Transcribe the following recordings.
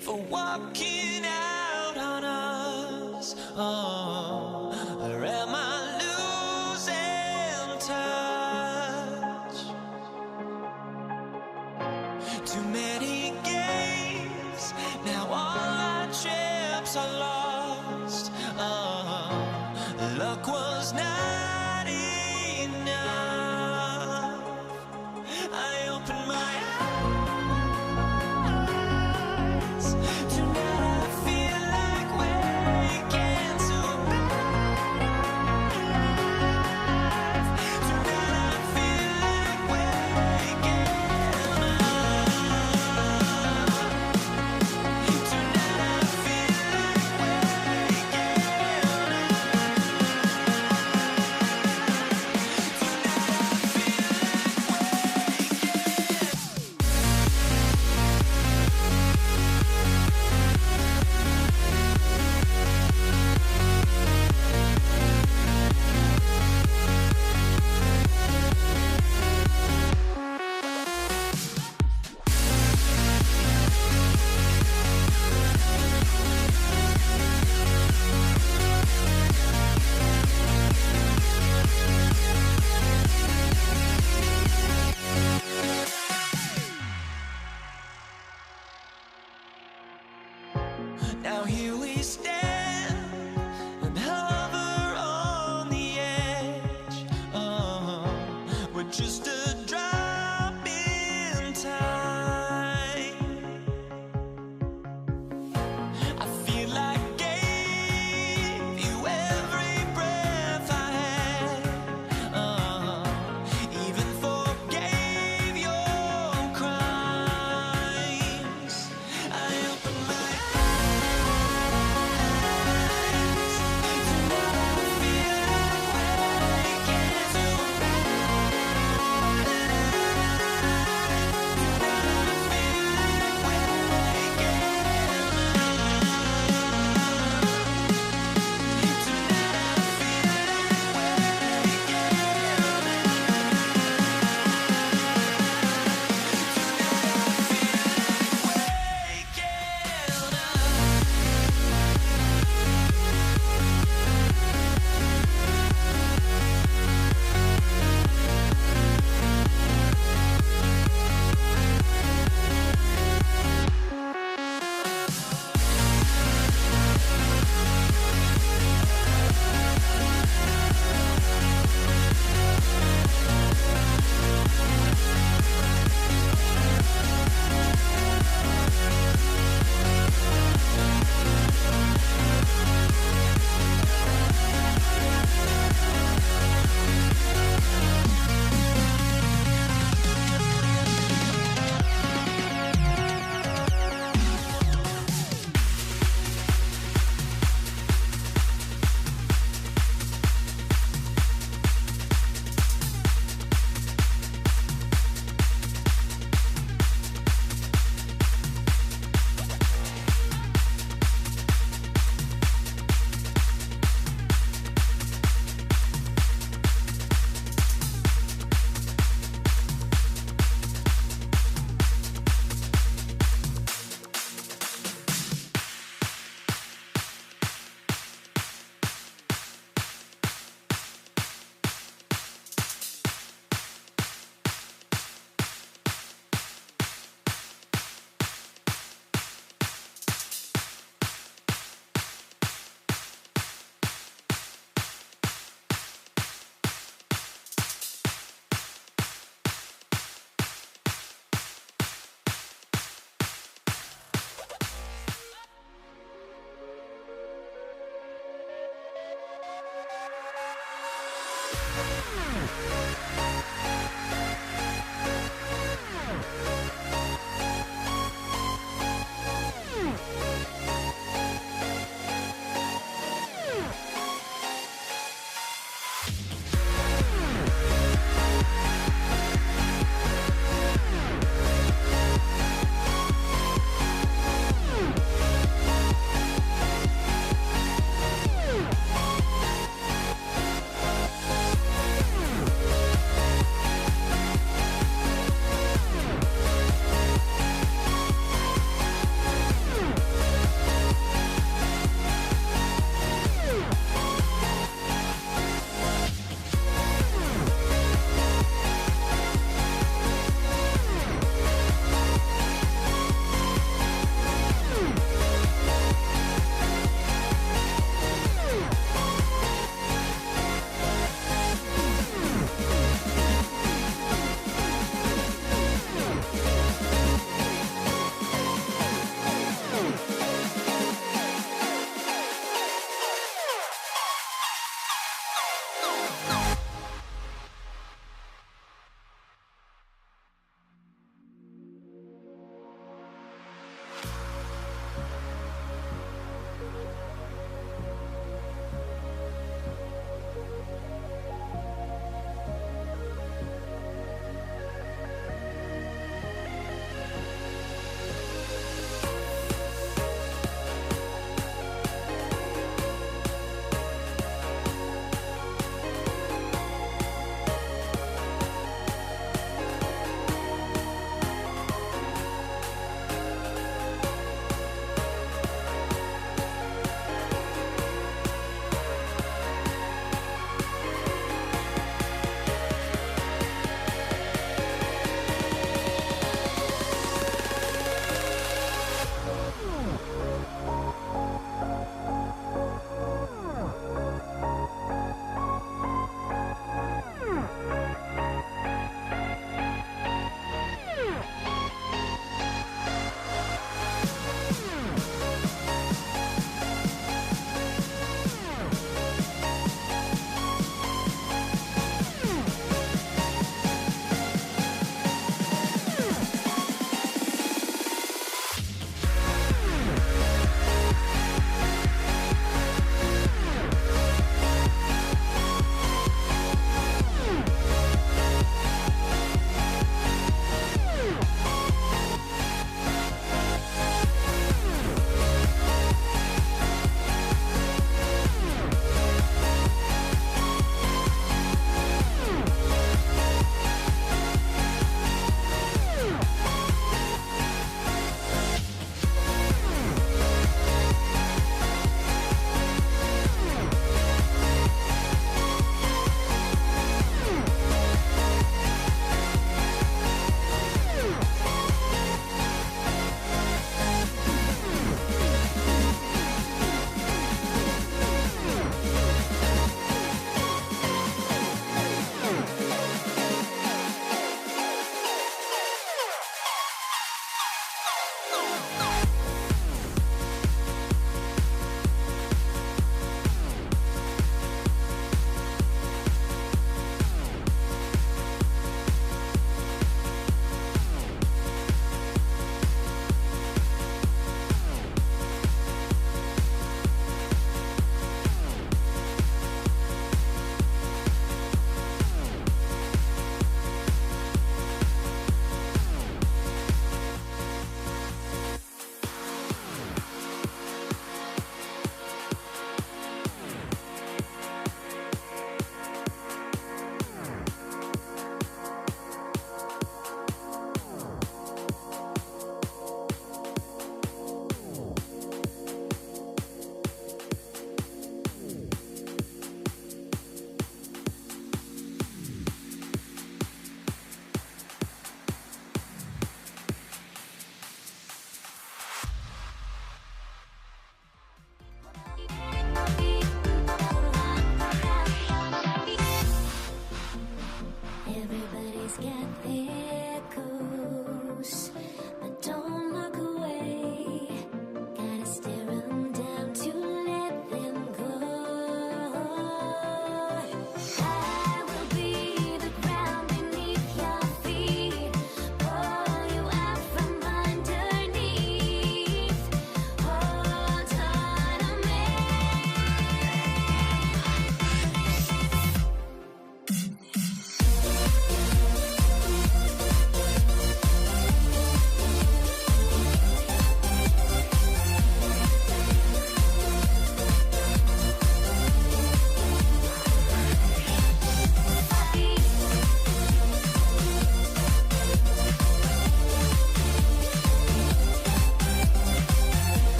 for walking out on us? Oh, or am I losing touch? Too many games, now all our chips are lost. Oh, luck was not enough. I opened my eyes. Tonight I feel like waking to life. Tonight I feel like waking up.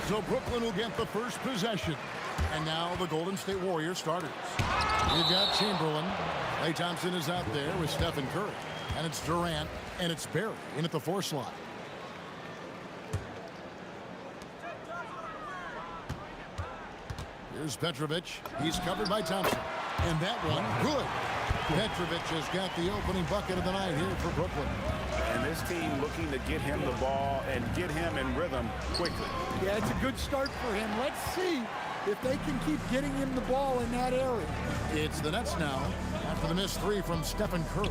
So Brooklyn will get the first possession. And now the Golden State Warriors starters. We've got Chamberlain. Klay Thompson is out there with Stephen Curry. And it's Durant, and it's Barry in at the 4 slot. Here's Petrovic. He's covered by Thompson. And that one, good. Petrovic has got the opening bucket of the night here for Brooklyn. And this team looking to get him the ball and get him in rhythm quickly. Yeah, it's a good start for him. Let's see if they can keep getting him the ball in that area. It's the Nets now after the missed 3 from Stephen Curry.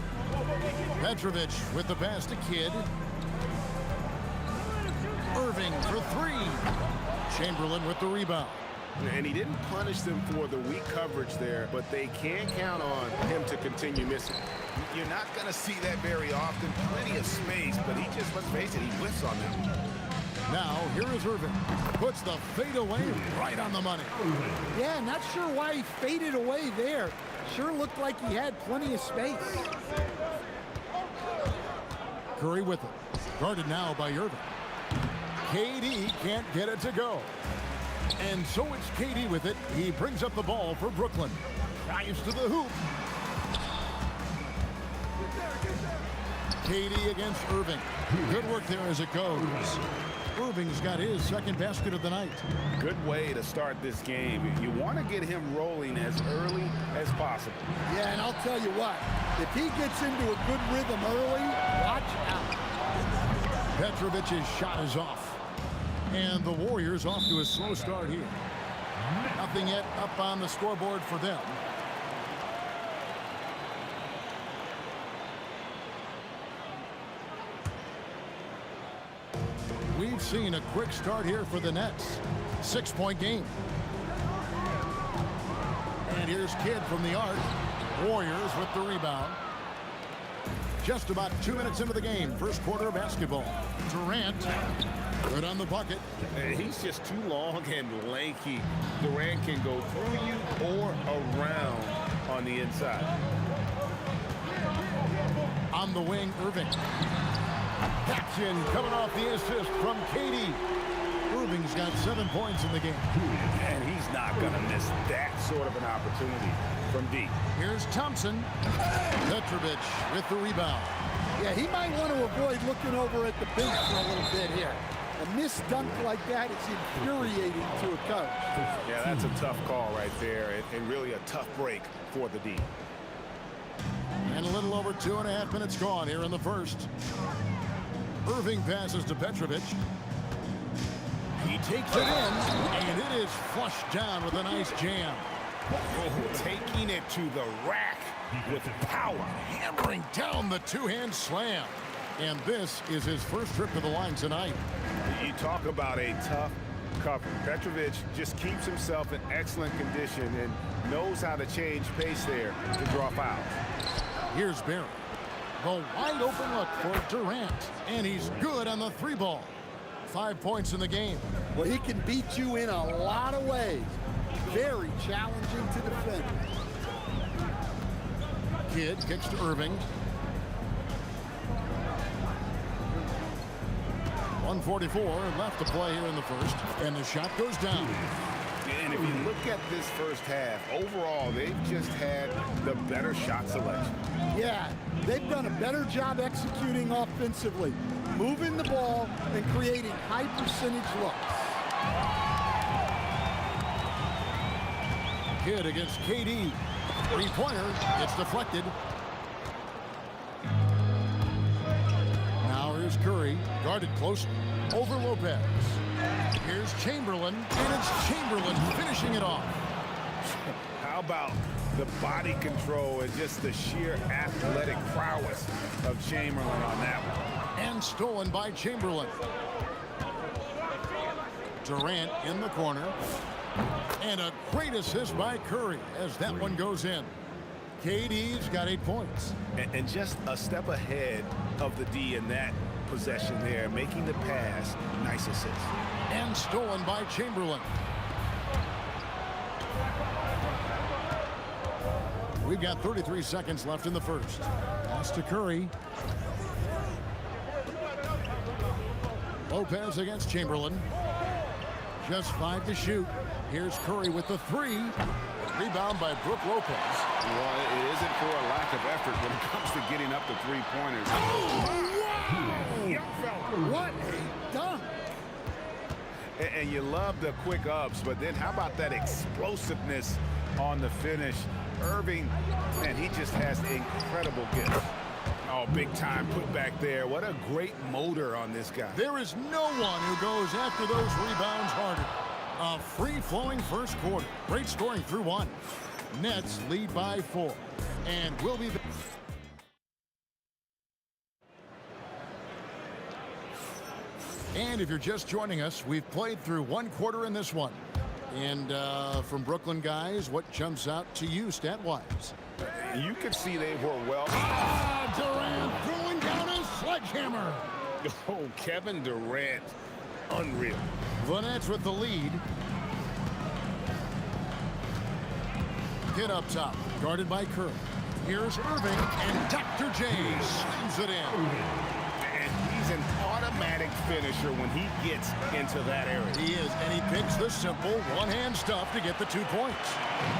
Petrovic with the pass to Kidd. Irving for 3. Chamberlain with the rebound. And he didn't punish them for the weak coverage there, but they can count on him to continue missing. You're not going to see that very often. Plenty of space, but he just, let's face it, he whiffs on them. Now, here is Irving. Puts the fade away right on the money. Yeah, not sure why he faded away there. Sure looked like he had plenty of space. Curry with it. Guarded now by Irving. KD can't get it to go. And so it's KD with it. He brings up the ball for Brooklyn. Dives to the hoop. KD against Irving. Good work there as it goes. Irving's got his second basket of the night. Good way to start this game. You want to get him rolling as early as possible. Yeah, and I'll tell you what, if he gets into a good rhythm early, watch out. Petrovic's shot is off. And the Warriors off to a slow start here. Nothing yet up on the scoreboard for them. We've seen a quick start here for the Nets. 6-point game. And here's Kidd from the arc. Warriors with the rebound. Just about 2 minutes into the game. First quarter of basketball. Durant. Good on the bucket. He's just too long and lanky. Durant can go through you or around on the inside. On the wing, Irving. Action coming off the assist from KD. Irving's got 7 points in the game. And he's not going to miss that sort of an opportunity from deep. Here's Thompson. Petrovic with the rebound. Yeah, he might want to avoid looking over at the bench for a little bit here. A missed dunk like that is infuriating to a coach. Yeah, that's a tough call right there, and really a tough break for the D. And a little over 2.5 minutes gone here in the first. Irving passes to Petrovic. He takes it in, and it is flushed down with a nice jam. Oh, taking it to the rack with power. Hammering down the two-hand slam. And this is his first trip to the line tonight. You talk about a tough cover. Petrovic just keeps himself in excellent condition and knows how to change pace there to draw fouls. Here's Barry. The wide open look for Durant. And he's good on the 3-ball. 5 points in the game. Well, he can beat you in a lot of ways. Very challenging to defend. Kidd kicks to Irving. 1:44 left to play here in the first. And the shot goes down. And if you look at this first half, overall, they've just had the better shot selection. Yeah, they've done a better job executing offensively, moving the ball and creating high percentage looks. Kidd against KD. Three-pointer. It's deflected. Now here's Curry. Guarded closely. Over Lopez. Here's Chamberlain. And it's Chamberlain finishing it off. How about the body control and just the sheer athletic prowess of Chamberlain on that one? And stolen by Chamberlain. Durant in the corner. And a great assist by Curry as that one goes in. KD's got 8 points. And just a step ahead of the D in that possession there, making the pass. Nice assist. And stolen by Chamberlain. We've got 33 seconds left in the first. Pass to Curry. Lopez against Chamberlain. Just 5 to shoot. Here's Curry with the 3. Rebound by Brook Lopez. Well, it isn't for a lack of effort when it comes to getting up to three-pointers. Oh, Young fella. what a dunk! And you love the quick ups, but then how about that explosiveness on the finish? Irving, man, he just has incredible gifts. Oh, big time put back there. What a great motor on this guy. There is no one who goes after those rebounds harder. A free-flowing first quarter. Great scoring through 1. Nets lead by 4. And we'll be... And if you're just joining us, we've played through 1 quarter in this one. And from Brooklyn guys, what jumps out to you stat-wise? You could see they were well. Durant throwing down a sledgehammer. Oh, Kevin Durant. Unreal. The Nets with the lead. Hit up top, guarded by Curry. Here's Irving, and Dr. J slams it in. And he's an automatic finisher when he gets into that area. He is, and he picks the simple one-hand stuff to get the 2 points.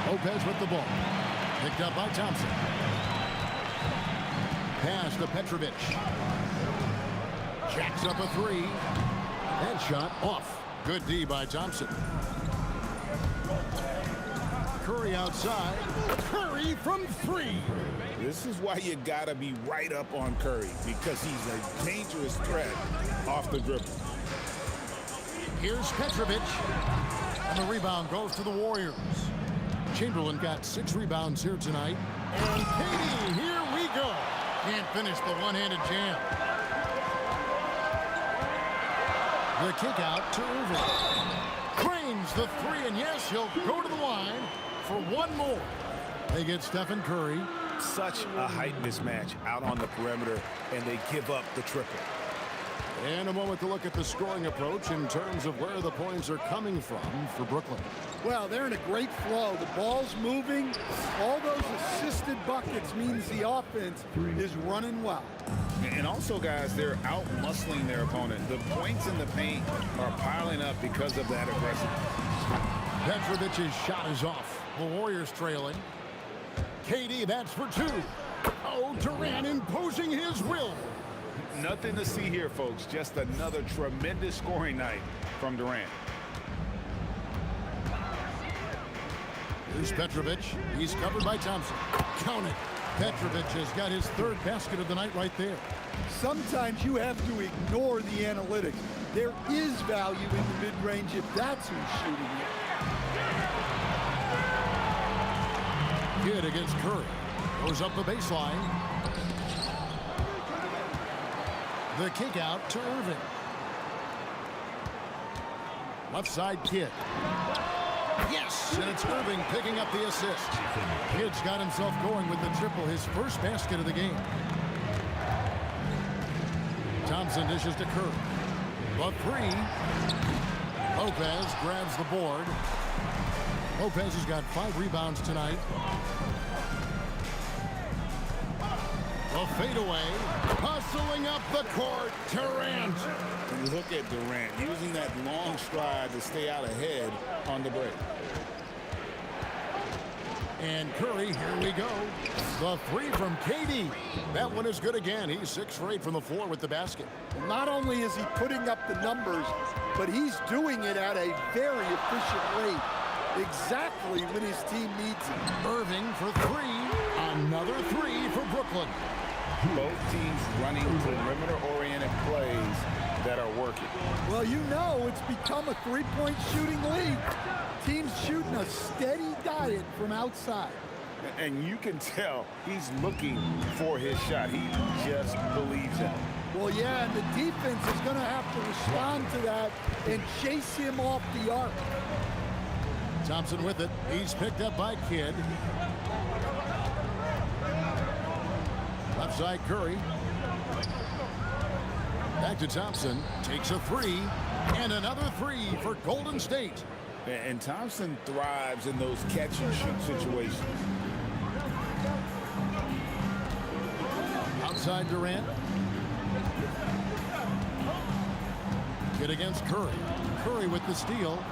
Lopez with the ball. Picked up by Thompson. Pass to Petrovic. Jacks up a 3. That shot off. Good D by Thompson. Curry outside. Curry from 3. This is why you gotta be right up on Curry, because he's a dangerous threat off the dribble. Here's Petrovic. And the rebound goes to the Warriors. Chamberlain got 6 rebounds here tonight. And Katie, here we go. Can't finish the one-handed jam. The kick out to Irving. Cranes the 3, and yes, he'll go to the line for 1 more. They get Stephen Curry. Such a height mismatch out on the perimeter, and they give up the triple. And a moment to look at the scoring approach in terms of where the points are coming from for Brooklyn. Well, they're in a great flow. The ball's moving. All those assisted buckets means the offense is running well. And also, guys, they're out-muscling their opponent. The points in the paint are piling up because of that aggressiveness. Petrovic's shot is off. The Warriors trailing. KD, that's for 2. Oh, Durant imposing his will. Nothing to see here, folks. Just another tremendous scoring night from Durant. Here's Petrovic. He's covered by Thompson. Count it. Petrovic has got his 3rd basket of the night right there. Sometimes you have to ignore the analytics. There is value in the mid-range if that's who's shooting it. Kidd against Curry. Goes up the baseline. The kick out to Irving. Left side, Kidd. Yes, and it's Irving picking up the assist. Kidd's got himself going with the triple, his 1st basket of the game. Thompson dishes to Curry. The 3. Lopez grabs the board. Lopez has got 5 rebounds tonight. A fadeaway, hustling up the court, Durant. And look at Durant using that long stride to stay out ahead on the break. And Curry, here we go. The 3 from KD. That one is good again. He's 6 for 8 from the floor with the basket. Not only is he putting up the numbers, but he's doing it at a very efficient rate. Exactly when his team needs it. Irving for 3. Another 3 for Brooklyn. Both teams running perimeter-oriented plays that are working. Well, you know it's become a 3-point shooting league. Teams shooting a steady diet from outside. And you can tell he's looking for his shot. He just believes in it. Well, yeah, and the defense is going to have to respond to that and chase him off the arc. Thompson with it. He's picked up by Kidd. Left side, Curry. Back to Thompson. Takes a three. And another three for Golden State. And Thompson thrives in those catch-and-shoot situations. Outside Durant. Kid against Curry. Curry with the steal.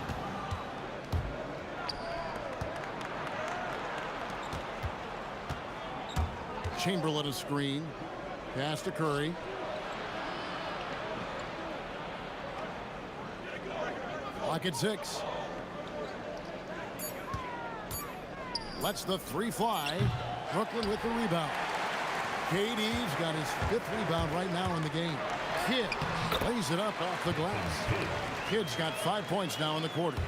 Chamberlain a screen. Pass to Curry. Clock at 6. Lets the three fly. Brooklyn with the rebound. KD's got his 5th rebound right now in the game. Kidd lays it up off the glass. Kidd's got 5 points now in the quarter.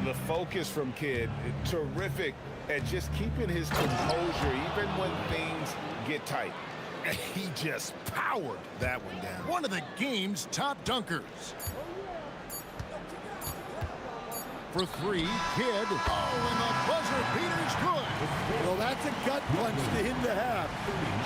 The focus from Kidd, terrific at just keeping his composure even when things get tight. He just powered that one down. One of the game's top dunkers. For three, Kidd. Oh, and the buzzer beater's good. Well, that's a gut punch to him to have.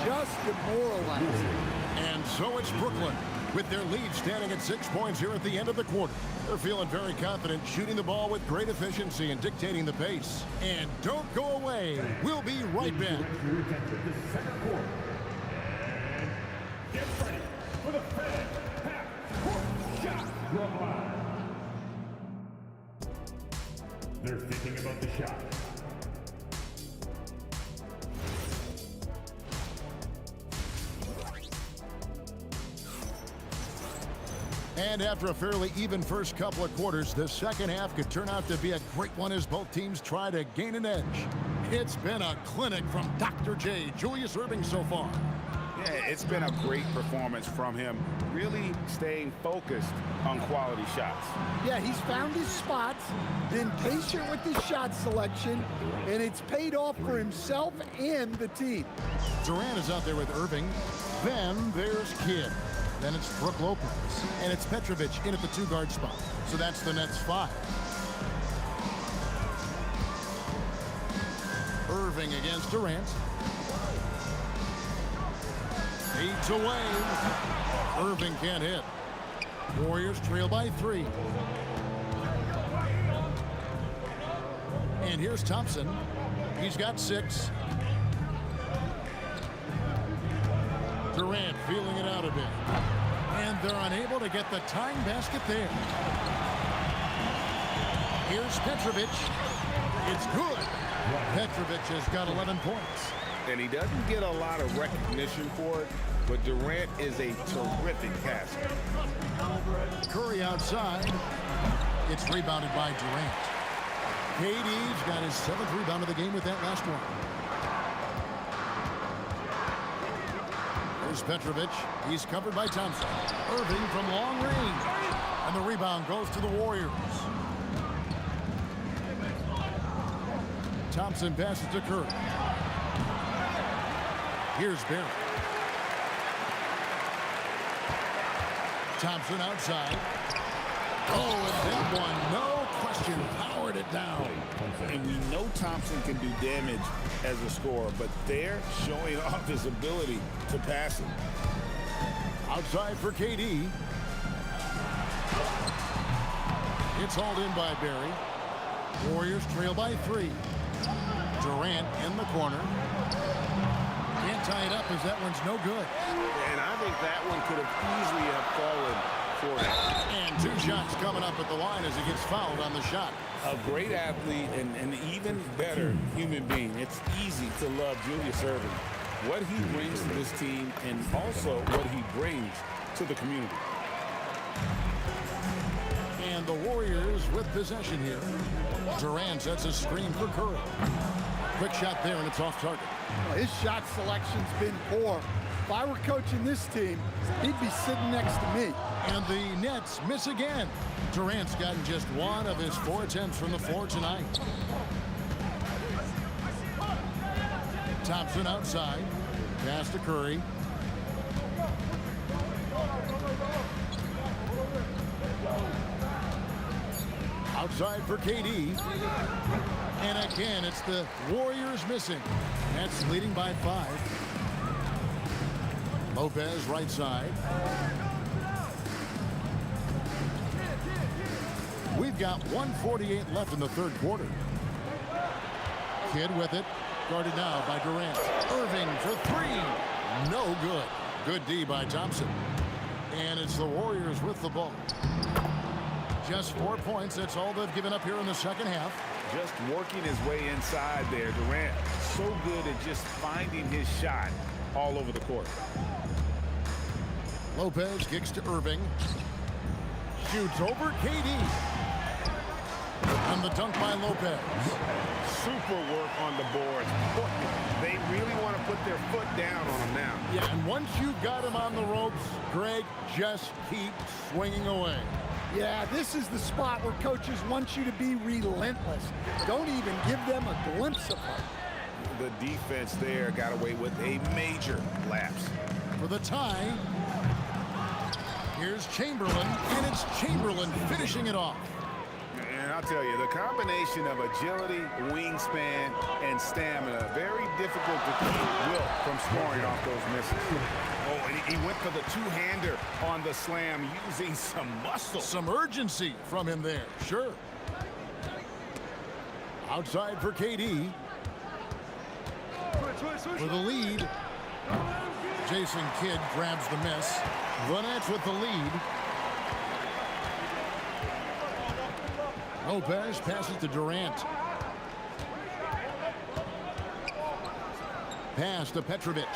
Just demoralizing. And so it's Brooklyn with their lead standing at 6 points here at the end of the quarter. They're feeling very confident, shooting the ball with great efficiency and dictating the pace. And don't go away. We'll be right back. Get ready for the first half shot clock. They're thinking about the shot. And after a fairly even first couple of quarters, the second half could turn out to be a great one as both teams try to gain an edge. It's been a clinic from Dr. J, Julius Erving so far. Yeah, it's been a great performance from him, really staying focused on quality shots. Yeah, he's found his spots, been patient with his shot selection, and it's paid off for himself and the team. Durant is out there with Irving. Then there's Kidd. Then it's Brook Lopez. And it's Petrovic in at the 2-guard spot. So that's the Nets 5. Irving against Durant. Fades away. Irving can't hit. Warriors trail by 3. And here's Thompson. He's got 6. Durant feeling it out a bit. And they're unable to get the tying basket there. Here's Petrovic. It's good. Petrovic has got 11 points. And he doesn't get a lot of recognition for it, but Durant is a terrific passer. Curry outside. It's rebounded by Durant. KD's got his 7th rebound of the game with that last one. There's Petrovic. He's covered by Thompson. Irving from long range. And the rebound goes to the Warriors. Thompson passes to Curry. Here's Barry. Thompson outside. Oh, and that one, no question, powered it down. And we know Thompson can do damage as a scorer, but they're showing off his ability to pass him. Outside for KD. It's hauled in by Barry. Warriors trail by 3. Durant in the corner. Can't tie it up as that one's no good. And I think that one could have easily have fallen for him. And 2 shots coming up at the line as he gets fouled on the shot. A great athlete and an even better human being. It's easy to love Julius Erving. What he brings to this team and also what he brings to the community. And the Warriors with possession here. Durant sets a screen for Curry. Quick shot there, and it's off target. Well, his shot selection's been poor. If I were coaching this team, he'd be sitting next to me. And the Nets miss again. Durant's gotten just 1 of his 4 attempts from the floor tonight. Thompson outside. Pass to Curry. Outside for KD. And again, it's the Warriors missing. Nets leading by 5. Lopez right side. We've got 1:48 left in the third quarter. Kidd with it. Guarded now by Durant. Irving for three. No good. Good D by Thompson. And it's the Warriors with the ball. Just 4 points. That's all they've given up here in the second half. Just working his way inside there. Durant, so good at just finding his shot all over the court. Lopez kicks to Irving. Shoots over KD. And the dunk by Lopez. Super work on the boards. They really want to put their foot down on him now. Yeah, and once you've got him on the ropes, Greg, just keep swinging away. Yeah, this is the spot where coaches want you to be relentless. Don't even give them a glimpse of it. The defense there got away with a major lapse. For the tie, here's Chamberlain, and it's Chamberlain finishing it off. And I'll tell you, the combination of agility, wingspan, and stamina, very difficult to keep Wilt from scoring off those misses. Oh, and he went for the two-hander on the slam using some muscle. Some urgency from him there, sure. Outside for KD. For the lead. Jason Kidd grabs the miss. The Nets with the lead. Lopez passes to Durant. Pass to Petrovic.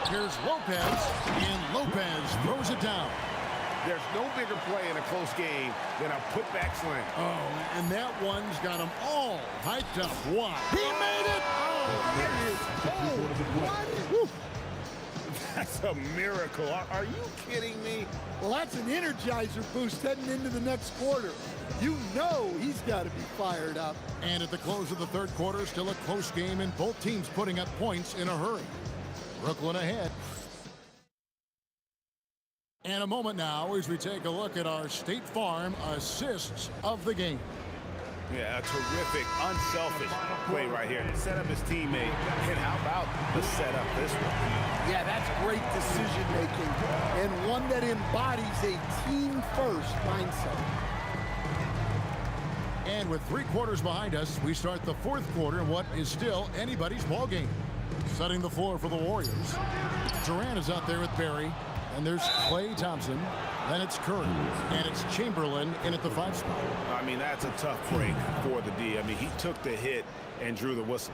Here's Lopez, and Lopez throws it down. There's no bigger play in a close game than a putback slam. Oh, and that one's got him all hyped up. Wow. He made it! Oh, there it is. Oh, what? That's a miracle. Are you kidding me? Well, that's an energizer boost heading into the next quarter. You know he's got to be fired up. And at the close of the third quarter, still a close game, and both teams putting up points in a hurry. Brooklyn ahead. And a moment now as we take a look at our State Farm assists of the game. Yeah, a terrific, unselfish play right here. Set up his teammate, and how about the setup this one? Yeah, that's great decision-making, and one that embodies a team-first mindset. And with 3 quarters behind us, we start the fourth quarter in what is still anybody's ball game. Setting the floor for the Warriors. Durant is out there with Barry, and there's Klay Thompson. Then it's Curry, and it's Chamberlain in at the 5 spot. I mean, that's a tough break for the D. I mean, he took the hit and drew the whistle.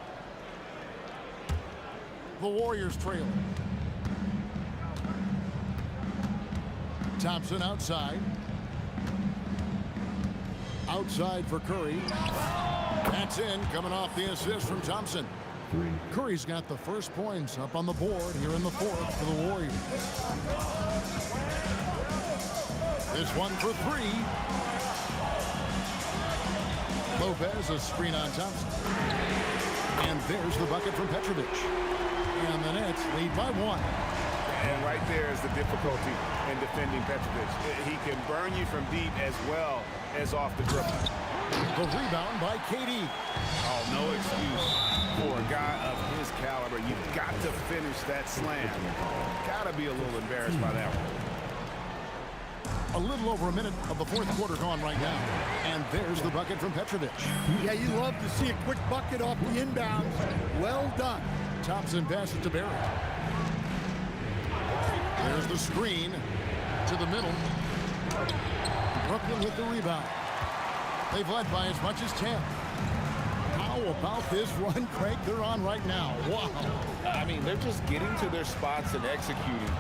The Warriors trail. Thompson outside. Outside for Curry. That's in, coming off the assist from Thompson. Curry's got the first points up on the board here in the fourth for the Warriors. This one for 3. Lopez, a screen on Thompson. And there's the bucket from Petrovic. And the Nets lead by 1. And right there is the difficulty in defending Petrovic. He can burn you from deep as well as off the dribble. The rebound by KD. Oh, no excuse for a guy of his caliber. You've got to finish that slam. Got to be a little embarrassed by that one. A little over a minute of the fourth quarter gone right now. And there's the bucket from Petrovic. Yeah, you love to see a quick bucket off the inbounds. Well done. Thompson passes to Barry. There's the screen to the middle. Brooklyn with the rebound. They've led by as much as 10. How about this run, Craig, they're on right now? Wow. I mean, they're just getting to their spots and executing,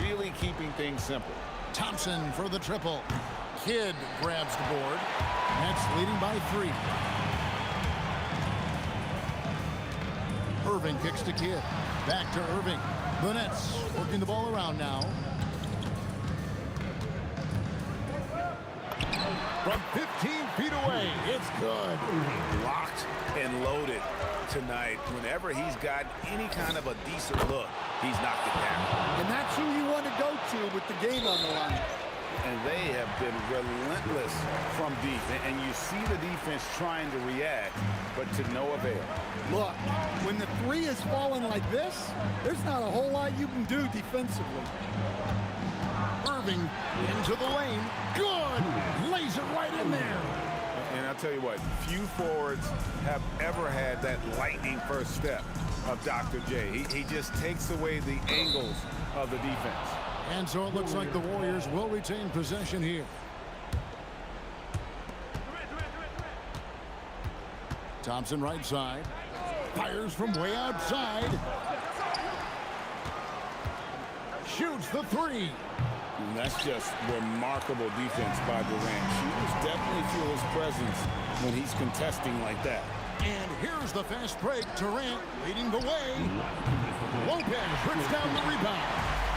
really keeping things simple. Thompson for the triple. Kidd grabs the board. Nets leading by 3. Irving kicks to Kidd. Back to Irving. The Nets working the ball around now. From 15 feet away, it's good. Locked and loaded tonight. Whenever he's got any kind of a decent look, he's knocked it down. And that's who you want to go to with the game on the line. And they have been relentless from deep. And you see the defense trying to react, but to no avail. Look, when the 3 is falling like this, there's not a whole lot you can do defensively. Irving moving into the lane. Good. Lays it right in there. And I'll tell you what, few forwards have ever had that lightning first step of Dr. J. He just takes away the angles of the defense. And so it looks like the Warriors will retain possession here. Thompson right side. Fires from way outside. Shoots the three. And that's just remarkable defense by Durant. Shooters definitely feel his presence when he's contesting like that. And here's the fast break. Durant leading the way. Lopez brings down the rebound.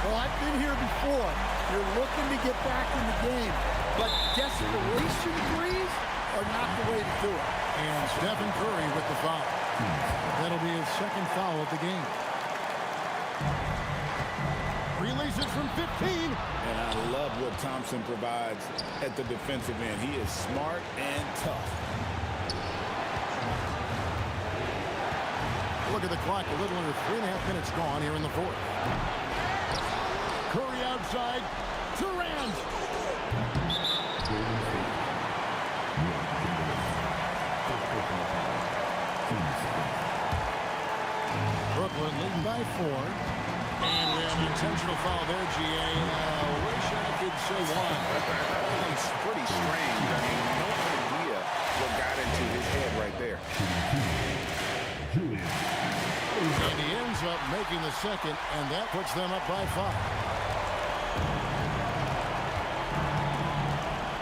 Well, I've been here before. You're looking to get back in the game, but desperation threes are not the way to do it. And Stephen Curry with the foul. That'll be his second foul of the game. Releases from 15. And I love what Thompson provides at the defensive end. He is smart and tough. Look at the clock. A little under 3.5 minutes gone here in the fourth. Curry outside. Durant. Brooklyn leading by 4. And we have an intentional foul there, GA. Wish I could say why. It's pretty strange. I mean, no idea what got into his head right there. And he ends up making the second, and that puts them up by 5.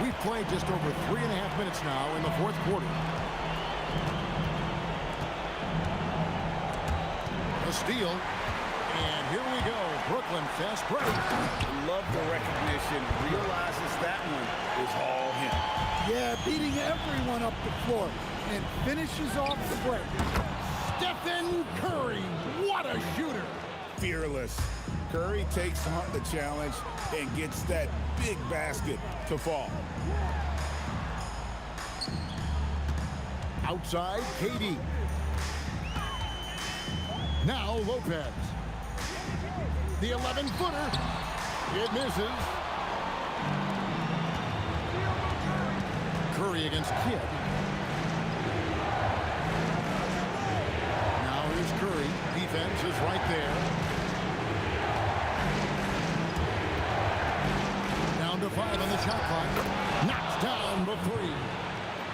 We've played just over 3.5 minutes now in the fourth quarter. A steal. And here we go. Brooklyn fast break. Love the recognition. Realizes that one is all him. Yeah, beating everyone up the floor and finishes off the break. Stephen Curry. What a shooter. Fearless. Curry takes on the challenge and gets that big basket to fall. Outside, KD. Now Lopez. The 11-footer. It misses. Curry against Kidd. Now here's Curry. Defense is right there. Down to 5 on the shot clock. Knocks down the 3.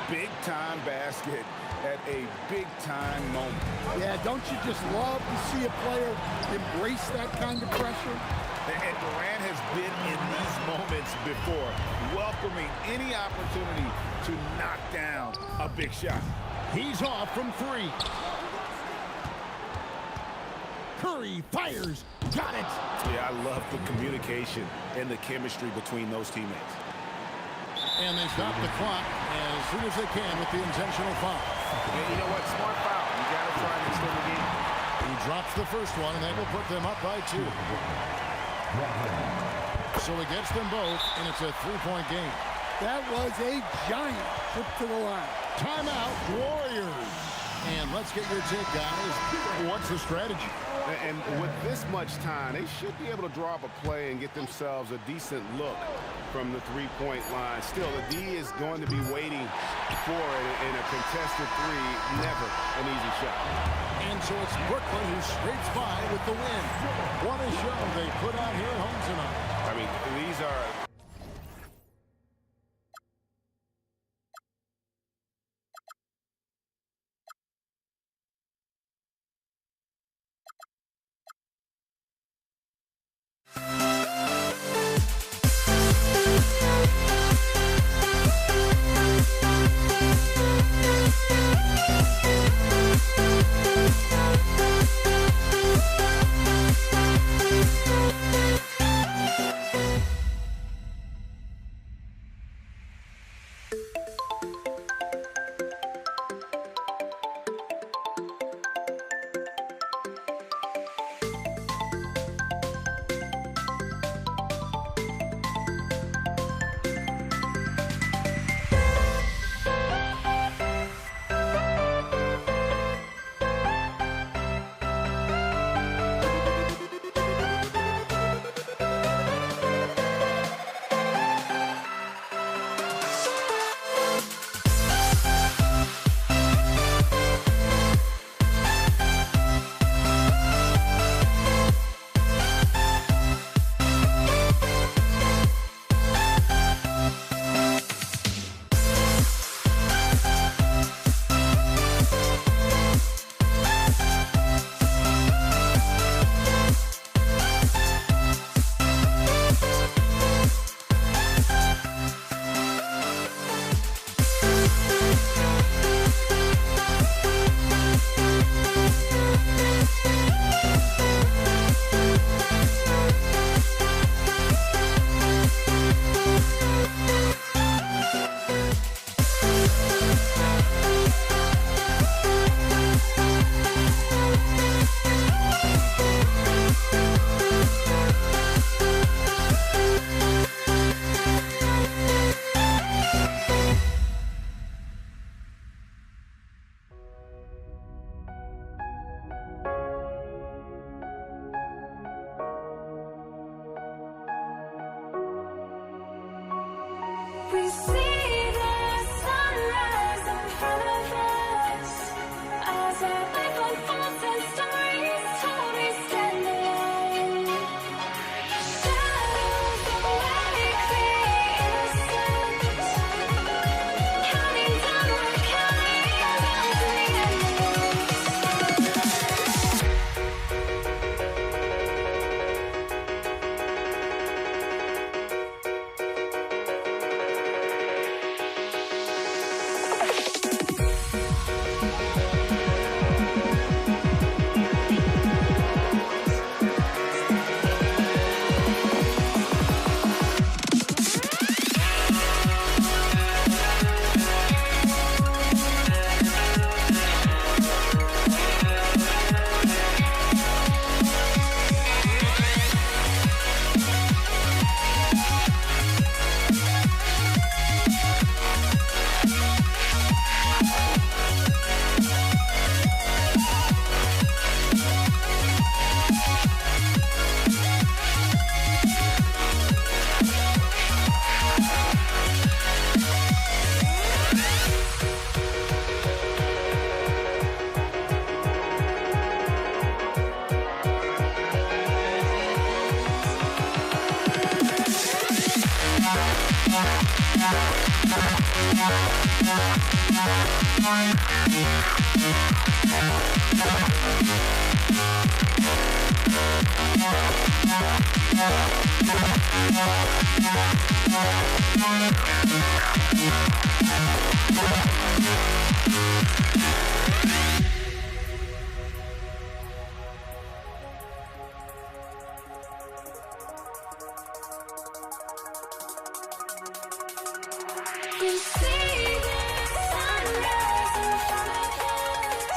Big-time basket at a big-time moment. Yeah, don't you just love to see a player embrace that kind of pressure? And Durant has been in these moments before, welcoming any opportunity to knock down a big shot. He's off from 3. Curry fires. Got it. Yeah, I love the communication and the chemistry between those teammates. And they stop the clock as soon as they can with the intentional foul. And you know what? Smart foul. You got to try and extend the game. He drops the first one, and that will put them up by 2. So he gets them both, and it's a 3-point game. That was a giant trip to the line. Timeout, Warriors. And let's get your take, guys. What's the strategy? And with this much time, they should be able to draw up a play and get themselves a decent look from the three-point line. Still, the D is going to be waiting for it in a contested 3. Never an easy shot. And so it's Brooklyn who scrapes by with the win. What a show they put on here at home tonight. I mean, these are... We see the sunrise in front of us as our life unfolds and stories told we stand alone. Shadows awake the innocence, counting down, we're counting down to the We see the sunrise in front of us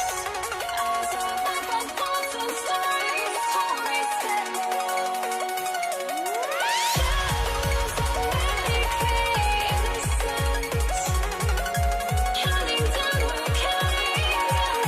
as our life unfolds and stories told we stand alone. Shadows awake the innocence, counting down, we're counting down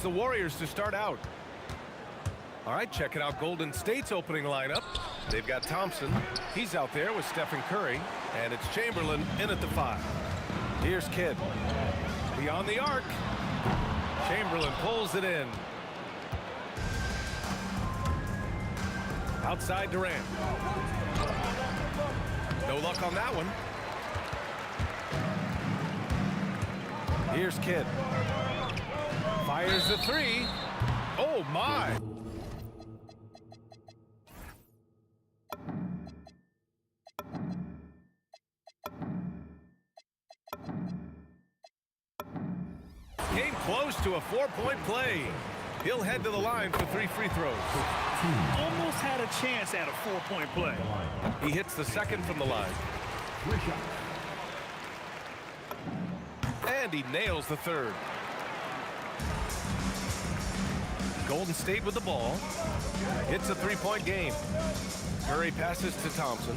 the Warriors to start out. All right, checking out Golden State's opening lineup. They've got Thompson. He's out there with Stephen Curry. And it's Chamberlain in at the 5. Here's Kidd. Beyond the arc. Chamberlain pulls it in. Outside Durant. No luck on that one. Here's Kidd. Fires the 3. Oh, my. Came close to a 4-point play. He'll head to the line for 3 free throws. Almost had a chance at a 4-point play. He hits the second from the line. And he nails the third. Golden State with the ball. It's a 3-point game. Curry passes to Thompson.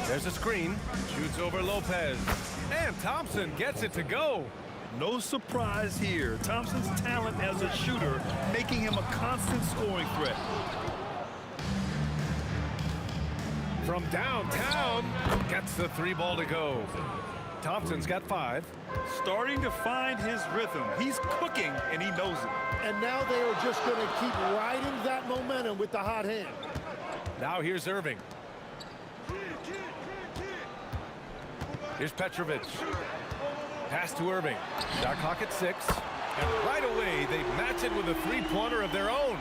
There's a screen. Shoots over Lopez. And Thompson gets it to go. No surprise here. Thompson's talent as a shooter making him a constant scoring threat. From downtown, gets the 3 ball to go. Thompson's got 5. Starting to find his rhythm. He's cooking, and he knows it. And now they are just going to keep riding that momentum with the hot hand. Now here's Irving. Here's Petrovic. Pass to Irving. Shot clock at 6. And right away, they match it with a 3-pointer of their own.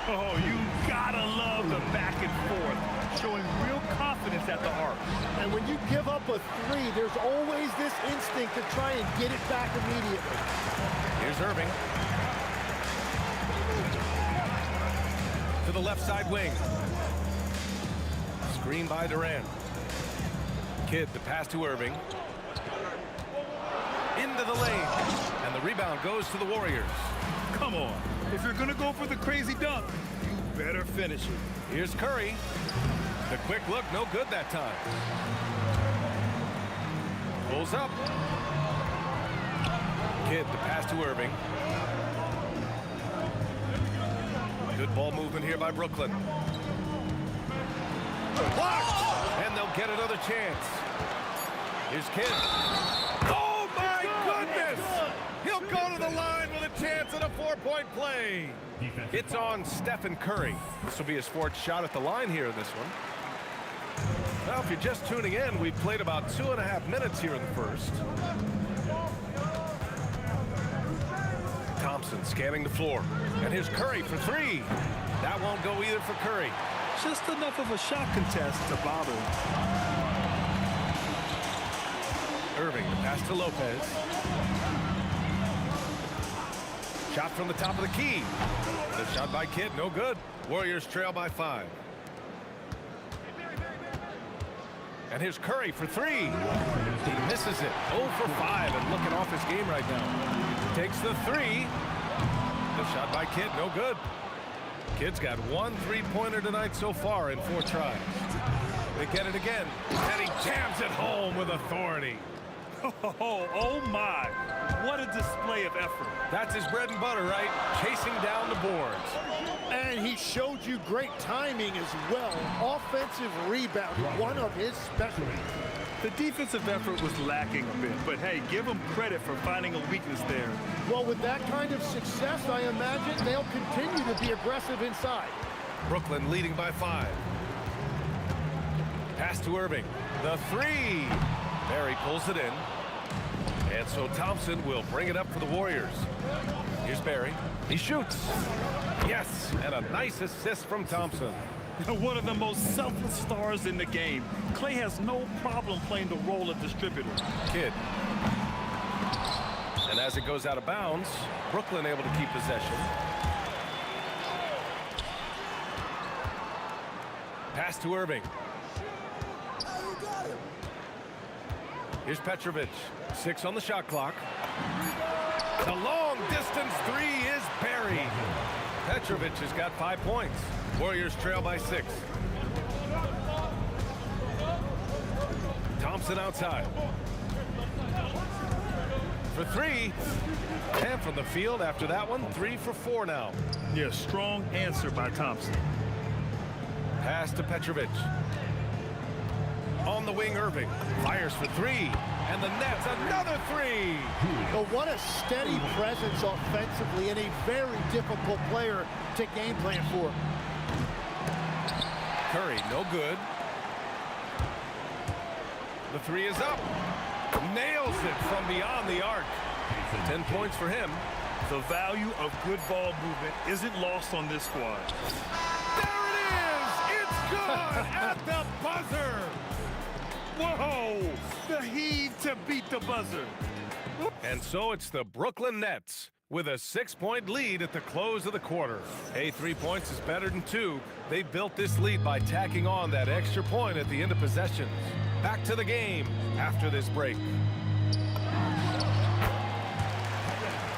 Oh, you gotta love the back and forth, showing real confidence at the arc. And when you give up a 3, there's always this instinct to try and get it back immediately. Here's Irving. To the left side wing. Screen by Durant. Kidd the pass to Irving. Into the lane. And the rebound goes to the Warriors. Come on. If you're gonna go for the crazy dunk, you better finish it. Here's Curry. The quick look, no good that time. Pulls up. Kidd the pass to Irving. Good ball movement here by Brooklyn. Blocked! And they'll get another chance. Here's Kidd. Oh my goodness! He'll go to the line with a chance at a 4-point play. It's on Stephen Curry. This will be his 4th shot at the line here in this one. Well, if you're just tuning in, we've played about 2.5 minutes here in the first. Thompson scanning the floor. And here's Curry for 3. That won't go either for Curry. Just enough of a shot contest to bother him. Irving, the pass to Lopez. Shot from the top of the key. The shot by Kidd, no good. Warriors trail by 5. And here's Curry for 3. He misses it. 0 for 5 and looking off his game right now. Takes the 3. The shot by Kidd, no good. Kidd's got 1 3-pointer tonight so far in 4 tries. They get it again. And he jams it home with authority. Oh my. What a display of effort. That's his bread and butter, right? Chasing down the boards. And he showed you great timing as well. Offensive rebound, one of his specialties. The defensive effort was lacking a bit, but hey, give him credit for finding a weakness there. Well, with that kind of success, I imagine they'll continue to be aggressive inside. Brooklyn leading by 5. Pass to Irving. The 3. Barry pulls it in. And so Thompson will bring it up for the Warriors. Here's Barry. He shoots. Yes, and a nice assist from Thompson. One of the most selfless stars in the game. Klay has no problem playing the role of distributor. Kidd. And as it goes out of bounds, Brooklyn able to keep possession. Pass to Irving. Here's Petrovic. 6 on the shot clock. The long distance 3 is buried. Petrovic has got 5 points. Warriors trail by 6. Thompson outside. for three. And from the field after that one, 3 for 4 now. Yeah, strong answer by Thompson. Pass to Petrovic. On the wing, Irving fires for 3. And the Nets, another 3. But what a steady presence offensively and a very difficult player to game plan for. Curry, no good. The 3 is up. Nails it from beyond the arc. 10 points for him. The value of good ball movement isn't lost on this squad. There it is! It's good at the buzzer! Whoa! The heave to beat the buzzer. And so it's the Brooklyn Nets with a 6-point lead at the close of the quarter. Hey, 3 points is better than 2. They built this lead by tacking on that extra point at the end of possessions. Back to the game after this break.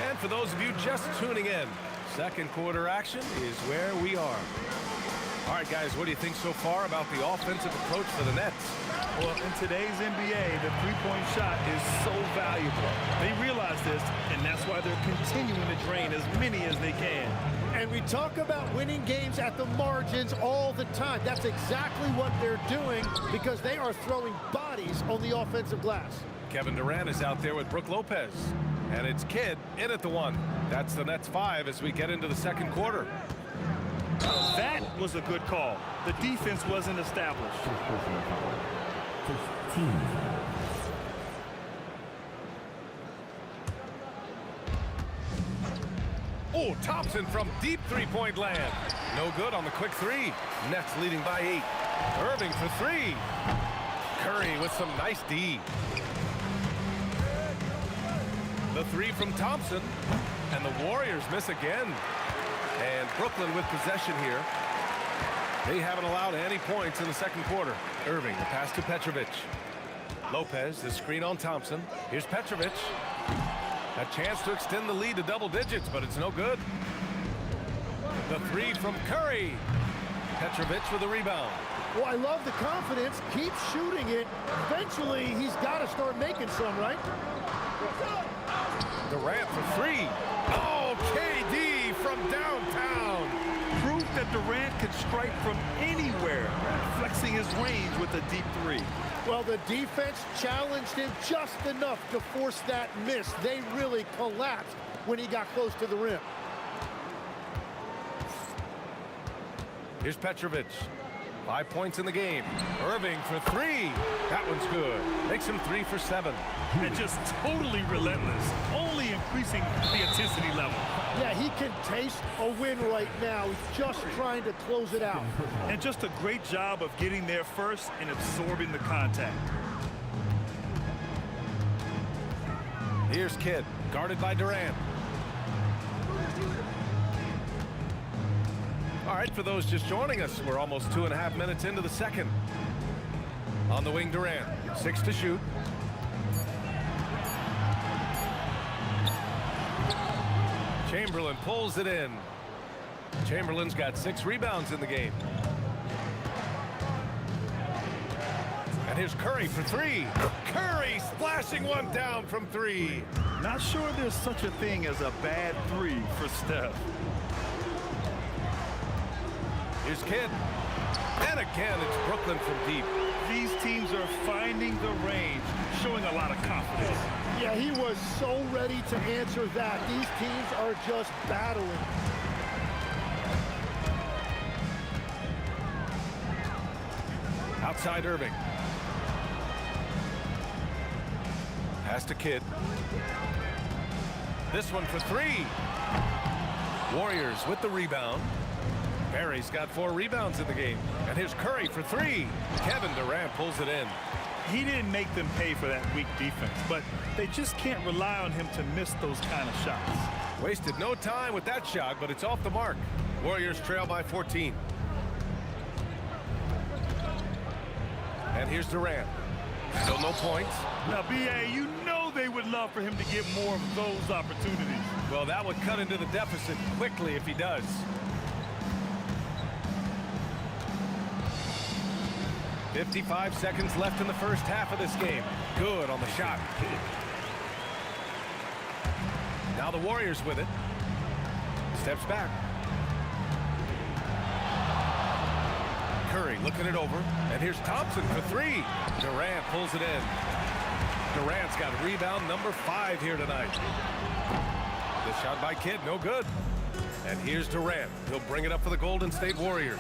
And for those of you just tuning in, second quarter action is where we are. All right, guys, what do you think so far about the offensive approach for the Nets? Well, in today's NBA, the three-point shot is so valuable. They realize this, and that's why they're continuing to drain as many as they can. And we talk about winning games at the margins all the time. That's exactly what they're doing because they are throwing bodies on the offensive glass. Kevin Durant is out there with Brook Lopez. And it's Kidd in at the 1. That's the Nets 5 as we get into the second quarter. That was a good call. The defense wasn't established. Oh, Thompson from deep three-point land. No good on the quick 3. Nets leading by 8. Irving for 3. Curry with some nice D. The 3 from Thompson. And the Warriors miss again. And Brooklyn with possession here. They haven't allowed any points in the second quarter. Irving, the pass to Petrovic. Lopez, the screen on Thompson. Here's Petrovic. A chance to extend the lead to double digits, but it's no good. The 3 from Curry. Petrovic with a rebound. Well, I love the confidence. Keep shooting it. Eventually, he's got to start making some, right? Durant for 3. Oh, KD from downtown. Proof that Durant can strike from anywhere, flexing his range with a deep 3. Well, the defense challenged him just enough to force that miss. They really collapsed when he got close to the rim. Here's Petrovic. 5 points in the game. Irving for 3. That one's good. Makes him 3 for 7. And just totally relentless, only increasing the intensity level. Yeah, he can taste a win right now. He's just trying to close it out. And just a great job of getting there first and absorbing the contact. Here's Kidd, guarded by Durant. All right, for those just joining us, we're almost 2.5 minutes into the second. On the wing, Durant, 6 to shoot. Chamberlain pulls it in. Chamberlain's got 6 rebounds in the game. And here's Curry for 3. Curry splashing one down from 3. Not sure there's such a thing as a bad 3 for Steph. Here's Kidd. And again, it's Brooklyn from deep. These teams are finding the range, showing a lot of confidence. Yeah, he was so ready to answer that. These teams are just battling. Outside Irving. Pass to Kidd. This one for 3. Warriors with the rebound. Barry's got 4 rebounds in the game. And here's Curry for 3. Kevin Durant pulls it in. He didn't make them pay for that weak defense, but they just can't rely on him to miss those kind of shots. Wasted no time with that shot, but it's off the mark. Warriors trail by 14. And here's Durant. Still no points. Now, B.A., you know they would love for him to get more of those opportunities. Well, that would cut into the deficit quickly if he does. .55 seconds left in the first half of this game. Good on the shot. Now the Warriors with it. Steps back. Curry looking it over. And here's Thompson for three. Durant pulls it in. Durant's got rebound number 5 here tonight. The shot by Kidd, no good. And here's Durant. He'll bring it up for the Golden State Warriors.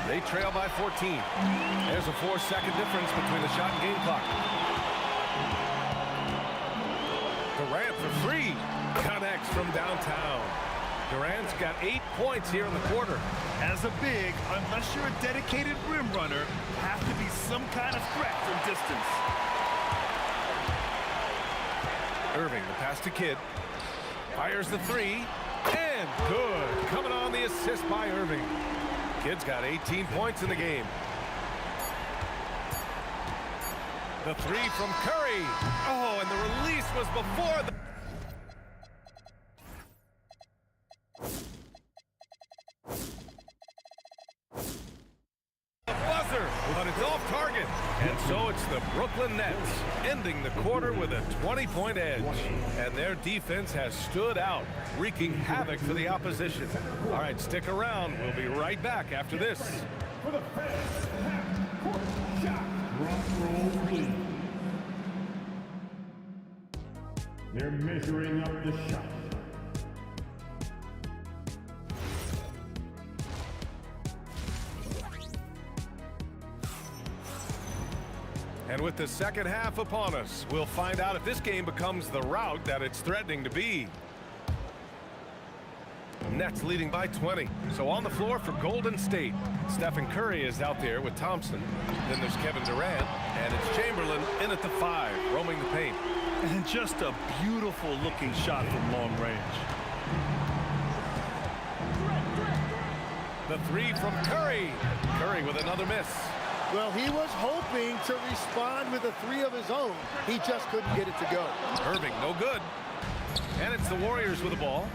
They trail by 14. There's a 4-second difference between the shot and game clock. Durant for 3. Connects from downtown. Durant's got 8 points here in the quarter. As a big, unless you're a dedicated rim runner, have to be some kind of threat from distance. Irving, the pass to Kidd. Fires the 3. And good. Coming on the assist by Irving. Kidd's got 18 points in the game. The 3 from Curry. Oh, and the release was before the... buzzer, but it's off target. And so it's the Brooklyn Nets ending the quarter with a 20-point edge. And their defense has stood out, wreaking havoc for the opposition. All right, stick around. We'll be right back after this. For the fans, half-court shot. Drum roll, please. They're measuring up the shot. And with the second half upon us, we'll find out if this game becomes the rout that it's threatening to be. Nets leading by 20. So on the floor for Golden State, Stephen Curry is out there with Thompson. Then there's Kevin Durant, and it's Chamberlain in at the 5, roaming the paint. And just a beautiful looking shot from long range. The 3 from Curry. Curry with another miss. Well, he was hoping to respond with a 3 of his own. He just couldn't get it to go. Irving, no good. And it's the Warriors with the ball.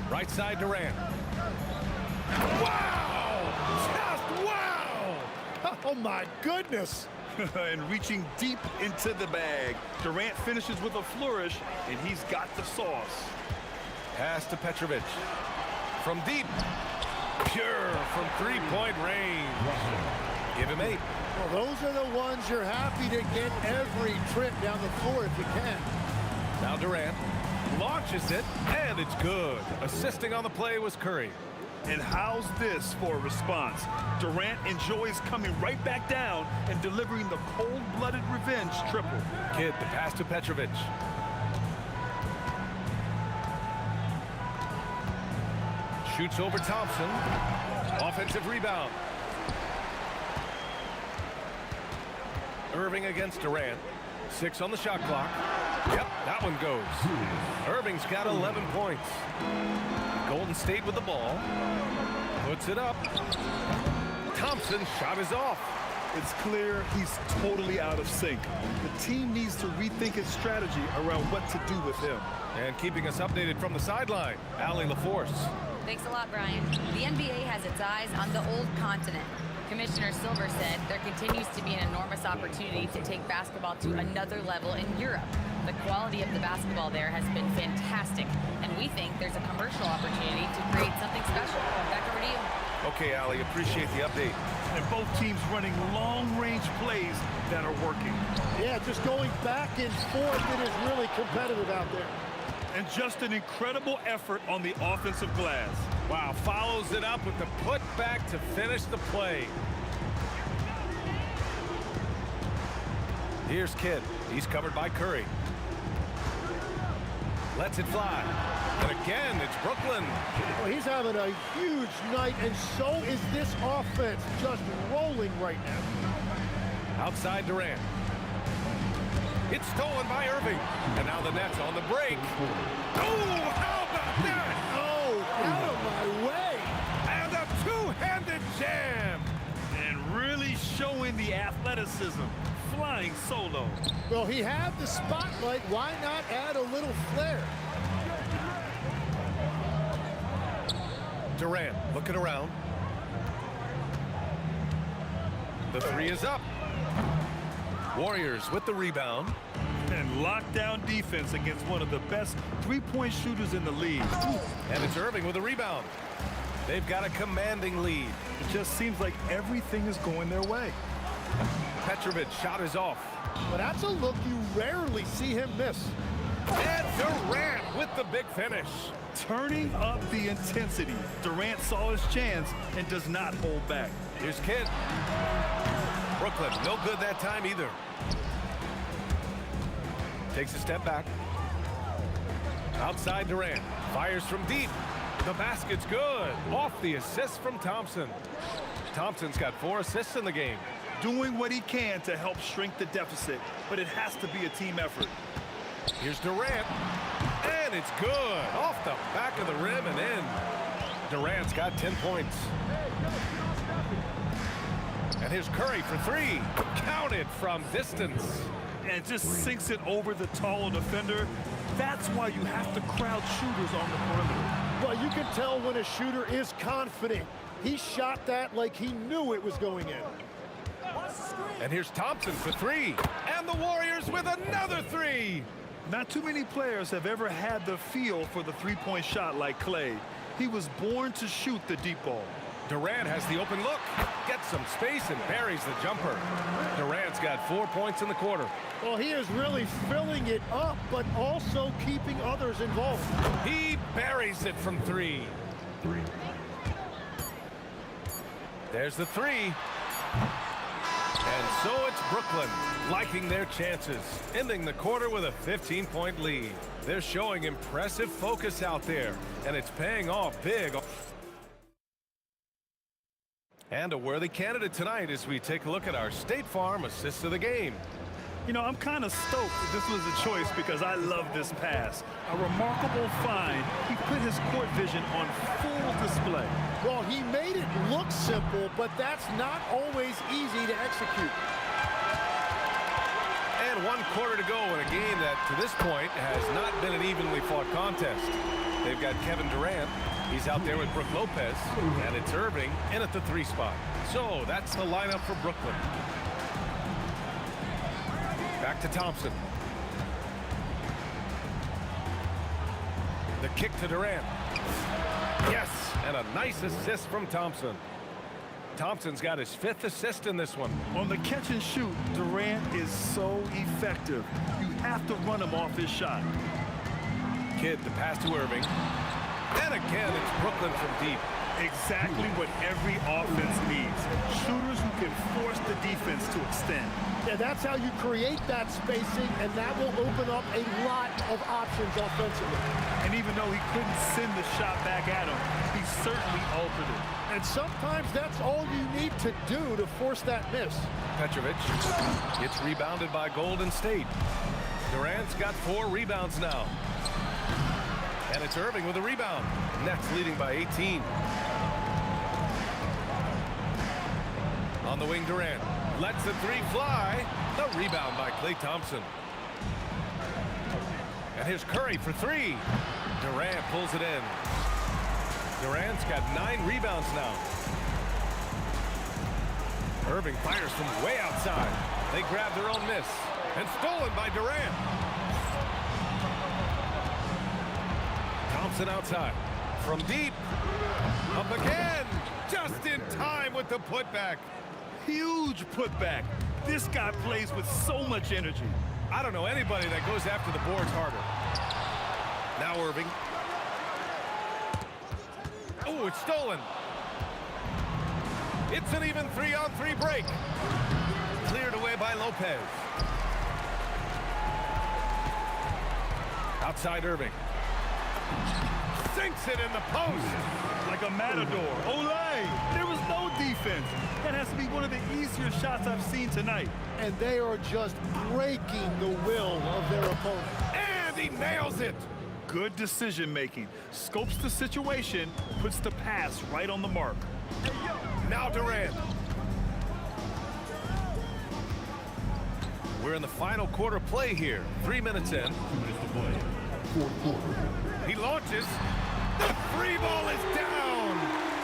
Right side, Durant. Wow! Just wow! Oh, my goodness. And reaching deep into the bag. Durant finishes with a flourish, and he's got the sauce. Pass to Petrovic. From deep. Pure from 3-point range. Give him 8. Well, those are the ones you're happy to get every trip down the floor if you can. Now Durant launches it, and it's good. Assisting on the play was Curry. And how's this for a response? Durant enjoys coming right back down and delivering the cold-blooded revenge triple. Kidd, the pass to Petrovic. Shoots over Thompson. Offensive rebound. Irving against Durant. 6 on the shot clock. Yep, that one goes. Irving's got 11 points. Golden State with the ball. Puts it up. Thompson's shot is off. It's clear he's totally out of sync. The team needs to rethink its strategy around what to do with him. And keeping us updated from the sideline, Allie LaForce. Thanks a lot, Brian. The NBA has its eyes on the old continent. Commissioner Silver said there continues to be an enormous opportunity to take basketball to another level in Europe. The quality of the basketball there has been fantastic, and we think there's a commercial opportunity to create something special. Back over to you. Okay, Allie, appreciate the update. And both teams running long-range plays that are working. Yeah, just going back and forth, it is really competitive out there. And just an incredible effort on the offensive glass. Wow, follows it up with the putback to finish the play. Here's Kidd. He's covered by Curry. Lets it fly. And again, it's Brooklyn. Well, he's having a huge night, and so is this offense, just rolling right now. Outside Durant. It's stolen by Irving. And now the Nets on the break. Oh, how about that? Oh, out of my way. And a two-handed jam. And really showing the athleticism. Flying solo. Well, he had the spotlight. Why not add a little flair? Durant looking around. The 3 is up. Warriors with the rebound. And lockdown defense against one of the best three-point shooters in the league. And it's Irving with a rebound. They've got a commanding lead. It just seems like everything is going their way. Petrovic shot is off. But that's a look you rarely see him miss. And Durant with the big finish. Turning up the intensity. Durant saw his chance and does not hold back. Here's Kidd. Brooklyn, no good that time either. Takes a step back. Outside Durant. Fires from deep. The basket's good. Off the assist from Thompson. Thompson's got 4 assists in the game. Doing what he can to help shrink the deficit, but it has to be a team effort. Here's Durant. And it's good. Off the back of the rim and in. Durant's got 10 points. And here's Curry for 3. Counted from distance. And just sinks it over the taller defender. That's why you have to crowd shooters on the perimeter. Well, you can tell when a shooter is confident. He shot that like he knew it was going in. And here's Thompson for 3. And the Warriors with another 3. Not too many players have ever had the feel for the three-point shot like Clay. He was born to shoot the deep ball. Durant has the open look. Gets some space and buries the jumper. Durant's got 4 points in the quarter. Well, he is really filling it up, but also keeping others involved. He buries it from 3. There's the 3. And so it's Brooklyn liking their chances, ending the quarter with a 15-point lead. They're showing impressive focus out there, and it's paying off big. And a worthy candidate tonight as we take a look at our State Farm assists of the game. You know, I'm kind of stoked that this was a choice because I love this pass. A remarkable find. He put his court vision on full display. Well, he made it look simple, but that's not always easy to execute. And 1 quarter to go in a game that, to this point, has not been an evenly fought contest. They've got Kevin Durant. He's out there with Brook Lopez. And it's Irving in at the 3 spot. So that's the lineup for Brooklyn. Back to Thompson. The kick to Durant. Yes, and a nice assist from Thompson. Thompson's got his 5th assist in this one. On the catch and shoot, Durant is so effective. You have to run him off his shot. Kidd, the pass to Irving. And again, it's Brooklyn from deep. Exactly what every offense needs. Shooters who can force the defense to extend. Yeah, that's how you create that spacing, and that will open up a lot of options offensively. And even though he couldn't send the shot back at him, he certainly altered it. And sometimes that's all you need to do to force that miss. Petrovic gets rebounded by Golden State. Durant's got 4 rebounds now. And it's Irving with a rebound. Nets leading by 18. On the wing, Durant lets the 3 fly. The rebound by Klay Thompson. And here's Curry for 3. Durant pulls it in. Durant's got 9 rebounds now. Irving fires from way outside. They grab their own miss. And stolen by Durant. Thompson outside. From deep. Up again. Just in time with the putback. Huge putback. This guy plays with so much energy. I don't know anybody that goes after the boards harder. Now Irving. Oh, it's stolen. It's an even 3-on-3 break. Cleared away by Lopez. Outside Irving. Sinks it in the post. Like a matador. Olay! There was no defense. That has to be one of the easier shots I've seen tonight. And they are just breaking the will of their opponent. And he nails it. Good decision making. Scopes the situation, puts the pass right on the mark. Now Durant. We're in the final quarter play here. 3 minutes in. 2 minutes to play. 4th quarter. He launches. The 3 ball is down.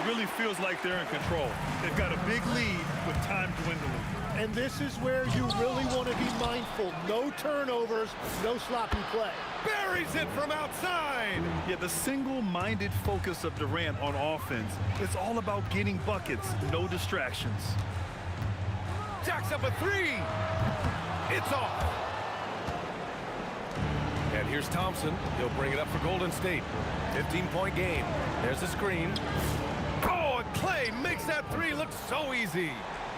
Really feels like they're in control. They've got a big lead with time dwindling. And this is where you really want to be mindful. No turnovers, no sloppy play. Buries it from outside. Yeah, the single-minded focus of Durant on offense, it's all about getting buckets, no distractions. Jacks up a three. It's off. And here's Thompson. He'll bring it up for Golden State. 15-point game. There's the screen. Oh, and Clay makes that three look so easy.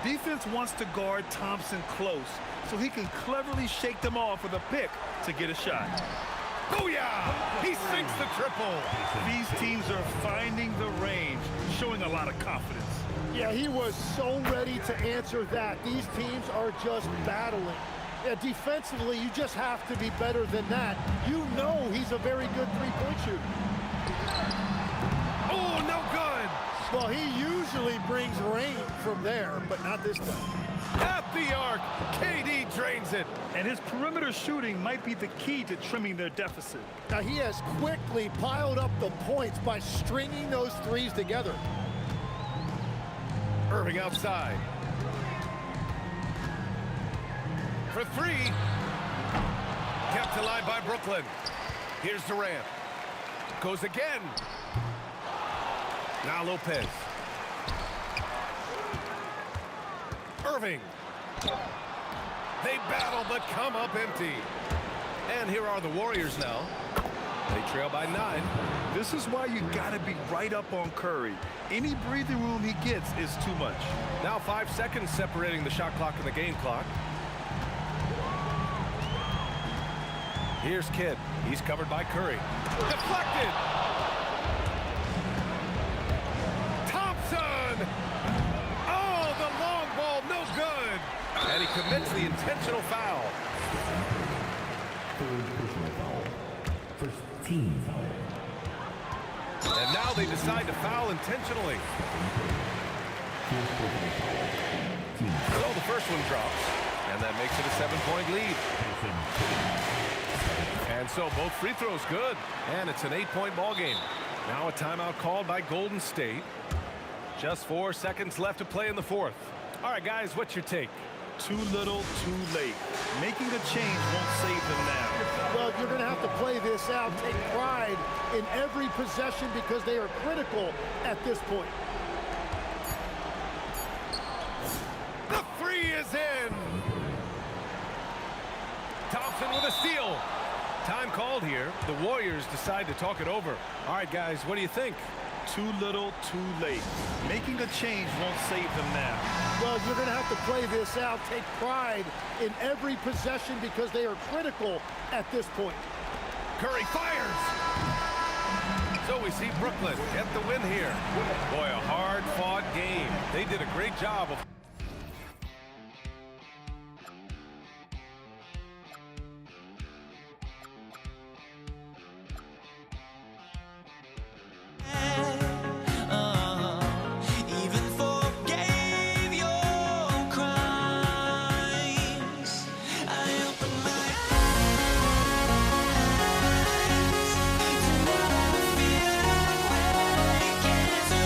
Defense wants to guard Thompson close so he can cleverly shake them off with a pick to get a shot. Booyah! He sinks the triple. These teams are finding the range, showing a lot of confidence. Yeah, he was so ready to answer that. These teams are just battling. Yeah, defensively, you just have to be better than that. You know he's a very good three-point shooter. Oh, no good. Well, he usually brings rain from there, but not this time. At the arc, KD drains it. And his perimeter shooting might be the key to trimming their deficit. Now, he has quickly piled up the points by stringing those threes together. Irving outside. For three. Kept alive by Brooklyn. Here's Durant. Goes again. Now Lopez. Irving. They battle but come up empty. And here are the Warriors now. They trail by 9. This is why you gotta be right up on Curry. Any breathing room he gets is too much. Now 5 seconds separating the shot clock and the game clock. Here's Kidd. He's covered by Curry. Deflected! Thompson! Oh, the long ball, no good! And he commits the intentional foul. Third personal foul. First team foul. And now they decide to foul intentionally. Fourth personal foul. Team So the first one drops, and that makes it a 7-point lead. And so both free throws good, and it's an 8-point ball game. Now a timeout called by Golden State. Just 4 seconds left to play in the fourth. All right, guys, what's your take? Too little, too late. Making a change won't save them now. Well, you're going to have to play this out. Take pride in every possession because they are critical at this point. The three is in. Thompson with a steal. Time called here. The Warriors decide to talk it over. All right, guys, what do you think? Too little, too late. Making a change won't save them now. Well, you're going to have to play this out. Take pride in every possession because they are critical at this point. Curry fires. So we see Brooklyn get the win here. Boy, a hard-fought game. They did a great job of Even forgave your crimes. I open my eyes to never feel awake into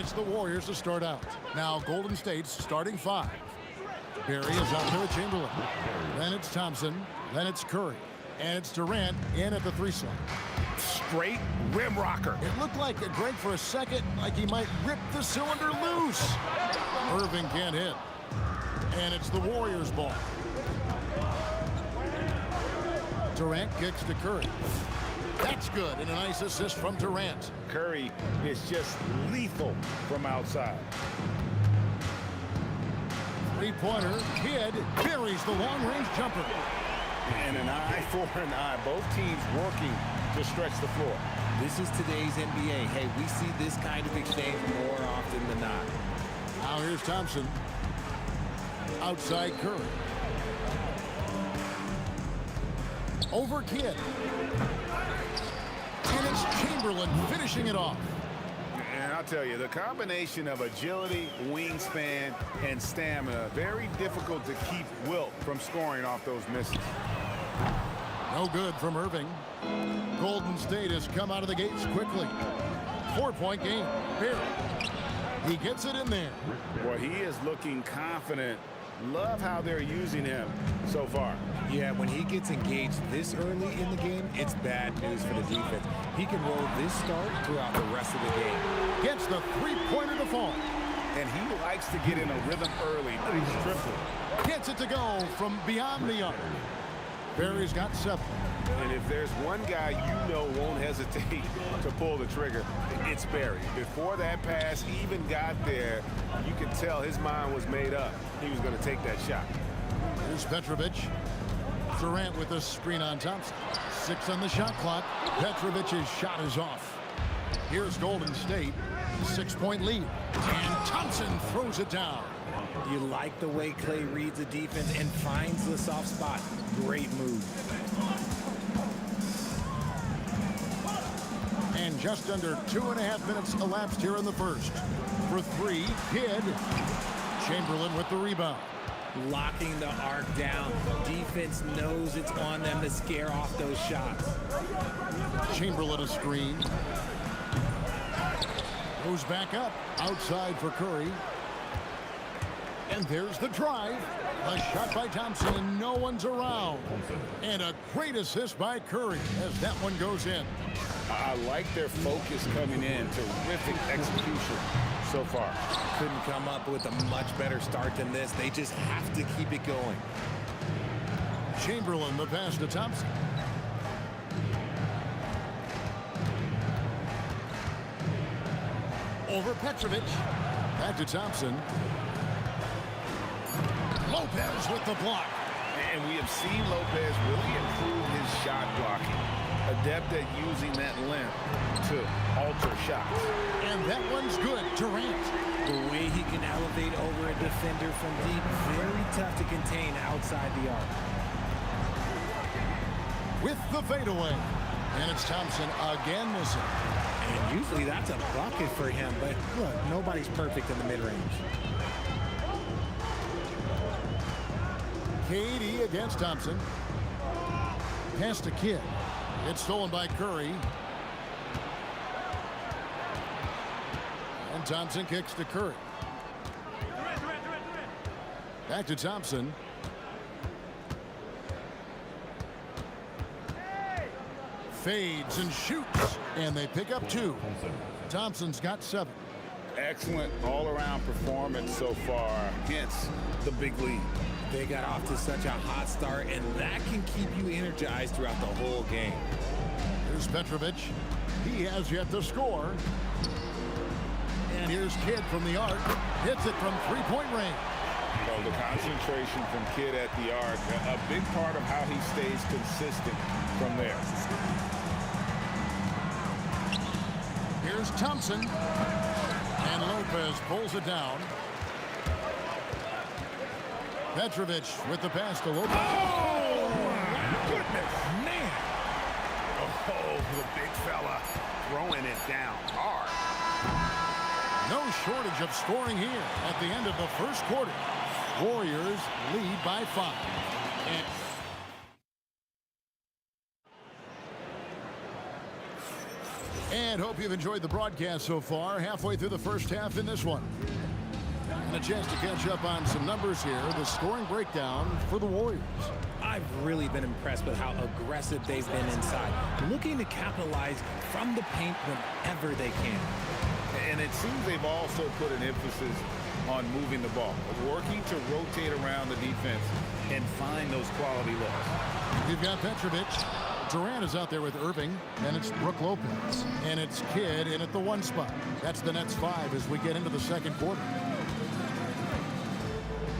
it's the Warriors to start out. Now Golden State's starting 5. Barry is out there with Chamberlain. Then it's Thompson. Then it's Curry. And it's Durant in at the 3 slot. Straight rim rocker. It looked like Greg for a second, like he might rip the cylinder loose. Irving can't hit. And it's the Warriors' ball. Durant kicks to Curry. That's good, and a nice assist from Durant. Curry is just lethal from outside. Three-pointer, Kidd buries the long-range jumper. And an eye for an eye. Both teams working to stretch the floor. This is today's NBA. Hey, we see this kind of exchange more often than not. Now here's Thompson. Outside Curry. Over Kidd. And it's Chamberlain finishing it off. And I'll tell you, the combination of agility, wingspan, and stamina, very difficult to keep Wilt from scoring off those misses. No good from Irving. Golden State has come out of the gates quickly. 4-point game. Barry. He gets it in there. Well, he is looking confident. Love how they're using him so far. Yeah, when he gets engaged this early in the game, it's bad news for the defense. He can roll this start throughout the rest of the game. Gets the three-pointer to fall. And he likes to get in a rhythm early. Nice triple. Gets it to go from beyond the arc. Barry's got 7. And if there's one guy you know won't hesitate to pull the trigger, it's Barry. Before that pass even got there, you could tell his mind was made up. He was going to take that shot. Here's Petrovic. Durant with a screen on Thompson. 6 on the shot clock. Petrovic's shot is off. Here's Golden State. 6-point lead. And Thompson throws it down. You like the way Clay reads the defense and finds the soft spot. Great move. And just under 2.5 minutes elapsed here in the first. For 3, Kidd. Chamberlain with the rebound. Locking the arc down. Defense knows it's on them to scare off those shots. Chamberlain a screen. Goes back up. Outside for Curry. And there's the drive. A shot by Thompson and no one's around. And a great assist by Curry as that one goes in. I like their focus coming in. Terrific execution so far. Couldn't come up with a much better start than this. They just have to keep it going. Chamberlain the pass to Thompson. Over Petrovic. Back to Thompson. Lopez with the block. And we have seen Lopez really improve his shot blocking. Adept at using that length to alter shots. And that one's good. Durant. The way he can elevate over a defender from deep, very tough to contain outside the arc. With the fadeaway. And it's Thompson again missing. And usually that's a bucket for him, but look, nobody's perfect in the mid-range. KD against Thompson. Pass to Kidd. It's stolen by Curry. And Thompson kicks to Curry. Back to Thompson. Fades and shoots. And they pick up 2. Thompson's got 7. Excellent all-around performance so far, hence the big lead. They got off to such a hot start, and that can keep you energized throughout the whole game. Here's Petrovic. He has yet to score. And here's Kidd from the arc. Hits it from 3-point range. Well, the concentration from Kidd at the arc, a big part of how he stays consistent from there. Here's Thompson. And Lopez pulls it down. Petrovic with the pass to Lopez. Oh, my goodness, man. Oh, the big fella throwing it down hard. No shortage of scoring here at the end of the first quarter. Warriors lead by 5. And hope you've enjoyed the broadcast so far. Halfway through the first half in this one. And a chance to catch up on some numbers here. The scoring breakdown for the Warriors. I've really been impressed with how aggressive they've been inside, looking to capitalize from the paint whenever they can. And it seems they've also put an emphasis on moving the ball, working to rotate around the defense and find those quality looks. You've got Petrovic. Durant is out there with Irving, and it's Brook Lopez. And it's Kidd in at the 1 spot. That's the Nets 5 as we get into the second quarter.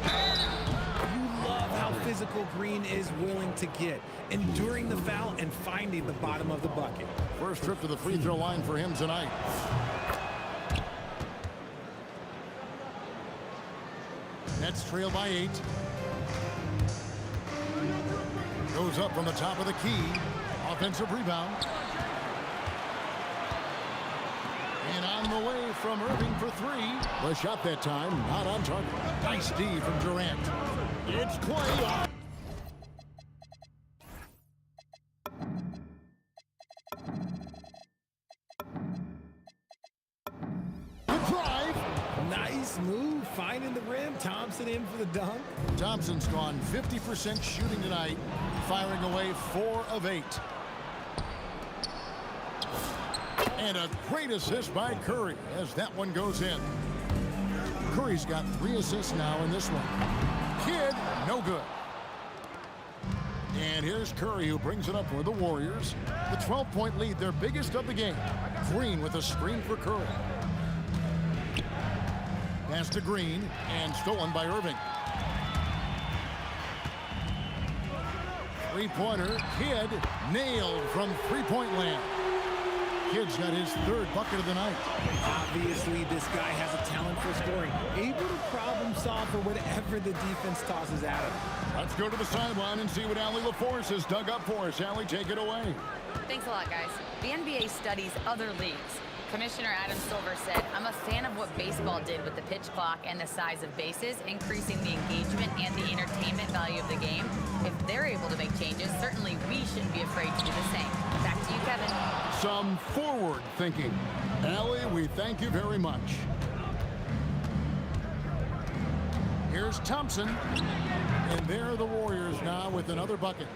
You love how physical Green is willing to get, enduring the foul and finding the bottom of the bucket. First trip to the free throw line for him tonight. Nets trail by 8. Goes up from the top of the key. Offensive rebound. And on the way from Irving for 3. The shot that time, not on target. Nice D from Durant. It's Clay. Nice move, finding the rim. Thompson in for the dunk. Thompson's gone 50% shooting tonight, firing away 4 of 8. And a great assist by Curry as that one goes in. Curry's got 3 assists now in this one. Kidd, no good. And here's Curry who brings it up for the Warriors. The 12-point lead, their biggest of the game. Green with a screen for Curry. Pass to Green and stolen by Irving. Three-pointer, Kidd nailed from three-point land. Kidd's got his 3rd bucket of the night. Obviously, this guy has a talent for scoring, able to problem solve for whatever the defense tosses at him. Let's go to the sideline and see what Allie LaForce has dug up for us. Allie, take it away. Thanks a lot, guys. The NBA studies other leagues. Commissioner Adam Silver said, "I'm a fan of what baseball did with the pitch clock and the size of bases, increasing the engagement and the entertainment value of the game. If they're able to make changes, certainly we shouldn't be afraid to do the same." Back to you, Kevin. Some forward thinking. Allie, we thank you very much. Here's Thompson. And there are the Warriors now with another bucket.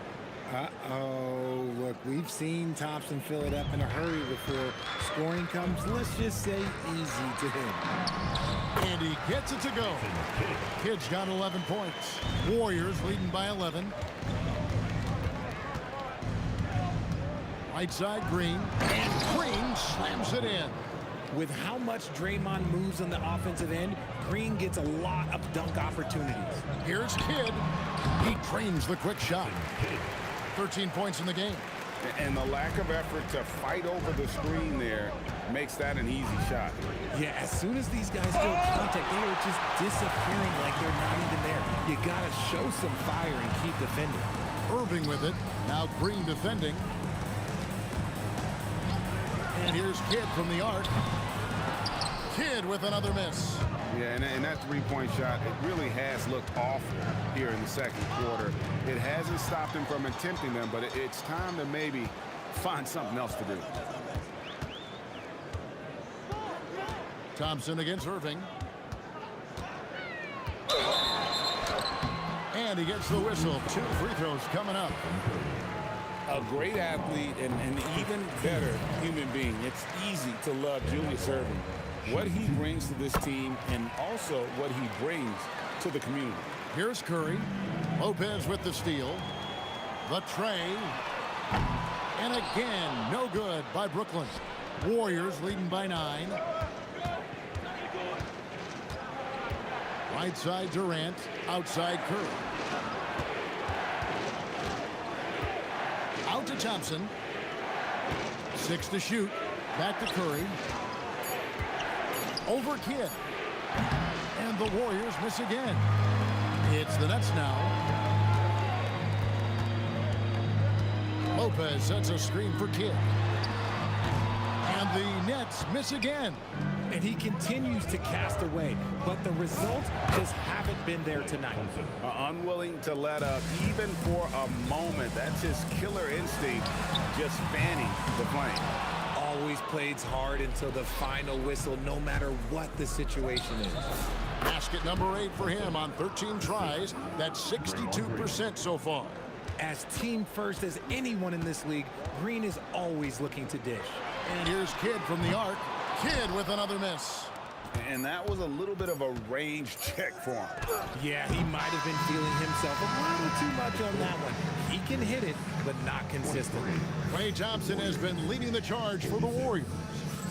Uh-oh, look, we've seen Thompson fill it up in a hurry before scoring comes, let's just say, easy to him. And he gets it to go. Kidd's got 11 points. Warriors leading by 11. Right side, Green. And Green slams it in. With how much Draymond moves on the offensive end, Green gets a lot of dunk opportunities. Here's Kidd. He trains the quick shot. 13 points in the game. And the lack of effort to fight over the screen there makes that an easy shot. Yeah, as soon as these guys feel contact, they are just disappearing like they're not even there. You got to show some fire and keep defending. Irving with it. Now Green defending. And here's Kidd from the arc. Kidd with another miss. Yeah, and that three-point shot, it really has looked awful here in the second quarter. It hasn't stopped him from attempting them, but it's time to maybe find something else to do. Thompson against Irving. And he gets the whistle. 2 free throws coming up. A great athlete and an even better human being. It's easy to love Julius Irving. What he brings to this team and also what he brings to the community. Here's Curry. Lopez with the steal. The tray. And again, no good by Brooklyn. Warriors leading by 9. Right side Durant, outside Curry. Out to Thompson. 6 to shoot. Back to Curry. Over Kidd. And the Warriors miss again. It's the Nets now. Lopez sets a screen for Kidd. And the Nets miss again. And he continues to cast away, but the results just haven't been there tonight. Unwilling to let up even for a moment. That's his killer instinct, just fanning the flame. All always plays hard until the final whistle, no matter what the situation is. Basket number 8 for him on 13 tries. That's 62% so far. As team first as anyone in this league, Green is always looking to dish. And here's Kidd from the arc. Kidd with another miss. And that was a little bit of a range check for him. Yeah, he might have been feeling himself a little too much on that one. He can hit it, but not consistently. Klay Thompson has been leading the charge for the Warriors.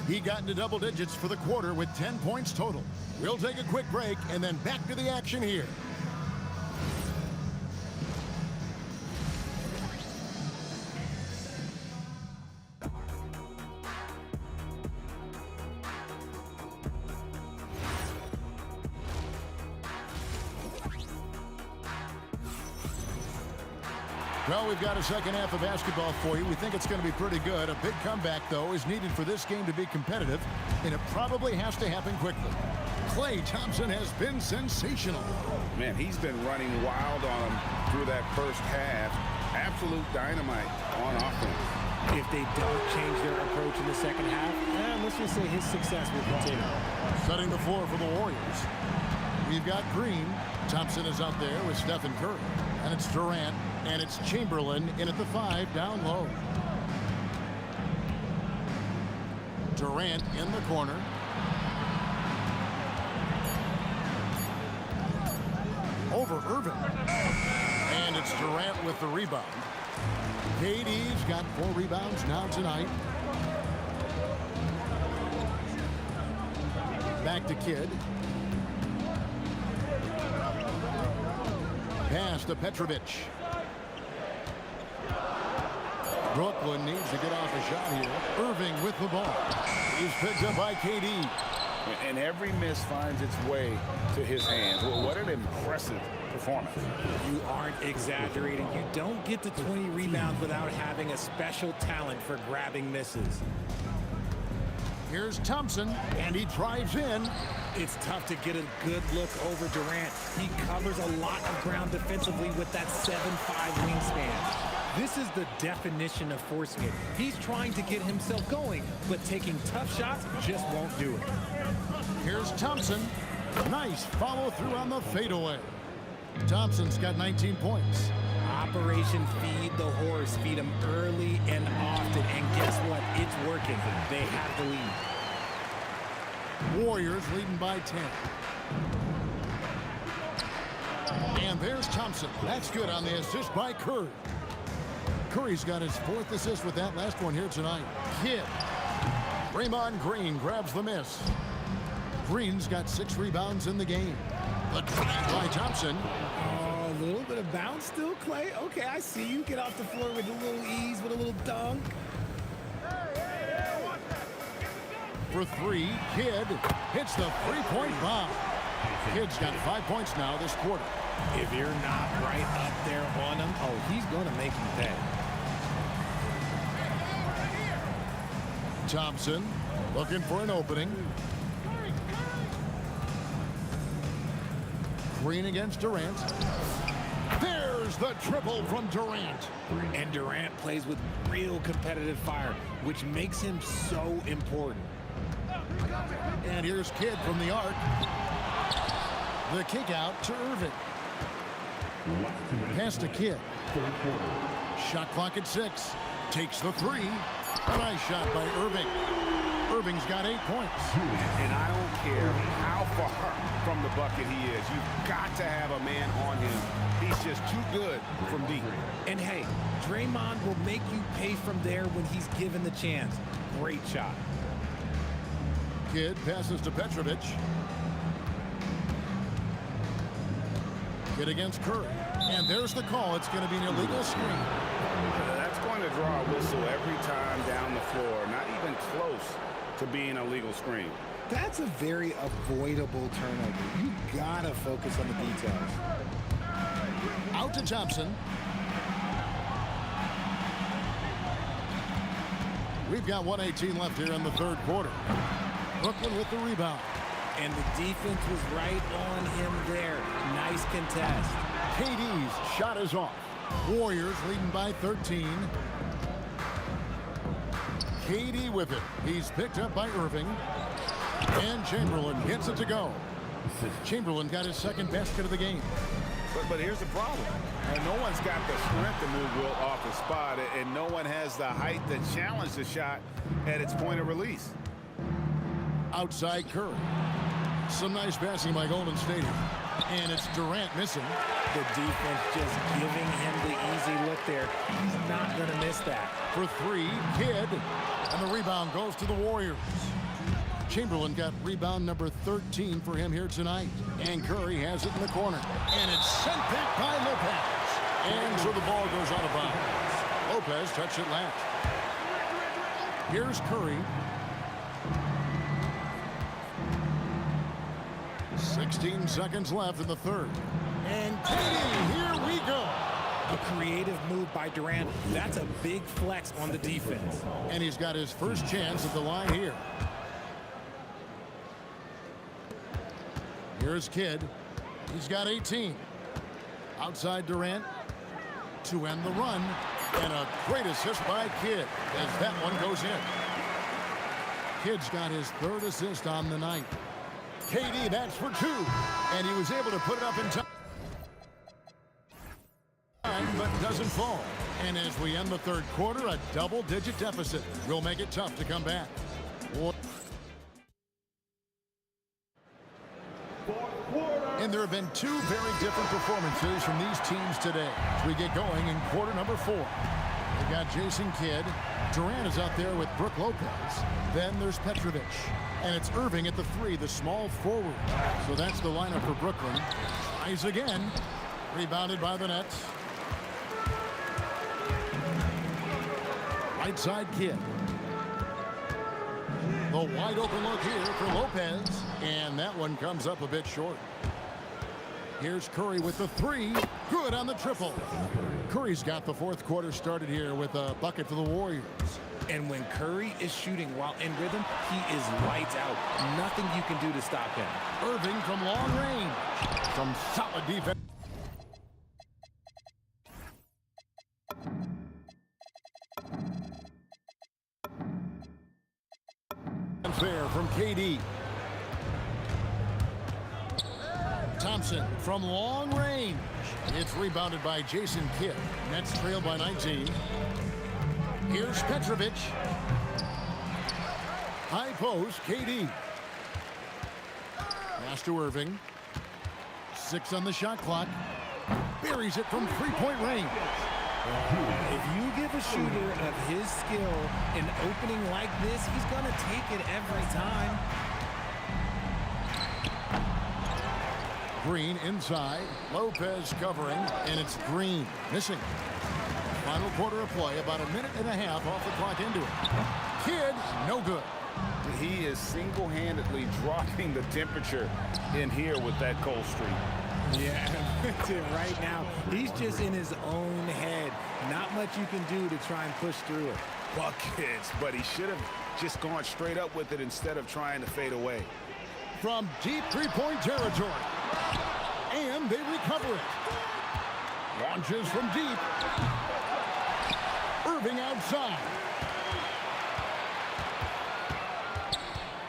He got into double digits for the quarter with 10 points total. We'll take a quick break and then back to the action here. Well, we've got a second half of basketball for you. We think it's going to be pretty good. A big comeback, though, is needed for this game to be competitive, and it probably has to happen quickly. Klay Thompson has been sensational. Man, he's been running wild on him through that first half. Absolute dynamite on offense. If they don't change their approach in the second half, let's just say his success will continue. Setting the floor for the Warriors. We've got Green. Thompson is out there with Stephen Curry. And it's Durant. And it's Chamberlain in at the 5 down low. Durant in the corner. Over Irving. And it's Durant with the rebound. KD's got 4 rebounds now tonight. Back to Kidd. Pass to Petrovic. Brooklyn needs to get off a shot here. Irving with the ball. He's picked up by KD. And every miss finds its way to his hands. Well, what an impressive performance. You aren't exaggerating. You don't get to 20 rebounds without having a special talent for grabbing misses. Here's Thompson, and he drives in. It's tough to get a good look over Durant. He covers a lot of ground defensively with that 7'5" wingspan. This is the definition of forcing it. He's trying to get himself going, but taking tough shots just won't do it. Here's Thompson. Nice follow through on the fadeaway. Thompson's got 19 points. Operation Feed the Horse. Feed him early and often. And guess what? It's working. They have the lead. Warriors leading by 10. And there's Thompson. That's good on the assist by Curry. Curry's got his 4th assist with that last one here tonight. Kidd. Draymond Green grabs the miss. Green's got 6 rebounds in the game. The drive by Thompson. Oh, a little bit of bounce still, Klay. Okay, I see you. Get off the floor with a little ease, with a little dunk. For 3, Kidd hits the 3-point bomb. Kidd's got 5 points now this quarter. If you're not right up there on him, oh, he's going to make you pay. Thompson looking for an opening. Green against Durant. There's the triple from Durant. And Durant plays with real competitive fire, which makes him so important. And here's Kidd from the arc. The kick out to Irving. Pass to Kidd. Shot clock at 6. Takes the 3. A nice shot by Irving. Irving's got 8 points. And I don't care how far from the bucket he is. You've got to have a man on him. He's just too good from deep. And hey, Draymond will make you pay from there when he's given the chance. Great shot. Kidd passes to Petrovic. Kidd against Curry. And there's the call. It's going to be an illegal screen. That's going to draw a whistle every time down the floor. Not even close to being a legal screen. That's a very avoidable turnover. You gotta focus on the details. Out to Thompson. We've got 1:18 left here in the 3rd quarter. Brooklyn with the rebound. And the defense was right on him there. Nice contest. KD's shot is off. Warriors leading by 13. KD with it. He's picked up by Irving. And Chamberlain gets it to go. Chamberlain got his second basket of the game. But here's the problem. No one's got the strength to move Wilt off his spot, and no one has the height to challenge the shot at its point of release. Outside Curry. Some nice passing by Golden State here. And it's Durant missing. The defense just giving him the easy look there. He's not going to miss that. For three, Kidd. And the rebound goes to the Warriors. Chamberlain got rebound number 13 for him here tonight. And Curry has it in the corner. And it's sent back by Lopez. And so the ball goes out of bounds. Lopez touched it last. Here's Curry. 16 seconds left in the third. And KD, here we go. A creative move by Durant. That's a big flex on the defense. And he's got his first chance at the line here. Here's Kidd. He's got 18. Outside Durant to end the run. And a great assist by Kidd as that one goes in. Kidd's got his third assist on the night. KD, that's for two. And he was able to put it up in time, but doesn't fall. And as we end the third quarter, a double-digit deficit will make it tough to come back. And there have been two very different performances from these teams today. We get going in quarter number 4. We've got Jason Kidd. Durant is out there with Brook Lopez. Then there's Petrovic. And it's Irving at the 3, the small forward. So that's the lineup for Brooklyn. Tries again. Rebounded by the Nets. Right side Kidd. The wide open look here for Lopez. And that one comes up a bit short. Here's Curry with the 3. Good on the triple. Curry's got the fourth quarter started here with a bucket for the Warriors. And when Curry is shooting while in rhythm, he is lights out. Nothing you can do to stop him. Irving from long range. Some solid defense. Fair from KD. Thompson from long range. It's rebounded by Jason Kidd. Nets trail by 19. Here's Petrovic. High post, KD. Pass to Irving. 6 on the shot clock. Buries it from three-point range. If you give a shooter of his skill an opening like this, he's going to take it every time. Green inside. Lopez covering, and it's Green missing. Final quarter of play, about a minute and a half off the clock into it. Kidd, no good. He is single-handedly dropping the temperature in here with that cold streak. Yeah, right now, he's just in his own head. Not much you can do to try and push through it. Buckets, but he should have just gone straight up with it instead of trying to fade away. From deep three-point territory. And they recover it. Launches from deep. Irving outside.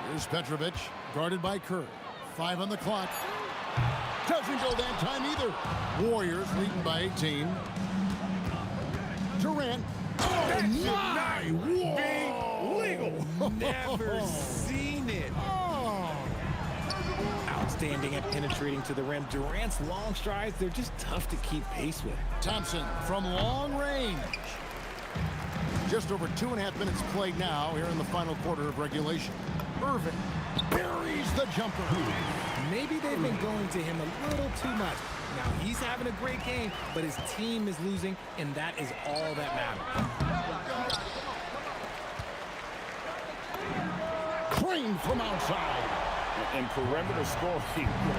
Here's Petrovic, guarded by Curry. 5 on the clock. Doesn't go that time either. Warriors leading by 18. Durant. Oh, my! Whoa! Legal. Never seen it. Outstanding at penetrating to the rim. Durant's long strides, they're just tough to keep pace with. Thompson from long range. Just over 2.5 minutes played now here in the final quarter of regulation. Irving buries the jumper. Maybe they've been going to him a little too much. Now he's having a great game, but his team is losing, and that is all that matters. Crane from outside. In perimeter scoring,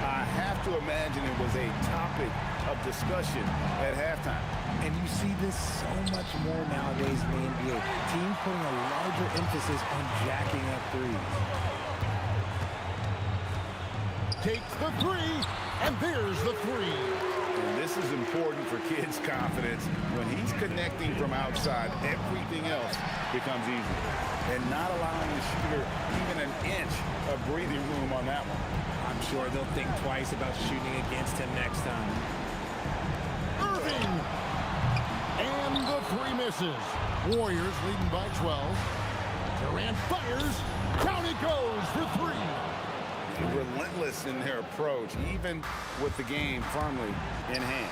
I have to imagine it was a topic of discussion at halftime. And you see this so much more nowadays in the NBA. Teams putting a larger emphasis on jacking up threes. Takes the 3, and there's the 3. And this is important for kids' confidence. When he's connecting from outside, everything else becomes easy. And not allowing the shooter even an inch of breathing room on that one. I'm sure they'll think twice about shooting against him next time. Irving! And the three misses. Warriors leading by 12. Durant fires. Down it goes for three. Relentless in their approach, even with the game firmly in hand.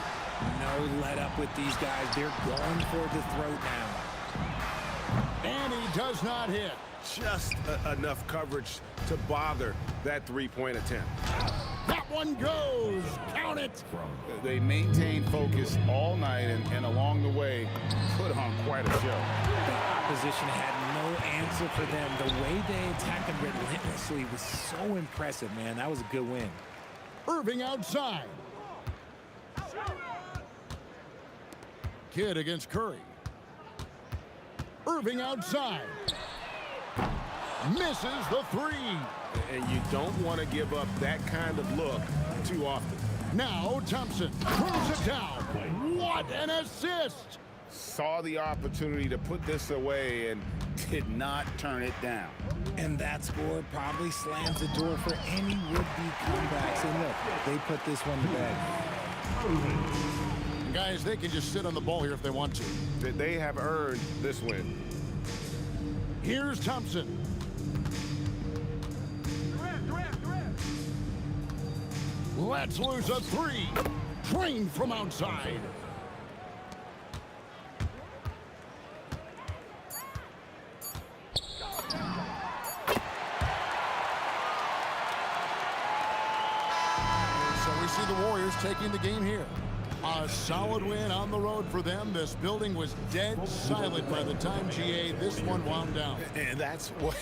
No let up with these guys. They're going for the throat now. And he does not hit. Just enough coverage to bother that three-point attempt. That one goes. Count it. They maintained focus all night and along the way put on quite a show. The opposition had no answer for them. The way they attacked them relentlessly was so impressive, man. That was a good win. Irving outside. Kidd against Curry. Irving outside. Misses the three. And you don't want to give up that kind of look too often. Now Thompson throws it down. What an assist! Saw the opportunity to put this away and did not turn it down. And that score probably slams the door for any would-be comebacks. And look, they put this one to bed. Guys, they can just sit on the ball here if they want to. They have earned this win. Here's Thompson. Let's lose a three. Trained from outside. So we see the Warriors taking the game here. A solid win on the road for them. This building was dead silent by the time, GA, this one wound down. And that's what...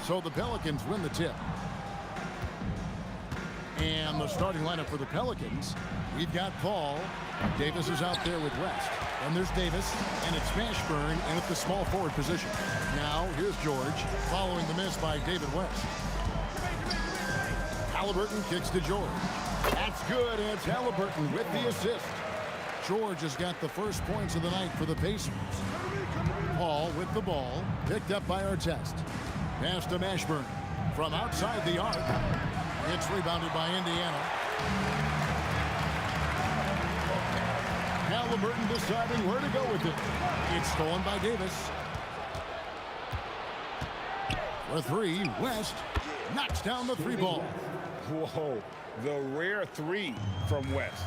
So the Pelicans win the tip. And the starting lineup for the Pelicans, we've got Paul. Davis is out there with West. And there's Davis, and it's Mashburn in at the small forward position. Now, here's George, following the miss by David West. Halliburton kicks to George. That's good, and it's Halliburton with the assist. George has got the first points of the night for the Pacers. Paul with the ball, picked up by Artest. Pass to Mashburn from outside the arc. It's rebounded by Indiana. Halliburton deciding where to go with it. It's stolen by Davis. For three, West knocks down the three ball. Whoa, the rare three from West.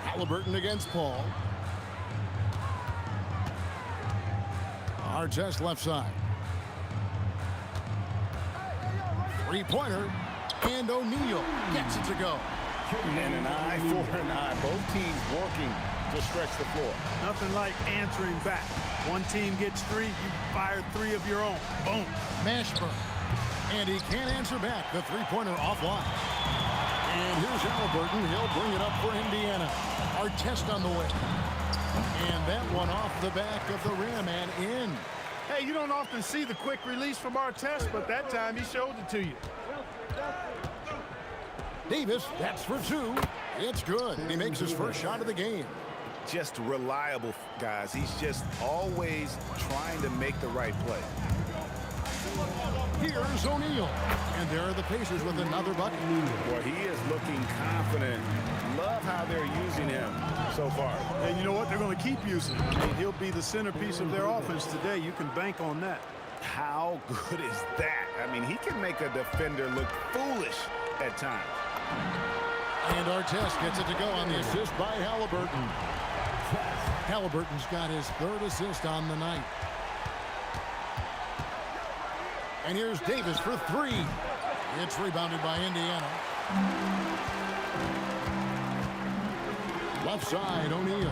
Halliburton against Paul. Artest left side. Three-pointer, and O'Neal gets it to go. And an eye for an eye. Both teams working to stretch the floor. Nothing like answering back. One team gets three, you fire three of your own. Boom. Mashburn. And he can't answer back. The three-pointer offline. And here's Halliburton. He'll bring it up for Indiana. Artest on the way. And that one off the back of the rim and in. Hey, you don't often see the quick release from Artest, but that time he showed it to you. Davis, that's for two. It's good. He makes his first shot of the game. Just reliable, guys. He's just always trying to make the right play. Here's O'Neal. And there are the Pacers with another bucket. Boy, he is looking confident. Love how they're using him so far. And you know what? They're going to keep using him. I mean, he'll be the centerpiece of their offense today. You can bank on that. How good is that? I mean, he can make a defender look foolish at times. And Artest gets it to go on the assist by Halliburton. Halliburton's got his third assist on the night. And here's Davis for three. It's rebounded by Indiana. Left side, O'Neal.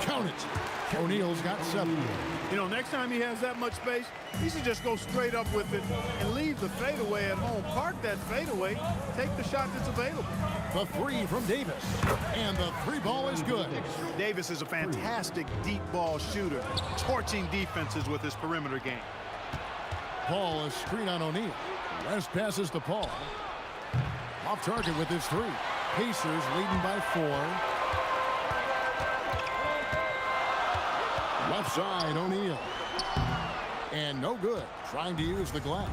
Count it. O'Neal's got 7. You know, next time he has that much space, he should just go straight up with it and leave the fadeaway at home. Park that fadeaway. Take the shot that's available. The three from Davis. And the three ball is good. Davis is a fantastic deep ball shooter, torching defenses with his perimeter game. Paul is screen on O'Neal. West passes to Paul. Off target with his three. Pacers leading by 4. Left side, O'Neal. And no good. Trying to use the glass.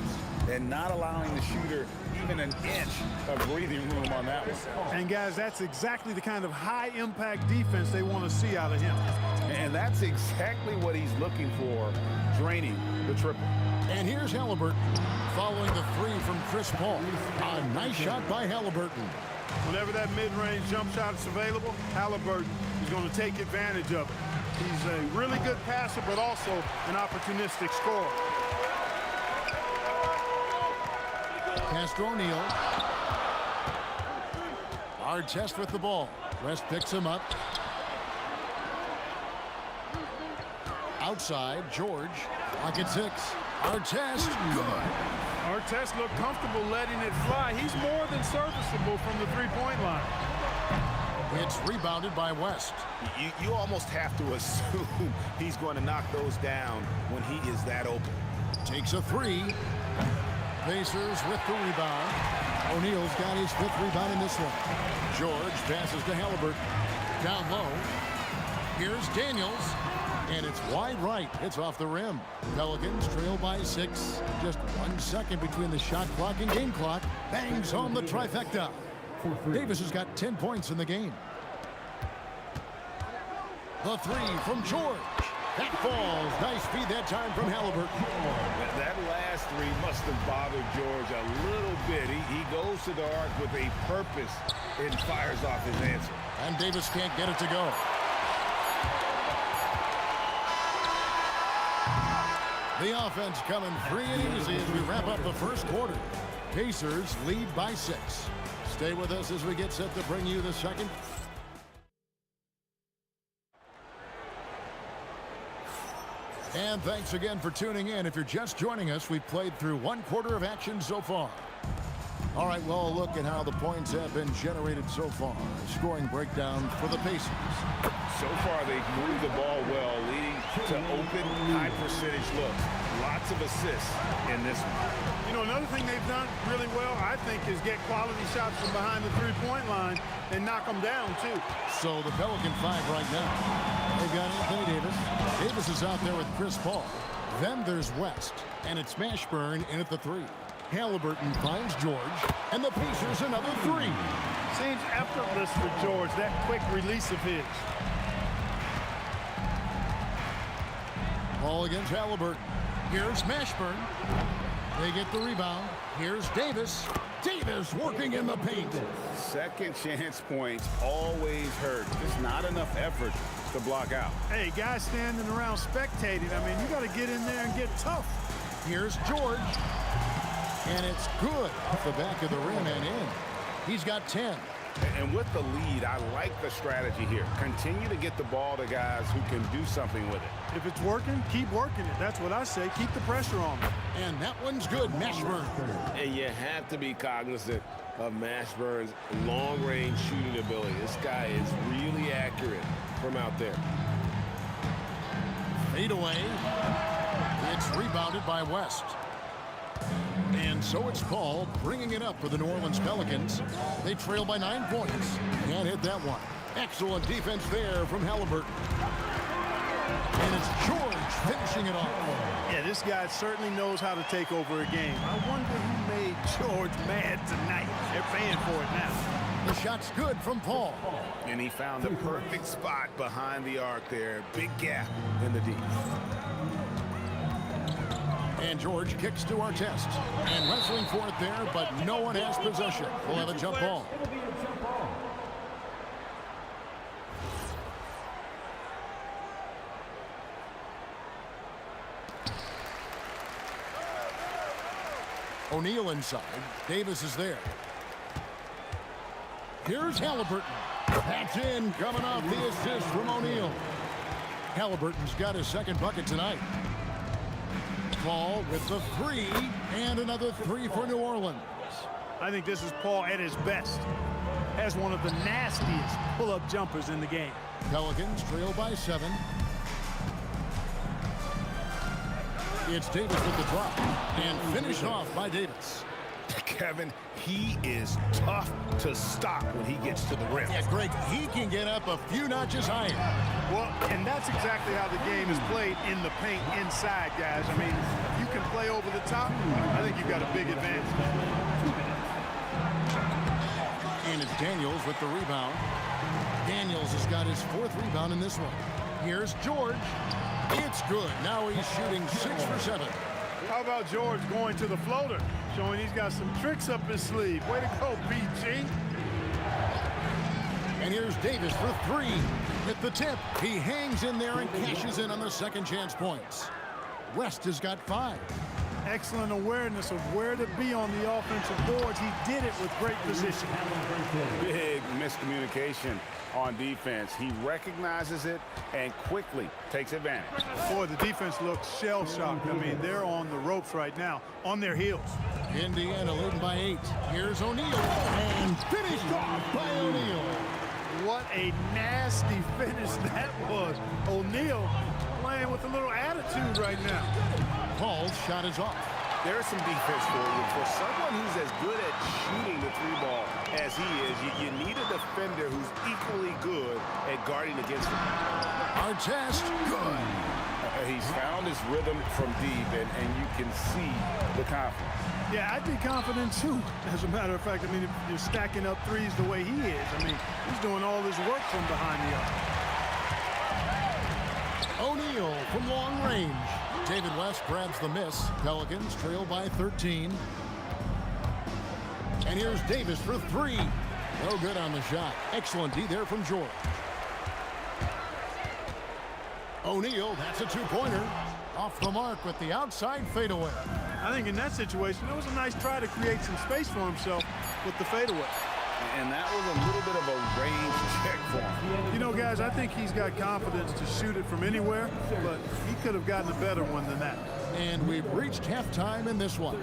And not allowing the shooter even an inch of breathing room on that one. And guys, that's exactly the kind of high-impact defense they want to see out of him. And that's exactly what he's looking for, draining the triple. And here's Halliburton following the three from Chris Paul. A nice shot by Halliburton. Whenever that mid-range jump shot is available, Halliburton is going to take advantage of it. He's a really good passer, but also an opportunistic scorer. Pass to O'Neal. Artest with the ball. West picks him up. Outside, George. Pocket 6. Artest, good. Artest looked comfortable letting it fly. He's more than serviceable from the three-point line. It's rebounded by West. You almost have to assume he's going to knock those down when he is that open. Takes a three. Pacers with the rebound. O'Neal's got his 5th rebound in this one. George passes to Halliburton. Down low. Here's Daniels. And it's wide right. It's off the rim. Pelicans trail by 6. Just 1 second between the shot clock and game clock. Bangs home the trifecta. Davis has got 10 points in the game. The three from George. That falls. Nice feed that time from Halliburton. That last three must have bothered George a little bit. He goes to the arc with a purpose and fires off his answer. And Davis can't get it to go. The offense coming free and easy as we wrap up the first quarter. Pacers lead by 6. Stay with us as we get set to bring you the second. And thanks again for tuning in. If you're just joining us, we've played through 1/4 of action so far. All right, well, a look at how the points have been generated so far. A scoring breakdown for the Pacers. So far, they've moved the ball well, leading to open, high-percentage looks. Lots of assists in this one. You know, another thing they've done really well, I think, is get quality shots from behind the three-point line and knock them down, too. So the Pelican 5 right now. They've got Anthony Davis. Davis is out there with Chris Paul. Then there's West, and it's Mashburn in at the 3. Halliburton finds George, and the Pacers another 3. Seems effortless for George, that quick release of his. Ball against Halliburton. Here's Mashburn. They get the rebound. Here's Davis. Davis working in the paint. Second chance points always hurt. Just not enough effort to block out. Hey, guys standing around spectating, I mean, you got to get in there and get tough. Here's George. And it's good off the back of the rim and in. He's got 10. And with the lead, I like the strategy here. Continue to get the ball to guys who can do something with it. If it's working, keep working it. That's what I say. Keep the pressure on them. And that one's good. Mashburn. And you have to be cognizant of Mashburn's long-range shooting ability. This guy is really accurate from out there. Fade away. It's rebounded by West. And so it's Paul bringing it up for the New Orleans Pelicans. They trail by 9 points. Can't hit that one. Excellent defense there from Halliburton. And it's George finishing it off. Yeah, this guy certainly knows how to take over a game. I wonder who made George mad tonight. They're paying for it now. The shot's good from Paul. And he found the perfect spot behind the arc there. Big gap in the D. And George kicks to Artest. And wrestling for it there, but no one has possession. We'll have a jump ball. O'Neal inside. Davis is there. Here's Halliburton. That's in, coming off the assist from O'Neal. Halliburton's got his second bucket tonight. Paul with the 3, and another 3 for New Orleans. I think this is Paul at his best. Has one of the nastiest pull-up jumpers in the game. Pelicans trail by 7. It's Davis with the drop, and finished off by Davis. Kevin, he is tough to stop when he gets to the rim. Yeah, Greg, he can get up a few notches higher. Well, and that's exactly how the game is played in the paint inside, guys. I mean, if you can play over the top, I think you've got a big advantage. And it's Daniels with the rebound. Daniels has got his 4th rebound in this one. Here's George. It's good. Now he's shooting 6 for 7. How about George going to the floater, showing he's got some tricks up his sleeve. Way to go, PG. And here's Davis for 3. At the tip, he hangs in there and cashes in on the second chance points. West has got 5. Excellent awareness of where to be on the offensive boards. He did it with great position. Big miscommunication on defense. He recognizes it and quickly takes advantage. Boy, the defense looks shell-shocked. I mean, they're on the ropes right now, on their heels. Indiana leading by 8. Here's O'Neal, and finished off by O'Neal. What a nasty finish that was. O'Neal playing with a little attitude right now. Paul's shot is off. There's some defense for you. For someone who's as good at shooting the 3-ball as he is, you need a defender who's equally good at guarding against him. Artest, good. He's found his rhythm from deep, and you can see the confidence. Yeah, I'd be confident, too. As a matter of fact, I mean, if you're stacking up threes the way he is, I mean, he's doing all his work from behind the arc. O'Neal from long range. David West grabs the miss. Pelicans trail by 13. And here's Davis for 3. No good on the shot. Excellent D there from George. O'Neal, that's a 2-pointer. Off the mark with the outside fadeaway. I think in that situation, it was a nice try to create some space for himself with the fadeaway. And that was a little bit of a range check for him. You know, guys, I think he's got confidence to shoot it from anywhere, but he could have gotten a better one than that. And we've reached halftime in this one.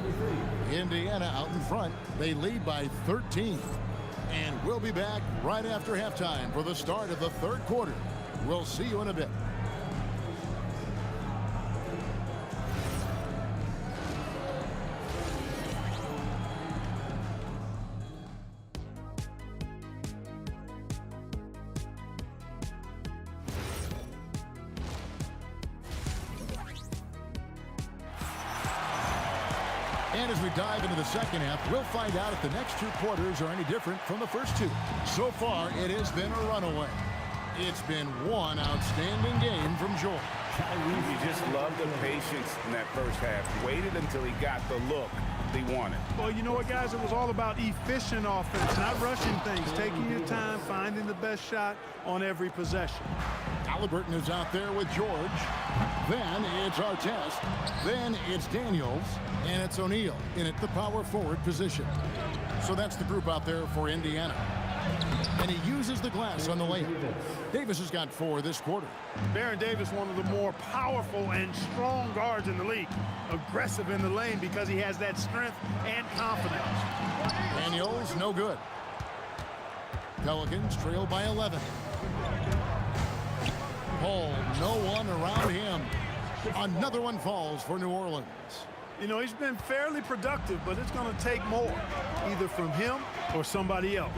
Indiana out in front. They lead by 13. And we'll be back right after halftime for the start of the third quarter. We'll see you in a bit. And as we dive into the second half, we'll find out if the next two quarters are any different from the first two. So far, it has been a runaway. It's been one outstanding game from George. You just love the patience in that first half. Waited until he got the look he wanted. Well, you know what, guys? It was all about efficient offense, not rushing things, taking your time, finding the best shot on every possession. Halliburton is out there with George. Then it's Artest. Then it's Daniels. And it's O'Neal in at the power forward position. So that's the group out there for Indiana. And he uses the glass on the layup. Davis has got 4 this quarter. Baron Davis, one of the more powerful and strong guards in the league. Aggressive in the lane because he has that strength and confidence. Daniels, no good. Pelicans trail by 11. Paul, no one around him. Another one falls for New Orleans. You know, he's been fairly productive, but it's going to take more, either from him or somebody else.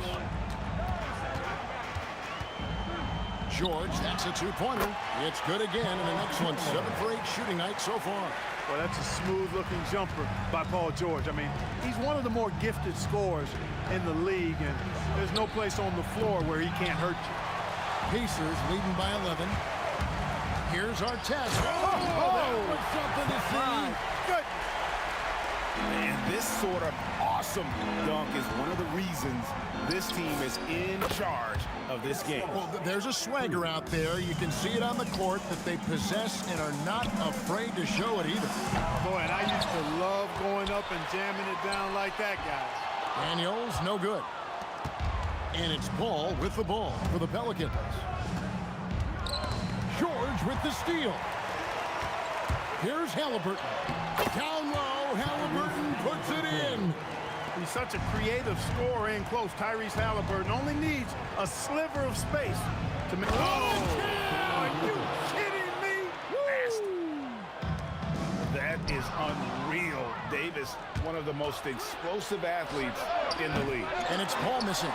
George, that's a two-pointer. It's good again, and the next one, 7 for 8 shooting night so far. Well, that's a smooth-looking jumper by Paul George. I mean, he's one of the more gifted scorers in the league, and there's no place on the floor where he can't hurt you. Pacers leading by 11. Here's Artest. That was something to see. Good. And this sort of awesome dunk is one of the reasons this team is in charge of this game. Well, there's a swagger out there. You can see it on the court that they possess and are not afraid to show it either. Boy, and I used to love going up and jamming it down like that, guys. Daniels, no good. And it's Paul with the ball for the Pelicans. George with the steal. Here's Halliburton. Down low, Halliburton puts it in. He's such a creative scorer in close. Tyrese Halliburton only needs a sliver of space to make. Are you kidding me? That is unreal. Davis, one of the most explosive athletes in the league. And it's Paul missing.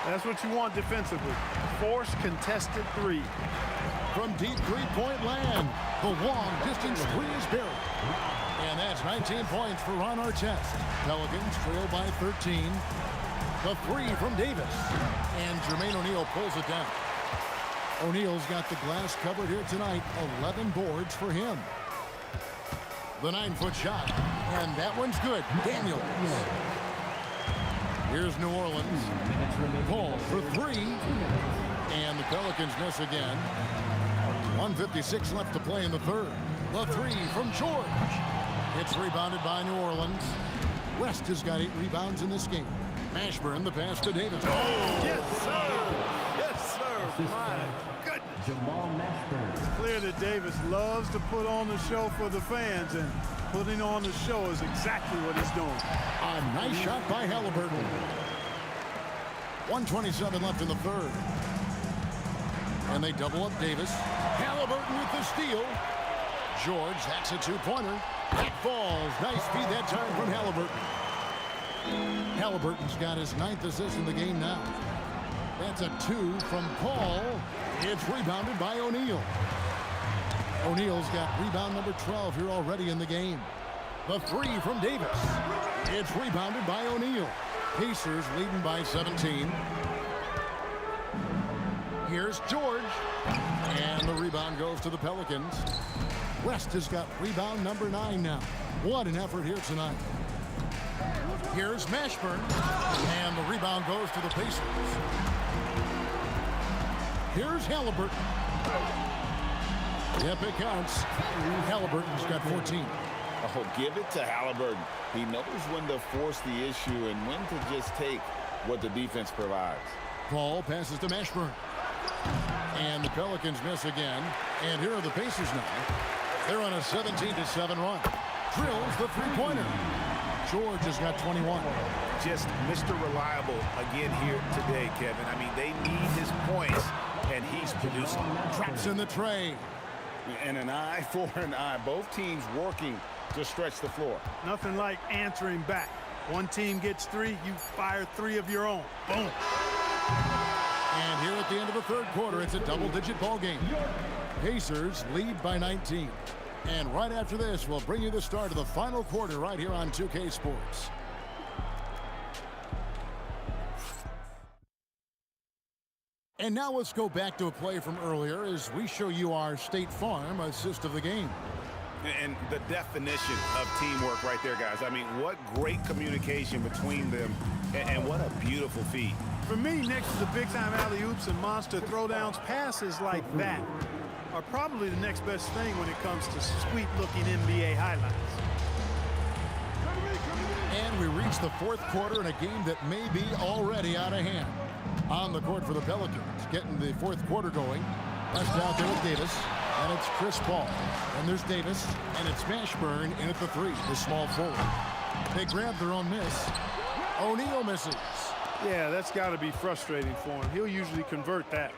That's what you want defensively. Force contested 3. From deep three-point land, the long-distance 3 is buried. And that's 19 points for Ron Artest. Pelicans trail by 13. The 3 from Davis. And Jermaine O'Neal pulls it down. O'Neal's got the glass covered here tonight. 11 boards for him. The 9-foot shot. And that one's good. Daniels. Here's New Orleans. Paul for 3. And the Pelicans miss again. 1:56 left to play in the third. The 3 from George. It's rebounded by New Orleans. West has got 8 rebounds in this game. Mashburn, the pass to Davis. Oh, yes, sir. Yes, sir. My goodness. Jamal Mashburn. It's clear that Davis loves to put on the show for the fans, and putting on the show is exactly what he's doing. A nice shot by Halliburton. 1:27 left in the third. And they double up Davis. Halliburton with the steal. George, that's a 2-pointer. That falls. Nice feed that time from Halliburton. Halliburton's got his 9th assist in the game now. That's a 2 from Paul. It's rebounded by O'Neal. O'Neal's got rebound number 12 here already in the game. The 3 from Davis. It's rebounded by O'Neal. Pacers leading by 17. Here's George. And the rebound goes to the Pelicans. West has got rebound number 9 now. What an effort here tonight. Here's Mashburn. And the rebound goes to the Pacers. Here's Halliburton. Yep, it counts. Halliburton's got 14. Oh, give it to Halliburton. He knows when to force the issue and when to just take what the defense provides. Paul passes to Mashburn. And the Pelicans miss again. And here are the Pacers now. They're on a 17-7 run. Drills the three-pointer. George has got 21. Just Mr. Reliable again here today, Kevin. I mean, they need his points, and he's producing. Drops in the tray. And an eye for an eye. Both teams working to stretch the floor. Nothing like answering back. One team gets 3, you fire 3 of your own. Boom. And here at the end of the third quarter, it's a double-digit ball game. Pacers lead by 19. And right after this, we'll bring you the start of the final quarter right here on 2K Sports. And now let's go back to a play from earlier as we show you our State Farm assist of the game. And the definition of teamwork right there, guys. I mean, what great communication between them, and what a beautiful feed. For me, next to the big-time alley-oops and monster throwdowns, passes like that are probably the next best thing when it comes to sweet-looking NBA highlights. And we reach the fourth quarter in a game that may be already out of hand. On the court for the Pelicans, getting the fourth quarter going. Left out there with Davis, and it's Chris Paul. And there's Davis, and it's Mashburn in at the 3, the small forward. They grab their own miss. O'Neal misses. Yeah, that's got to be frustrating for him. He'll usually convert that.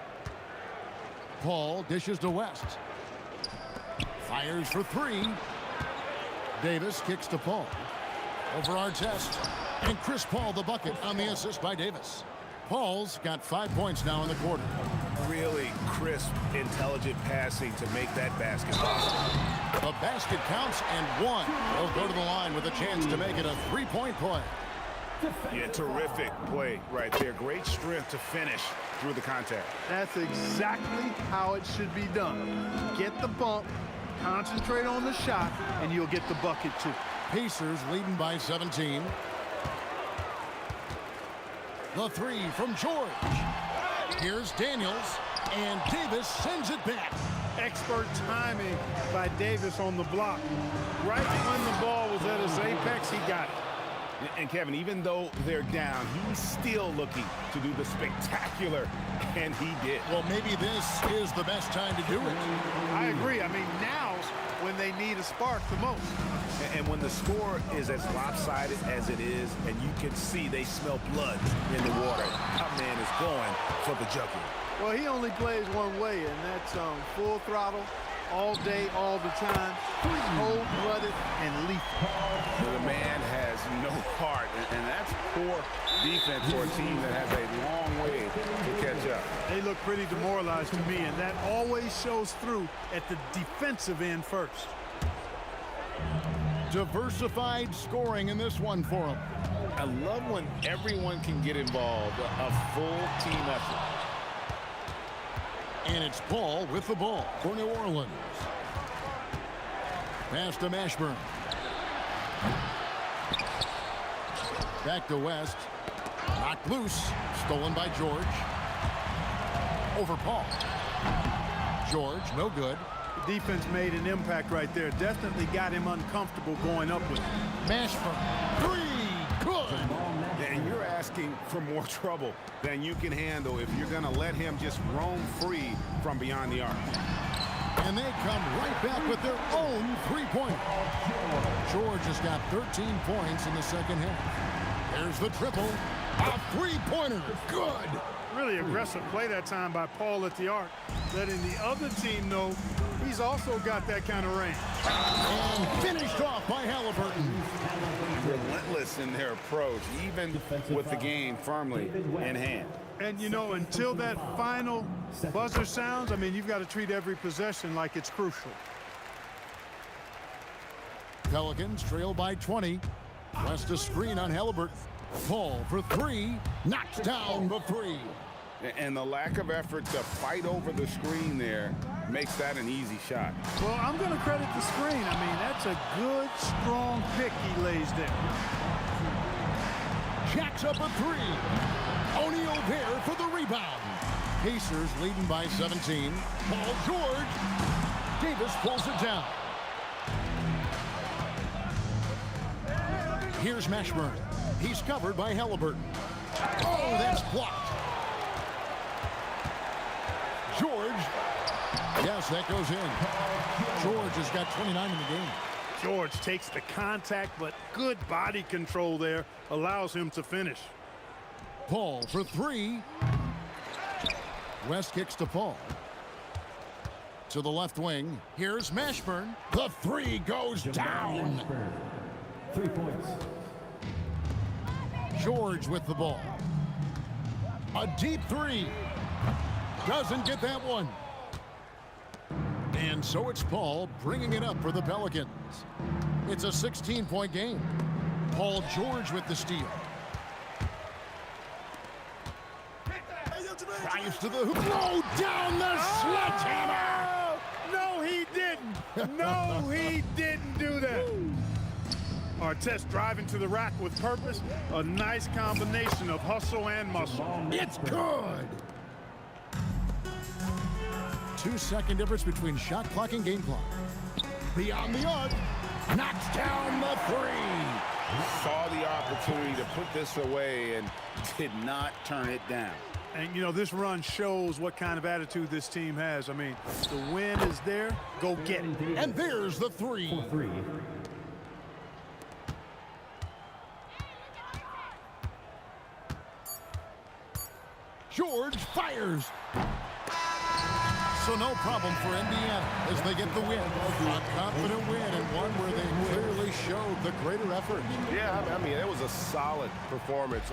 Paul dishes to West. Fires for 3. Davis kicks to Paul. Over Artest. And Chris Paul the bucket on the assist by Davis. Paul's got 5 points now in the quarter. Really crisp, intelligent passing to make that basket. The basket counts and 1. He'll go to the line with a chance to make it a 3-point play. Yeah, terrific play right there. Great strength to finish through the contact. That's exactly how it should be done. Get the bump, concentrate on the shot, and you'll get the bucket too. Pacers leading by 17. The 3 from George. Here's Daniels, and Davis sends it back. Expert timing by Davis on the block. Right when the ball was at its apex, he got it. And Kevin, even though they're down, he's still looking to do the spectacular, and he did. Well, maybe this is the best time to do it. I agree. I mean, now's when they need a spark the most. And when the score is as lopsided as it is, and you can see they smell blood in the water, our man is going for the jugular. Well, he only plays one way, and that's full throttle, all day, all the time, cold-blooded and lethal. The man has no heart, and that's poor defense for a team that has a long way to catch up. They look pretty demoralized to me, and that always shows through at the defensive end first. Diversified scoring in this one for him. I love when everyone can get involved, a full team effort. And it's Paul with the ball for New Orleans. Pass to Mashburn. Back to West. Knocked loose. Stolen by George. Over Paul. George, no good. The defense made an impact right there. Definitely got him uncomfortable going up with it. Mashburn. 3. Good. And you're asking for more trouble than you can handle if you're going to let him just roam free from beyond the arc. And they come right back with their own three-pointer. George has got 13 points in the second half. There's the triple. A three-pointer. Good. Really aggressive play that time by Paul at the arc, letting the other team know he's also got that kind of range. And finished off by Halliburton. Relentless in their approach, even with the game firmly in hand. And, you know, until that final buzzer sounds, I mean, you've got to treat every possession like it's crucial. Pelicans trail by 20. West a screen on Halliburton. Paul for 3. Knocks down the 3. And the lack of effort to fight over the screen there makes that an easy shot. Well, I'm going to credit the screen. I mean, that's a good, strong pick he lays there. Jacks up a 3. O'Neal there for the rebound. Pacers leading by 17. Paul George. Davis pulls it down. Here's Mashburn. He's covered by Halliburton. Oh, that's blocked. George. Yes, that goes in. George has got 29 in the game. George takes the contact, but good body control there allows him to finish. Paul for three. West kicks to Paul. To the left wing. Here's Mashburn. The three goes down. 3 points. George with the ball. A deep three. Doesn't get that one. And so it's Paul bringing it up for the Pelicans. It's a 16-point game. Paul George with the steal. Drives to the hoop. Throw down the sledgehammer. No, he didn't. No, he didn't do that. Artest driving to the rack with purpose. A nice combination of hustle and muscle. It's good. 2-second difference between shot clock and game clock. Beyond the arc. Knocks down the three. Saw the opportunity to put this away and did not turn it down. And, you know, this run shows what kind of attitude this team has. I mean, the win is there. Go get it. And there's the three. For 3. George fires. So no problem for Indiana as they get the win. A confident win and one where they clearly showed the greater effort. Yeah, I mean, it was a solid performance.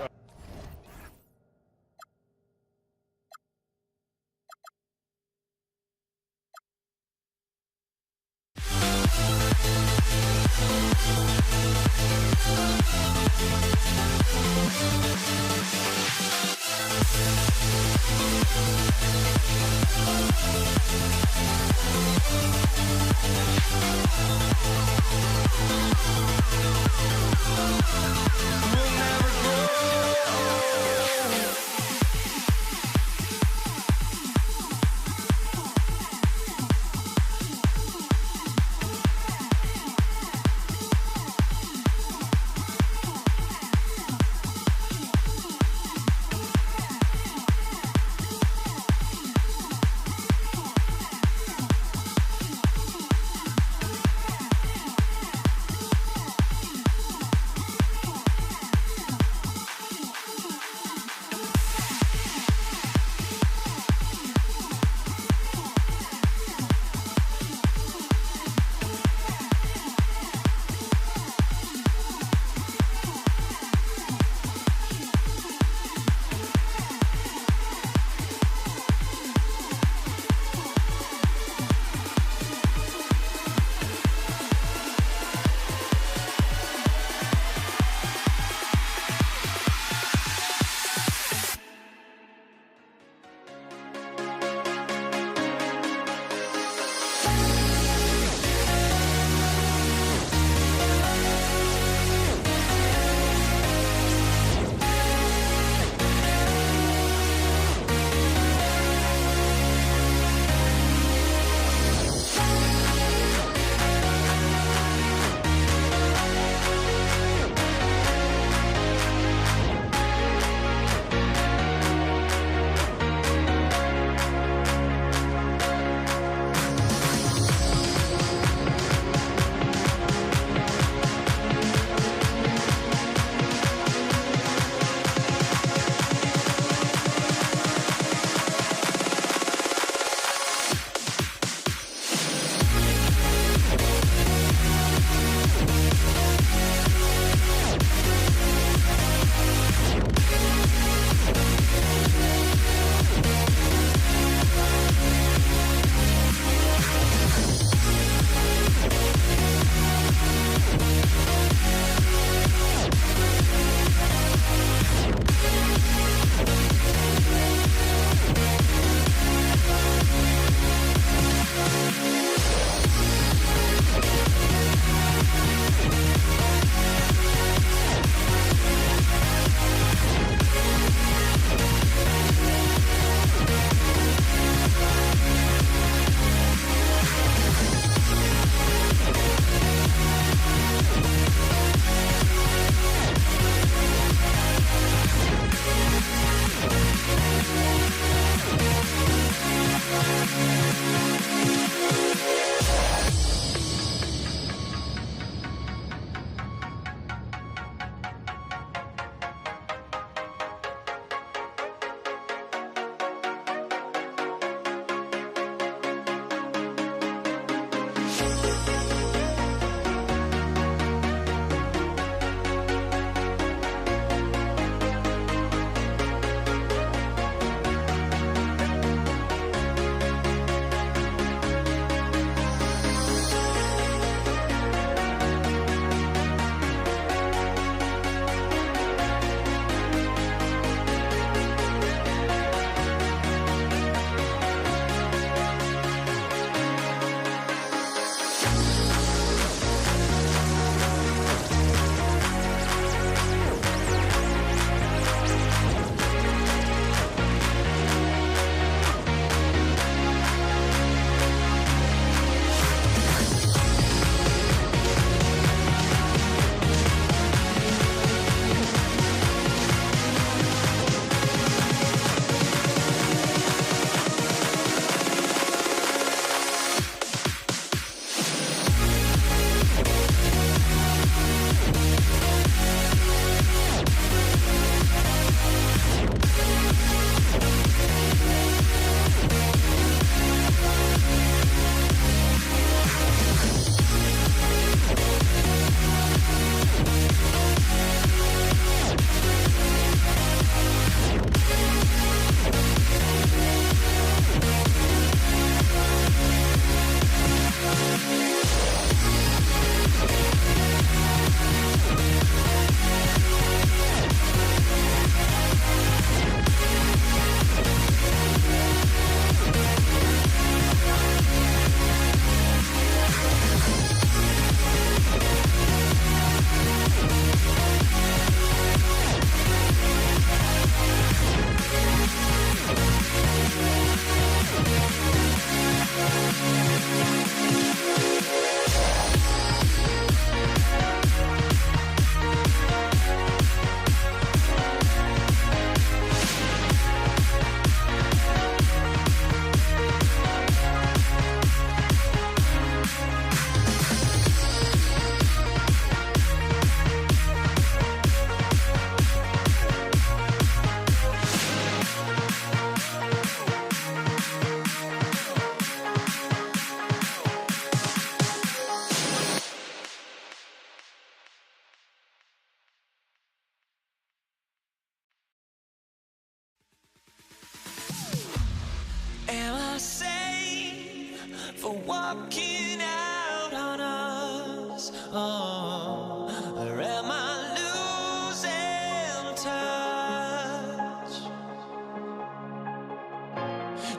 walking out on us? Oh, or am I losing touch?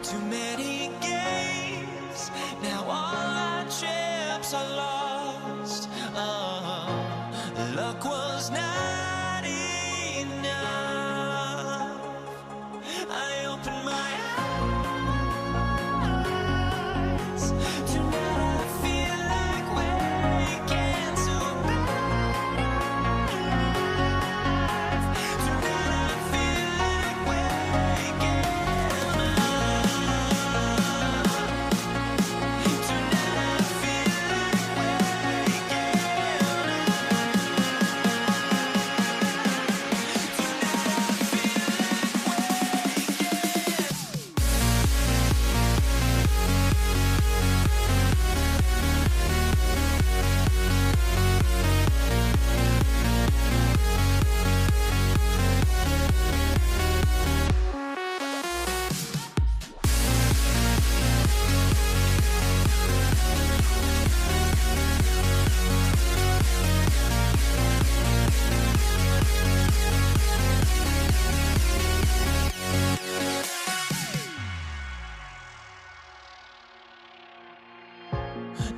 Too many games, now all our chips are lost. Oh, luck was not enough. I opened my eyes. Tonight I feel like waking to a better life. Tonight I feel like waking up. Tonight I feel like waking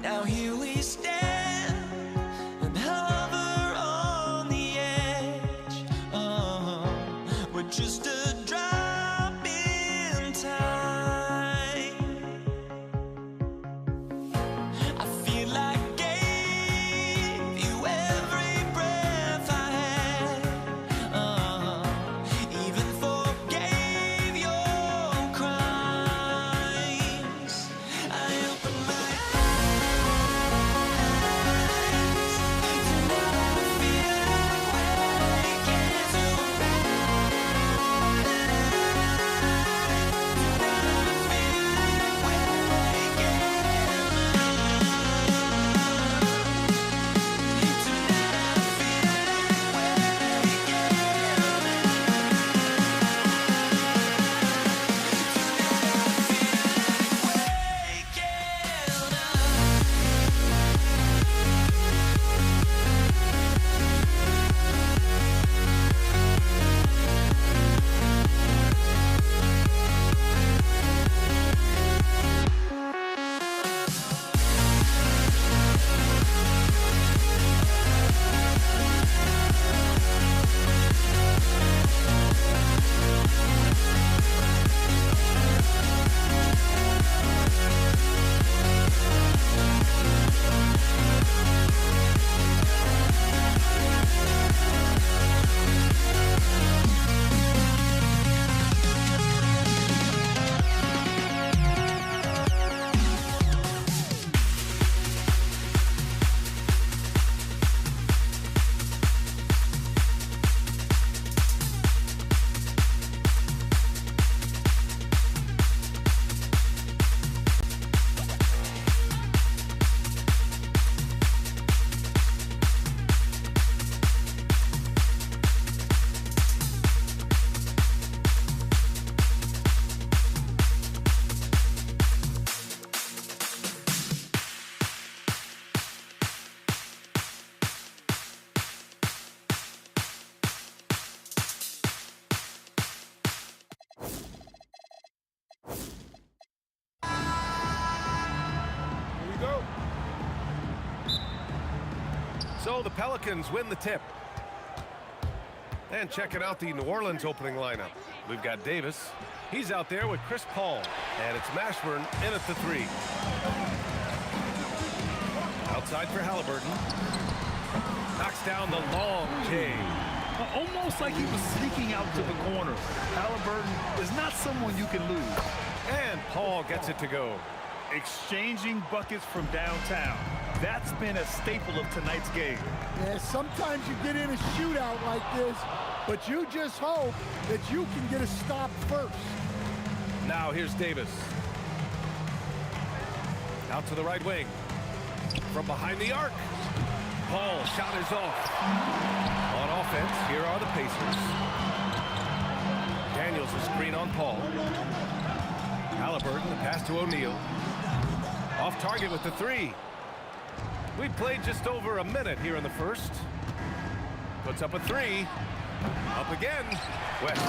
Now here we stand and hover on the edge. We're just a drop in time. I feel like gave you every breath I had. Even forgave your crimes. I opened my So the Pelicans win the tip. And checking out the New Orleans opening lineup. We've got Davis. He's out there with Chris Paul. And it's Mashburn in at the three. Outside for Halliburton. Knocks down the long J. Almost like he was sneaking out to the corner. Halliburton is not someone you can lose. And Paul gets it to go. Exchanging buckets from downtown. That's been a staple of tonight's game. Yeah, sometimes you get in a shootout like this, but you just hope that you can get a stop first. Now here's Davis. Out to the right wing. From behind the arc. Paul shot is off. On offense, here are the Pacers. Daniels a screen on Paul. Halliburton, the pass to O'Neal. Off target with the three. We played just over a minute here in the first. Puts up a three. Up again. West.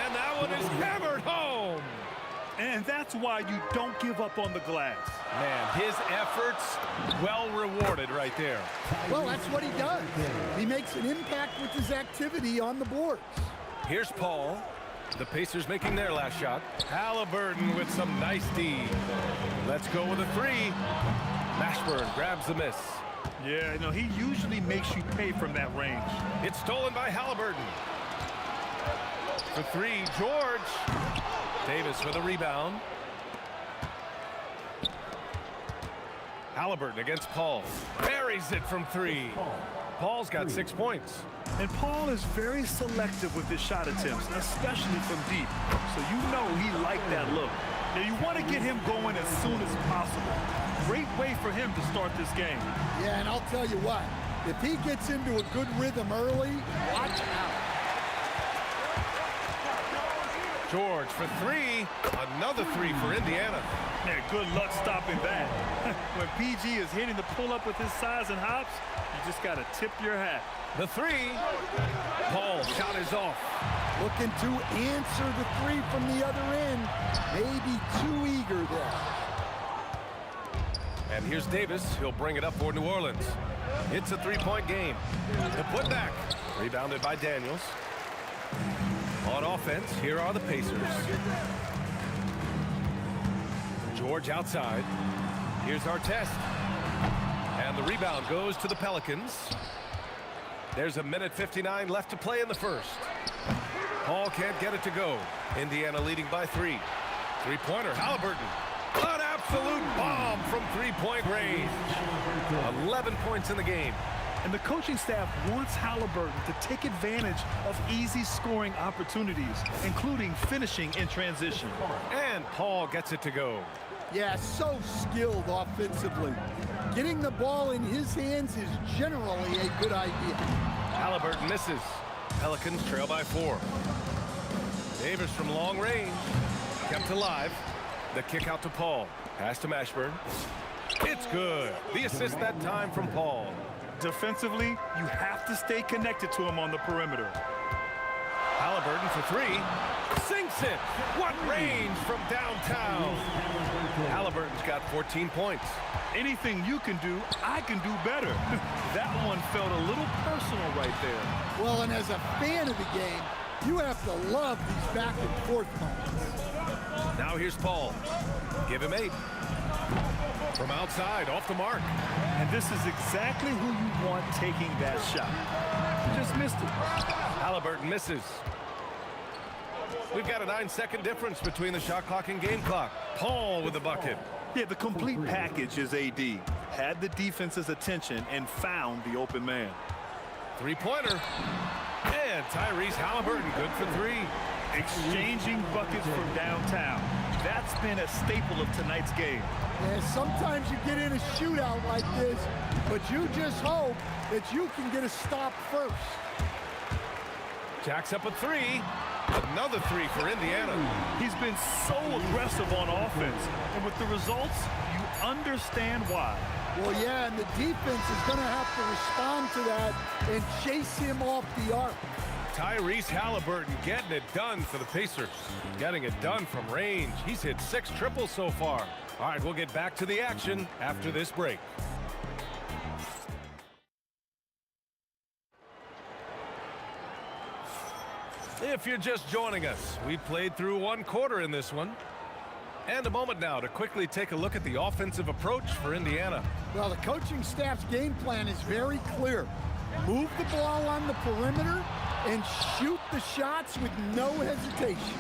And that one is hammered home. And that's why you don't give up on the glass. Man, his efforts well rewarded right there. Well, that's what he does. He makes an impact with his activity on the boards. Here's Paul. The Pacers making their last shot. Halliburton with some nice D. Let's go with a three. Mashburn grabs the miss. Yeah, he usually makes you pay from that range. It's stolen by Halliburton. For three, George. Davis with a rebound. Halliburton against Paul. Buries it from three. Paul's got 6 points. And Paul is very selective with his shot attempts, especially from deep. So he liked that look. Now you want to get him going as soon as possible. Great way for him to start this game. Yeah, and I'll tell you what, if he gets into a good rhythm early, watch out. George for three. Another three for Indiana. Yeah, good luck stopping that. When PG is hitting the pull-up with his size and hops, you just got to tip your hat. The three. Paul shot is off. Looking to answer the three from the other end. Maybe too eager there. And here's Davis. He'll bring it up for New Orleans. It's a three-point game. The putback. Rebounded by Daniels. On offense, here are the Pacers. George outside. Here's Artest. And the rebound goes to the Pelicans. There's a minute 59 left to play in the first. Paul can't get it to go. Indiana leading by three. Three-pointer, Halliburton. An absolute bomb from three-point range. 11 points in the game. And the coaching staff wants Halliburton to take advantage of easy scoring opportunities, including finishing in transition. And Paul gets it to go. Yeah, so skilled offensively. Getting the ball in his hands is generally a good idea. Halliburton misses. Pelicans trail by 4. Davis from long range. Kept alive. The kick out to Paul. Pass to Mashburn. It's good. The assist that time from Paul. Defensively, you have to stay connected to him on the perimeter. Halliburton for three. Sinks it. What range from downtown. Halliburton's got 14 points. Anything you can do, I can do better. That one felt a little personal right there. Well, and as a fan of the game, you have to love these back and forth moments. Now here's Paul. Give him 8. From outside, off the mark. And this is exactly who you want taking that shot. Just missed it. Halliburton misses. We've got a 9-second difference between the shot clock and game clock. Paul with the bucket. Yeah, the complete package is AD. Had the defense's attention and found the open man. Three-pointer. And Tyrese Halliburton good for 3. Exchanging buckets from downtown. That's been a staple of tonight's game. Yeah, sometimes you get in a shootout like this, but you just hope that you can get a stop first. Jacks up a 3. Another 3 for Indiana. He's been so aggressive on offense, and with the results, you understand why. Well, yeah, and the defense is going to have to respond to that and chase him off the arc. Tyrese Halliburton getting it done for the Pacers. Getting it done from range. He's hit 6 triples so far. All right, we'll get back to the action after this break. If you're just joining us, we played through 1 quarter in this one. And a moment now to quickly take a look at the offensive approach for Indiana. Well, the coaching staff's game plan is very clear. Move the ball on the perimeter and shoot the shots with no hesitation.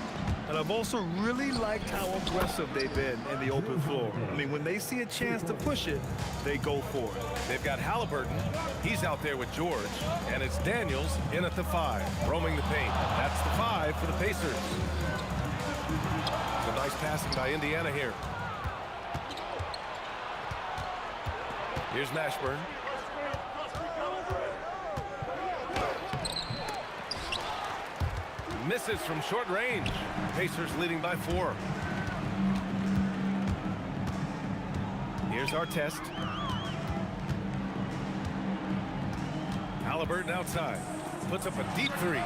And I've also really liked how aggressive they've been in the open floor. I mean, when they see a chance to push it, they go for it. They've got Halliburton. He's out there with George. And it's Daniels in at the 5, roaming the paint. That's the 5 for the Pacers. Some nice passing by Indiana here. Here's Mashburn. Misses from short range. Pacers leading by 4. Here's our test. Halliburton outside. Puts up a deep three.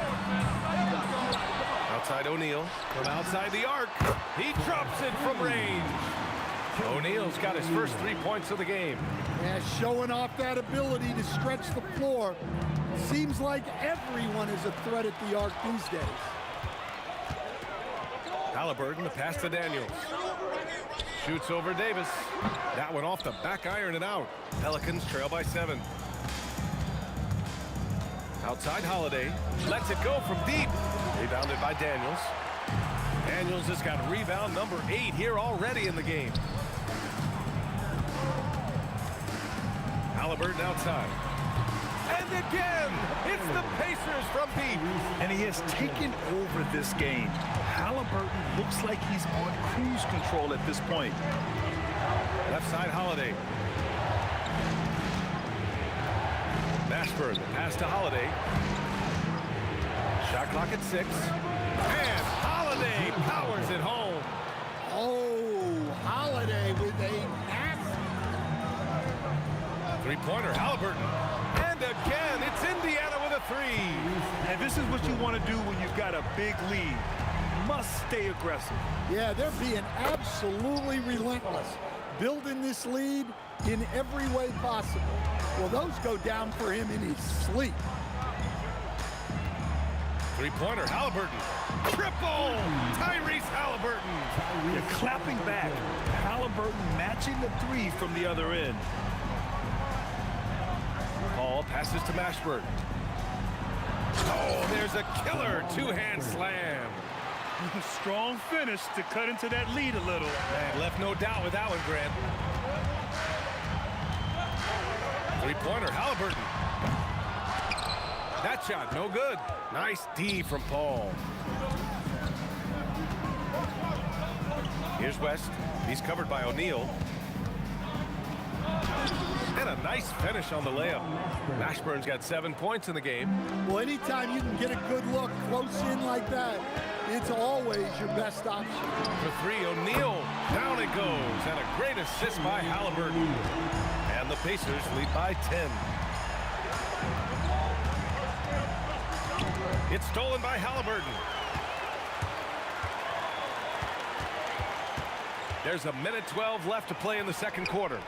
Outside O'Neal. From outside the arc. He drops it from range. O'Neal's got his first 3 points of the game. Yeah, showing off that ability to stretch the floor. Seems like everyone is a threat at the arc these days. Halliburton, the pass to Daniels. Shoots over Davis. That one off the back iron and out. Pelicans trail by 7. Outside Holiday. Lets it go from deep. Rebounded by Daniels. Daniels has got rebound number 8 here already in the game. Halliburton outside. And again, it's the Pacers from deep. And he has taken over this game. Halliburton looks like he's on cruise control at this point. Left side Holiday. Mashburn, the pass to Holiday. Shot clock at 6. And Holiday powers it home. Oh, Holiday with a massive. Three-pointer, Halliburton. And again, it's Indiana with a 3. And this is what you want to do when you've got a big lead. Must stay aggressive. Yeah, they're being absolutely relentless. Building this lead in every way possible. Well, those go down for him in his sleep. Three-pointer, Halliburton. Triple! Tyrese Halliburton. You're clapping back. Halliburton matching the 3 from the other end. Paul passes to Mashburn. Oh, there's a killer two-hand slam. Strong finish to cut into that lead a little. And left no doubt with that one, Grant. Three-pointer, Halliburton. That shot, no good. Nice D from Paul. Here's West. He's covered by O'Neal. And a nice finish on the layup. Mashburn's got 7 points in the game. Well, anytime you can get a good look close in like that, it's always your best option. For 3, O'Neal. Down it goes. And a great assist by Halliburton. And the Pacers lead by 10. It's stolen by Halliburton. There's a minute 12 left to play in the second quarter.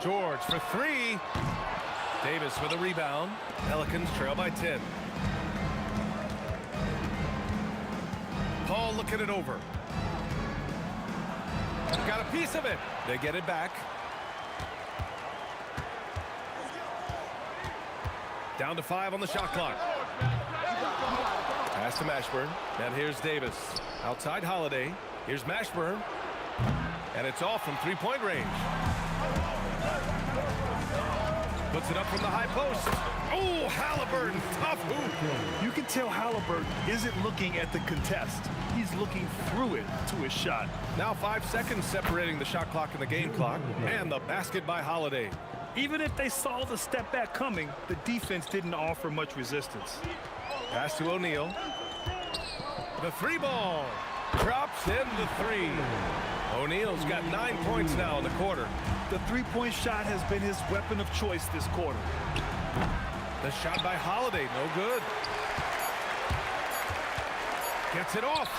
George for 3. Davis with a rebound. Pelicans trail by 10. Paul looking it over. Got a piece of it. They get it back. Down to 5 on the shot clock. Pass to Mashburn. And here's Davis. Outside Holiday. Here's Mashburn. And it's off from 3-point range. Puts it up from the high post. Oh, Halliburton, tough hoop. You can tell Halliburton isn't looking at the contest. He's looking through it to his shot. Now 5 seconds separating the shot clock and the game clock. And the basket by Holiday. Even if they saw the step back coming, the defense didn't offer much resistance. Pass to O'Neal. The 3-ball. Drops in the 3. O'Neal's got 9 points now in the quarter. The 3-point shot has been his weapon of choice this quarter. The shot by Holiday, no good. Gets it off.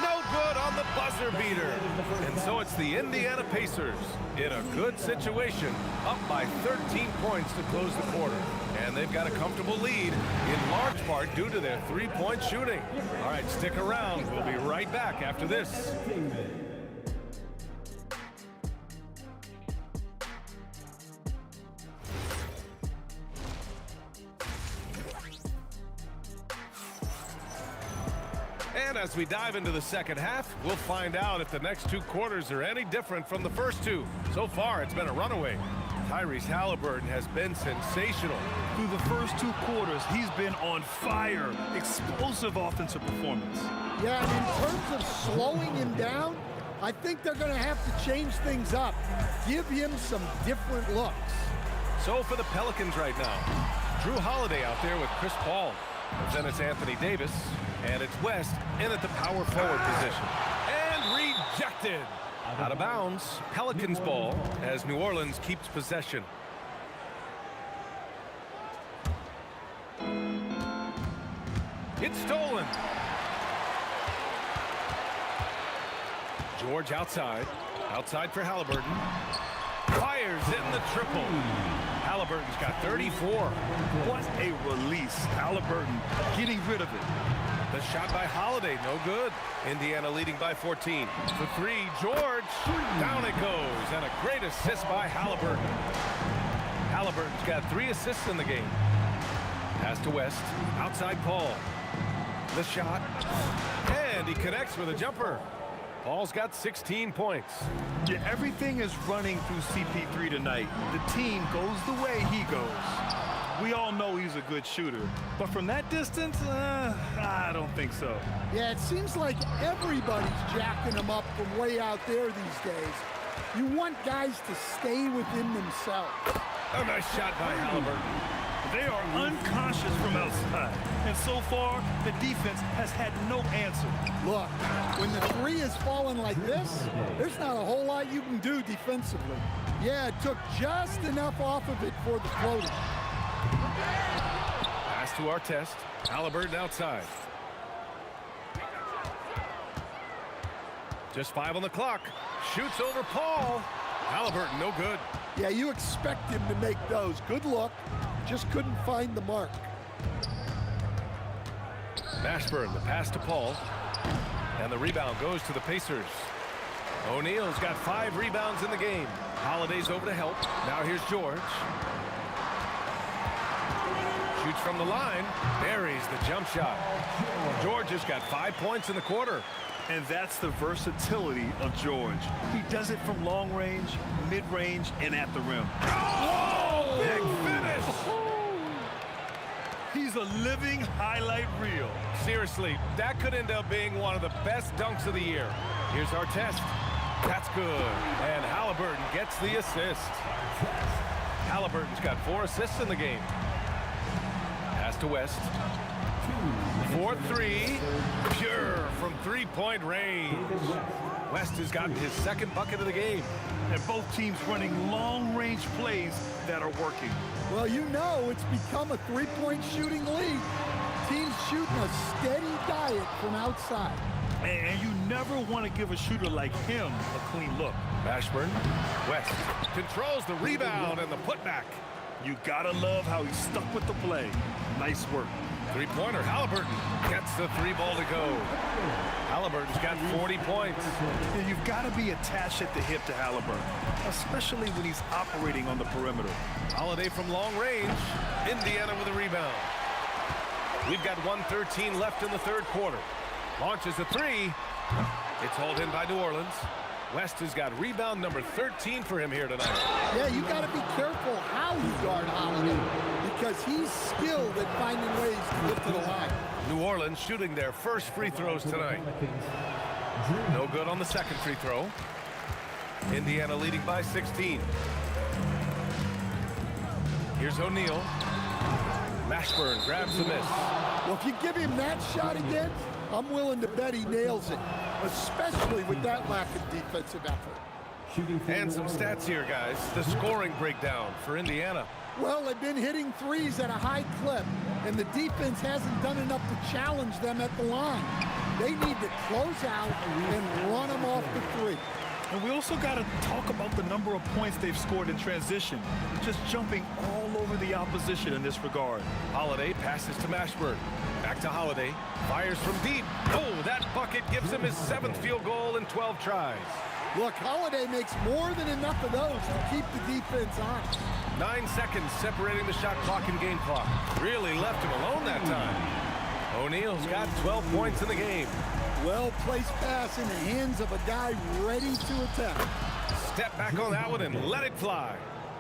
No good on the buzzer beater. And so it's the Indiana Pacers in a good situation, up by 13 points to close the quarter. And they've got a comfortable lead, in large part due to their 3-point shooting. All right, stick around. We'll be right back after this. And as we dive into the second half, we'll find out if the next 2 quarters are any different from the first 2. So far, it's been a runaway. Tyrese Halliburton has been sensational. Through the first 2 quarters, he's been on fire. Explosive offensive performance. Yeah, and in terms of slowing him down, I think they're going to have to change things up. Give him some different looks. So for the Pelicans right now, Drew Holiday out there with Chris Paul. Then it's Anthony Davis, and it's West in at the power forward position. And rejected. Out of bounds. Pelicans ball as New Orleans keeps possession. It's stolen. George outside. Outside for Halliburton. Fires in the triple. Halliburton's got 34. What a release. Halliburton getting rid of it. The shot by Holiday, no good. Indiana leading by 14. The three, George. Down it goes. And a great assist by Halliburton. Halliburton's got 3 assists in the game. Pass to West. Outside Paul. The shot. And he connects with a jumper. Paul's got 16 points. Yeah, everything is running through CP3 tonight. The team goes the way he goes. We all know he's a good shooter, but from that distance, I don't think so. Yeah, it seems like everybody's jacking him up from way out there these days. You want guys to stay within themselves. A nice shot by Halliburton. They are unconscious from outside, and so far, the defense has had no answer. Look, when the three is falling like this, there's not a whole lot you can do defensively. Yeah, it took just enough off of it for the floater. Pass to Artest. Halliburton outside. Just 5 on the clock. Shoots over Paul. Halliburton, no good. Yeah, you expect him to make those. Good look. Just couldn't find the mark. Mashburn, the pass to Paul. And the rebound goes to the Pacers. O'Neal's got 5 rebounds in the game. Holiday's over to help. Now here's George. Shoots from the line. Buries the jump shot. George has got 5 points in the quarter. And that's the versatility of George. He does it from long range, mid-range, and at the rim. Oh, big finish! He's a living highlight reel. Seriously, that could end up being one of the best dunks of the year. Here's our test. That's good. And Halliburton gets the assist. Halliburton's got 4 assists in the game. Pass to West. 4-3. Pure from 3-point range. West has gotten his 2nd bucket of the game. And both teams running long-range plays that are working. Well, you know it's become a 3-point shooting league. Teams shooting a steady diet from outside. And you never want to give a shooter like him a clean look. Mashburn. West controls the rebound and the putback. You gotta love how he stuck with the play. Nice work. 3-pointer. Halliburton gets the 3 ball to go. Halliburton's got 40 points. Yeah, you've got to be attached at the hip to Halliburton, especially when he's operating on the perimeter. Holiday from long range. Indiana with a rebound. We've got 1:13 left in the 3rd quarter. Launches a 3. It's hauled in by New Orleans. West has got rebound number 13 for him here tonight. Yeah, you got to be careful how you guard Holiday because he's skilled at finding ways to get to the line. New Orleans shooting their first free throws tonight. No good on the 2nd free throw. Indiana leading by 16. Here's O'Neal. Mashburn grabs the miss. Well, if you give him that shot again, I'm willing to bet he nails it, especially with that lack of defensive effort. And some stats here, guys. The scoring breakdown for Indiana. Well, they've been hitting threes at a high clip, and the defense hasn't done enough to challenge them at the line. They need to close out and run them off the three. And we also got to talk about the number of points they've scored in transition, just jumping all over the opposition in this regard. Holiday passes to Mashburn. Back to Holiday. Fires from deep. Oh, that bucket gives him his 7th field goal in 12 tries. Look, Holiday makes more than enough of those to keep the defense honest. 9 seconds separating the shot clock and game clock. Really left him alone that time. O'Neal's got 12 points in the game. Well-placed pass in the hands of a guy ready to attack. Step back on that one and let it fly.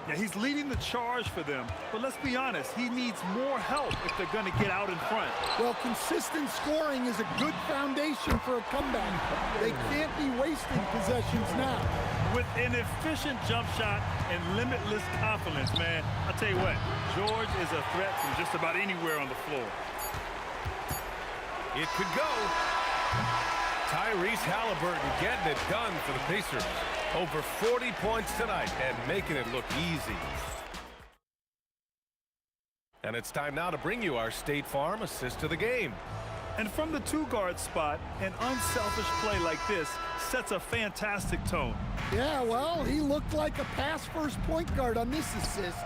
Yeah, he's leading the charge for them, but let's be honest, he needs more help if they're going to get out in front. Well, consistent scoring is a good foundation for a comeback. They can't be wasting possessions now. With an efficient jump shot and limitless confidence, man, I'll tell you what, George is a threat from just about anywhere on the floor. It could go. Tyrese Halliburton getting it done for the Pacers. Over 40 points tonight and making it look easy. And it's time now to bring you our State Farm assist of the game. And from the two-guard spot, an unselfish play like this sets a fantastic tone. Yeah, well, he looked like a pass-first point guard on this assist.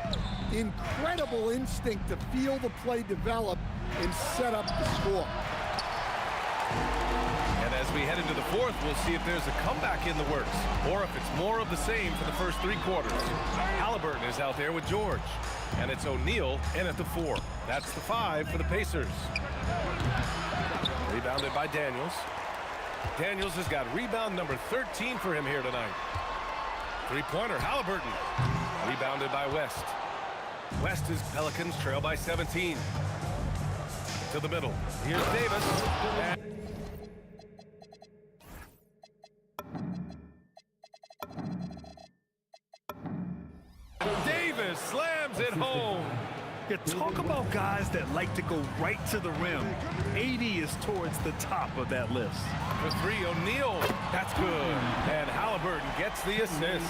Incredible instinct to feel the play develop and set up the score. And as we head into the fourth, we'll see if there's a comeback in the works or if it's more of the same for the first three quarters. Halliburton is out there with George. And it's O'Neal in at the 4. That's the 5 for the Pacers. Rebounded by Daniels. Daniels has got rebound number 13 for him here tonight. Three-pointer, Halliburton. Rebounded by West. West is Pelicans trail by 17. To the middle. Here's Davis. Davis slams it home. You talk about guys that like to go right to the rim. 80 is towards the top of that list. For 3, O'Neal. That's good. And Halliburton gets the assist.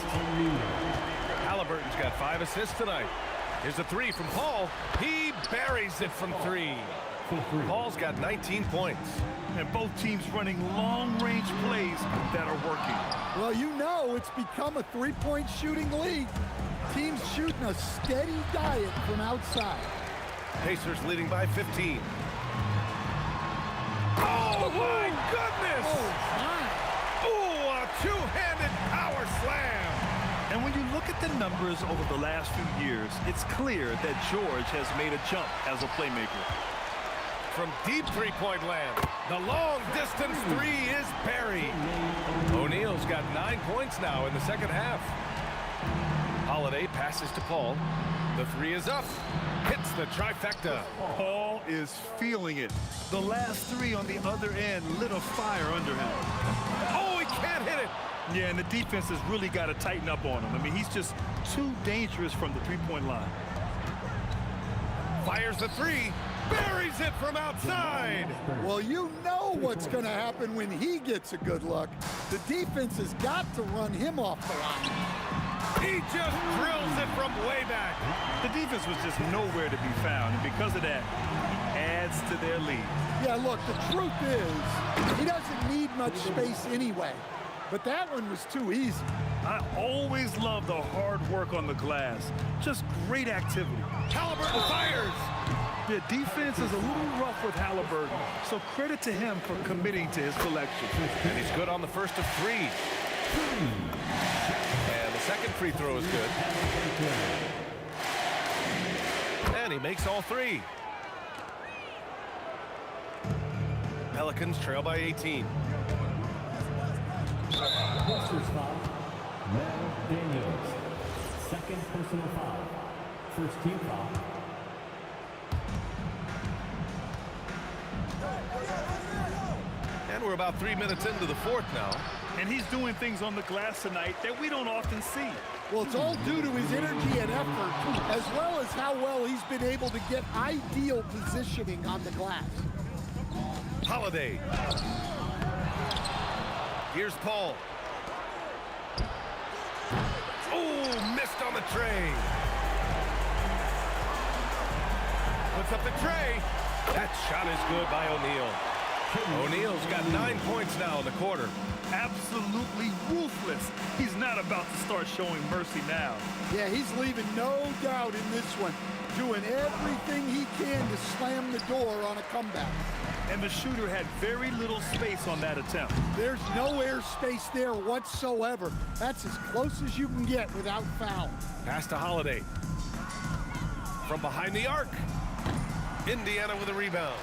Halliburton's got 5 assists tonight. Here's a 3 from Paul. He buries it from 3. Paul's got 19 points. And both teams running long-range plays that are working. Well, you know it's become a three-point shooting league. Teams shooting a steady diet from outside. Pacers leading by 15. Oh, my goodness! Oh, a two-handed power slam! And when you look at the numbers over the last few years, it's clear that George has made a jump as a playmaker. From deep three-point land, the long-distance 3 is buried. O'Neal's got 9 points now in the second half. Holiday passes to Paul. The 3 is up. Hits the trifecta. Paul is feeling it. The last 3 on the other end lit a fire under him. Oh, he can't hit it. Yeah, and the defense has really got to tighten up on him. I mean, he's just too dangerous from the three-point line. Fires the 3. Buries it from outside. Well, you know what's going to happen when he gets a good look. The defense has got to run him off the line. He just drills it from way back. The defense was just nowhere to be found, and because of that, he adds to their lead. Yeah, look, the truth is, he doesn't need much space anyway. But that one was too easy. I always love the hard work on the glass. Just great activity. Halliburton fires. The defense is a little rough with Halliburton, so credit to him for committing to his selection. And he's good on the first of 3. And the second free throw is good. And he makes all 3. Pelicans trail by 18. First foul, Daniels. Second personal foul. First team foul. And we're about 3 minutes into the fourth now. And he's doing things on the glass tonight that we don't often see. Well, it's all due to his energy and effort, as well as how well he's been able to get ideal positioning on the glass. Holiday. Here's Paul. Oh, missed on the tray. Puts up the tray. That shot is good by O'Neal. O'Neal's got 9 points now in the quarter. Absolutely ruthless. He's not about to start showing mercy now. Yeah, he's leaving no doubt in this one, doing everything he can to slam the door on a comeback. And the shooter had very little space on that attempt. There's no air space there whatsoever. That's as close as you can get without foul. Pass to Holiday. From behind the arc. Indiana with a rebound.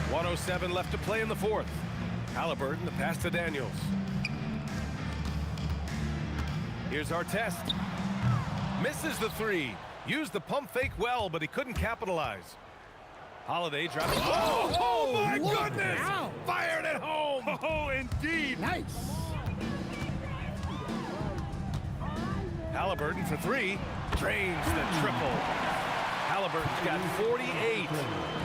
1:07 left to play in the fourth. Halliburton, the pass to Daniels. Here's our test. Misses the 3. Used the pump fake well, but he couldn't capitalize. Holiday drops. Oh my goodness! Out. Fired at home! Oh, indeed. Nice. Halliburton for 3. Drains the triple. Halliburton's got 48.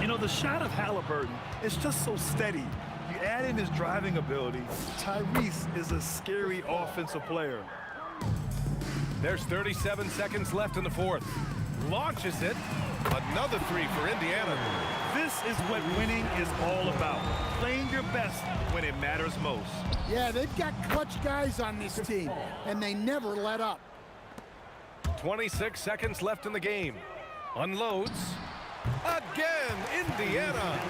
You know, the shot of Halliburton is just so steady. You Add in his driving ability, Tyrese is a scary offensive player. There's 37 seconds left in the fourth. Launches it. Another three for Indiana. This is what winning is all about. Playing your best when it matters most. Yeah, they've got clutch guys on this team, and they never let up. 26 seconds left in the game. Unloads. Again, Indiana.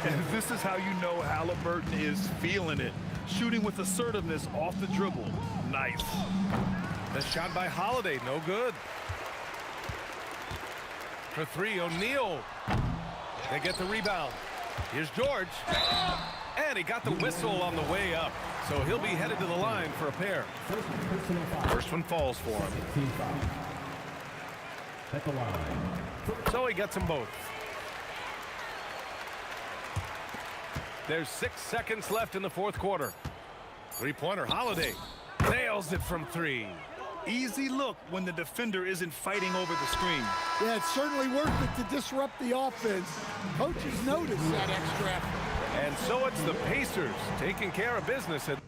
And this is how you know Halliburton is feeling it. Shooting with assertiveness off the dribble. Nice. The shot by Holiday, no good. For three, O'Neal. They get the rebound. Here's George. And he got the whistle on the way up. So he'll be headed to the line for a pair. First one falls for him. At the line. So he gets them both. There's 6 seconds left in the fourth quarter. Three-pointer, Holiday. Nails it from three. Easy look when the defender isn't fighting over the screen. Yeah, it's certainly worth it to disrupt the offense. Coaches notice that extra effort. And so it's the Pacers taking care of business at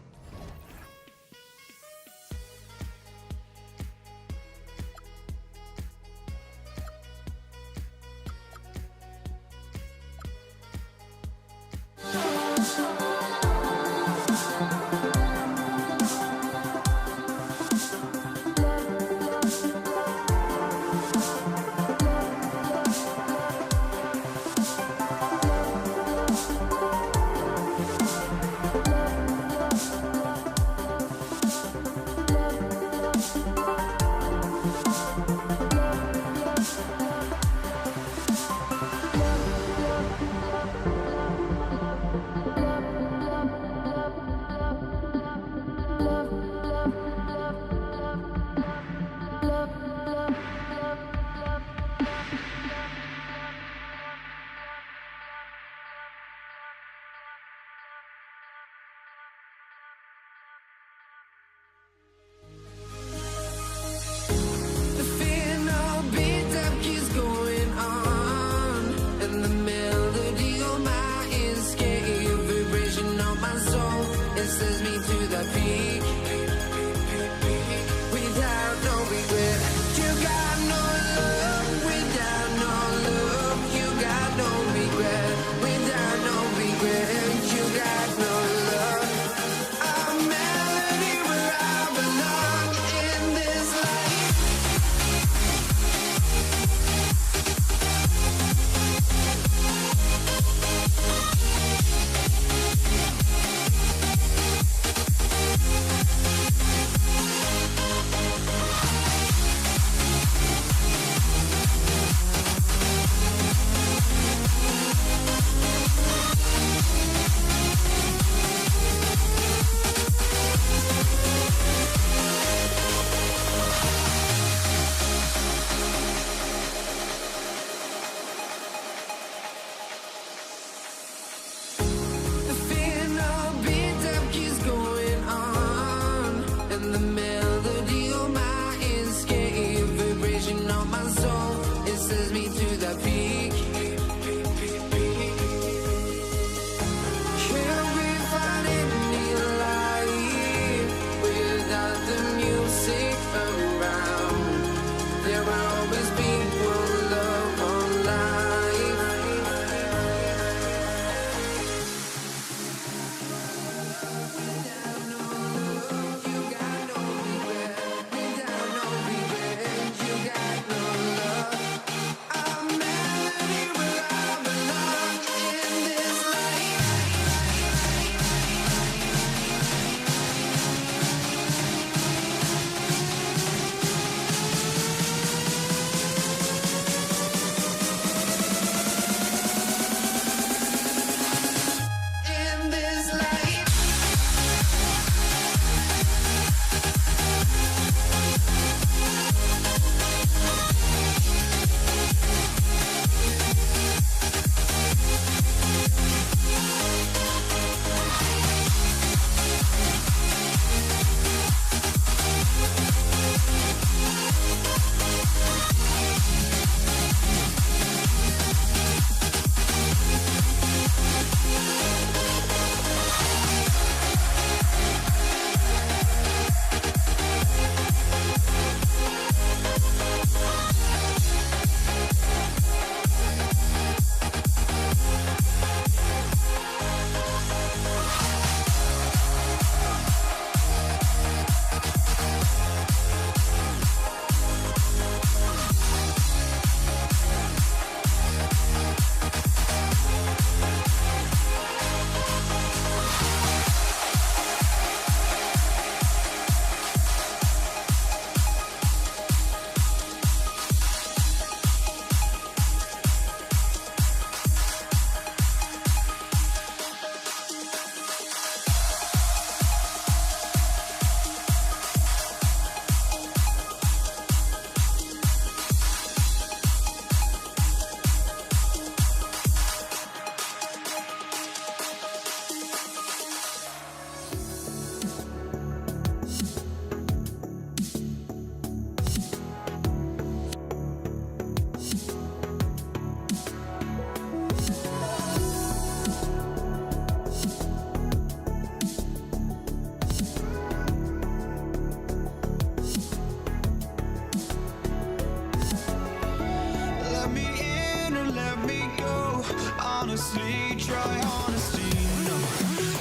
honestly, try honesty. No,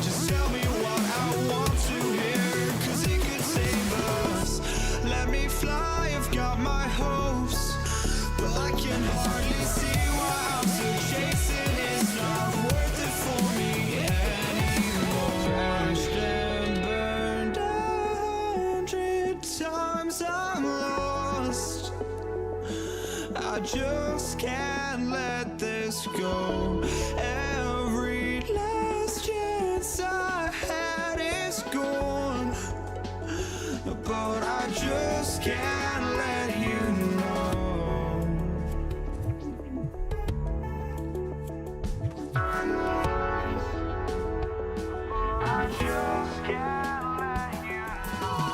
just tell me what I want to hear, 'cause it could save us. Let me fly, I've got my hopes, but I can hardly see why I'm still chasing. It's not worth it for me anymore. Crashed and burned 100 times, I'm lost. I just can't let this go. Every last chance I had is gone, but I just can't let you know. I just can't let you know.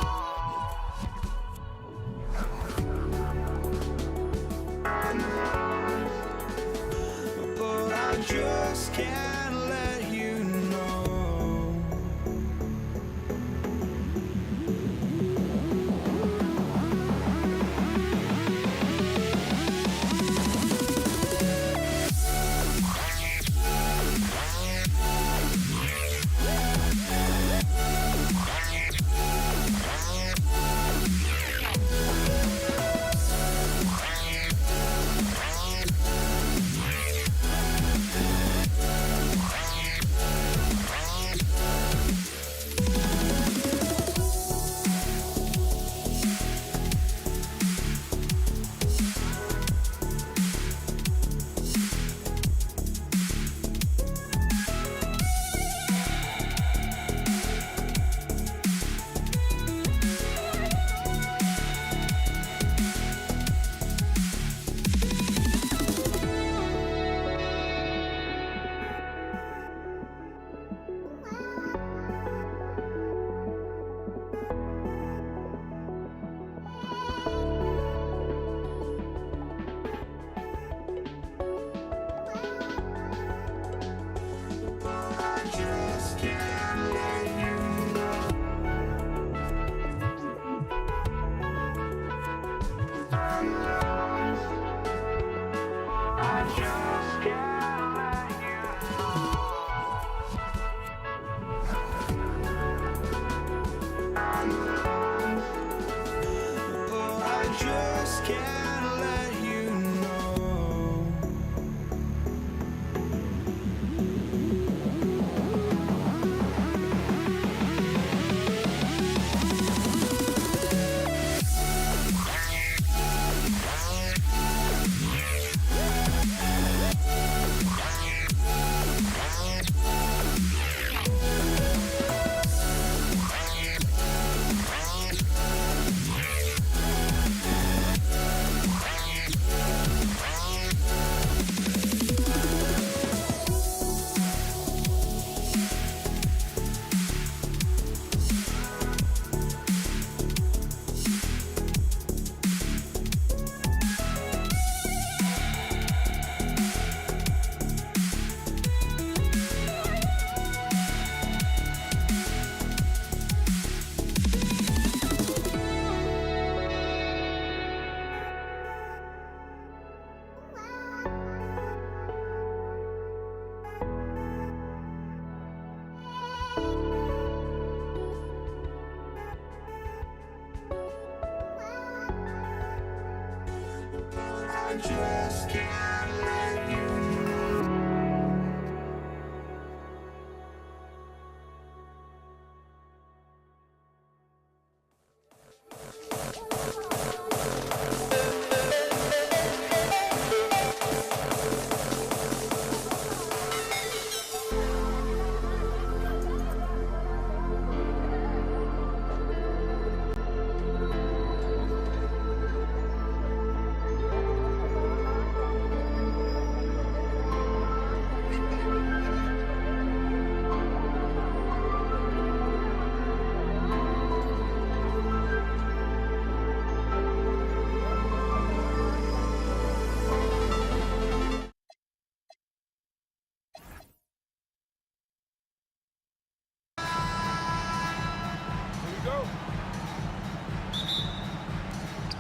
But I just can't let you know. I just can't let you know.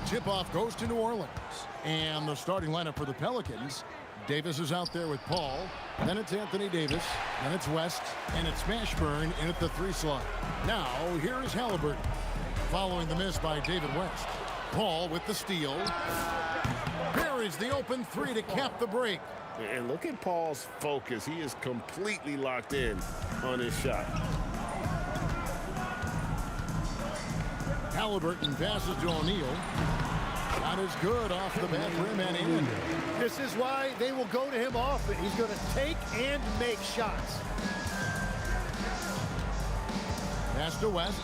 Tip-off goes to New Orleans. And the starting lineup for the Pelicans, Davis is out there with Paul. Then it's Anthony Davis. Then it's West. And it's Mashburn in at the 3 slot. Now, here is Halliburton. Following the miss by David West. Paul with the steal. There is the open 3 to cap the break. And look at Paul's focus. He is completely locked in on his shot. Halliburton passes to O'Neal. Shot is good off the back rim and in. This is why they will go to him often. He's going to take and make shots. Pass to West.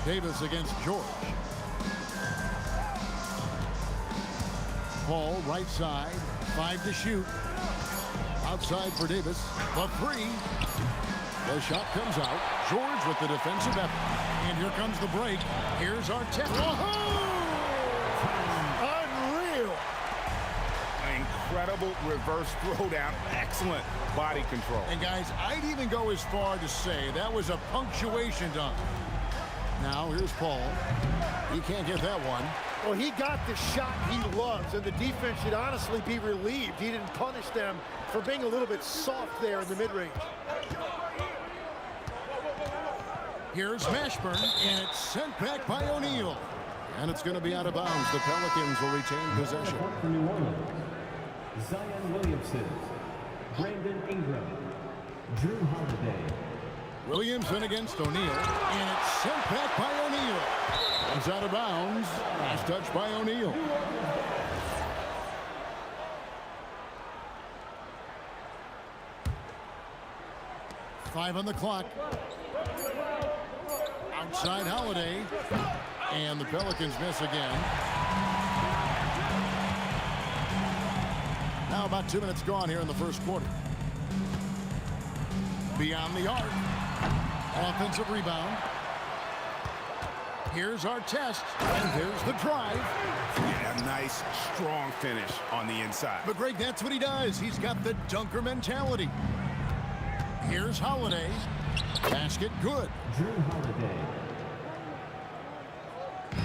Davis against George. Paul right side. 5 to shoot. Outside for Davis. The 3. The shot comes out. George with the defensive effort. And here comes the break. Here's Arteta. Unreal. Incredible reverse throwdown. Excellent body control. And guys, I'd even go as far to say that was a punctuation dunk. Now here's Paul. He can't get that one. Well, he got the shot he loves, and the defense should honestly be relieved. He didn't punish them for being a little bit soft there in the mid-range. Here's Mashburn, and it's sent back by O'Neal. And it's going to be out of bounds. The Pelicans will retain possession. For New Orleans, Zion Williamson, Brandon Ingram, Drew Holiday. Williamson against O'Neal, and it's sent back by O'Neal. It's out of bounds. Last touch by O'Neal. Five on the clock. Outside Holiday. And the Pelicans miss again. Now about 2 minutes gone here in the first quarter. Beyond the arc. Offensive rebound. Here's our test. And there's the drive. Yeah, nice, strong finish on the inside. But Greg, that's what he does. He's got the dunker mentality. Here's Holiday. Basket good. Drew Holiday.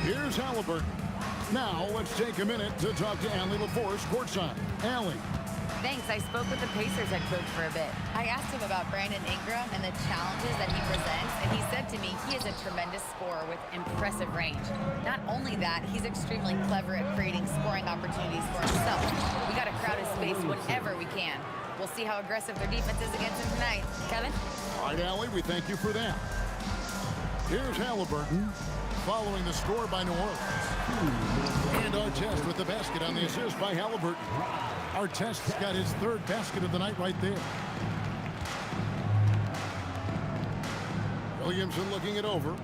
Here's Halliburton. Now let's take a minute to talk to Allie LaForce courtside. Allie. Thanks. I spoke with the Pacers head coach for a bit. I asked him about Brandon Ingram and the challenges that he presents, and he said to me he is a tremendous scorer with impressive range. Not only that, he's extremely clever at creating scoring opportunities for himself. We got to crowd his space whenever we can. We'll see how aggressive their defense is against him tonight. Kevin? All right, Allie, we thank you for that. Here's Halliburton following the score by New Orleans. And Artest with the basket on the assist by Halliburton. Artest's got his 3rd basket of the night right there. Williamson looking it over.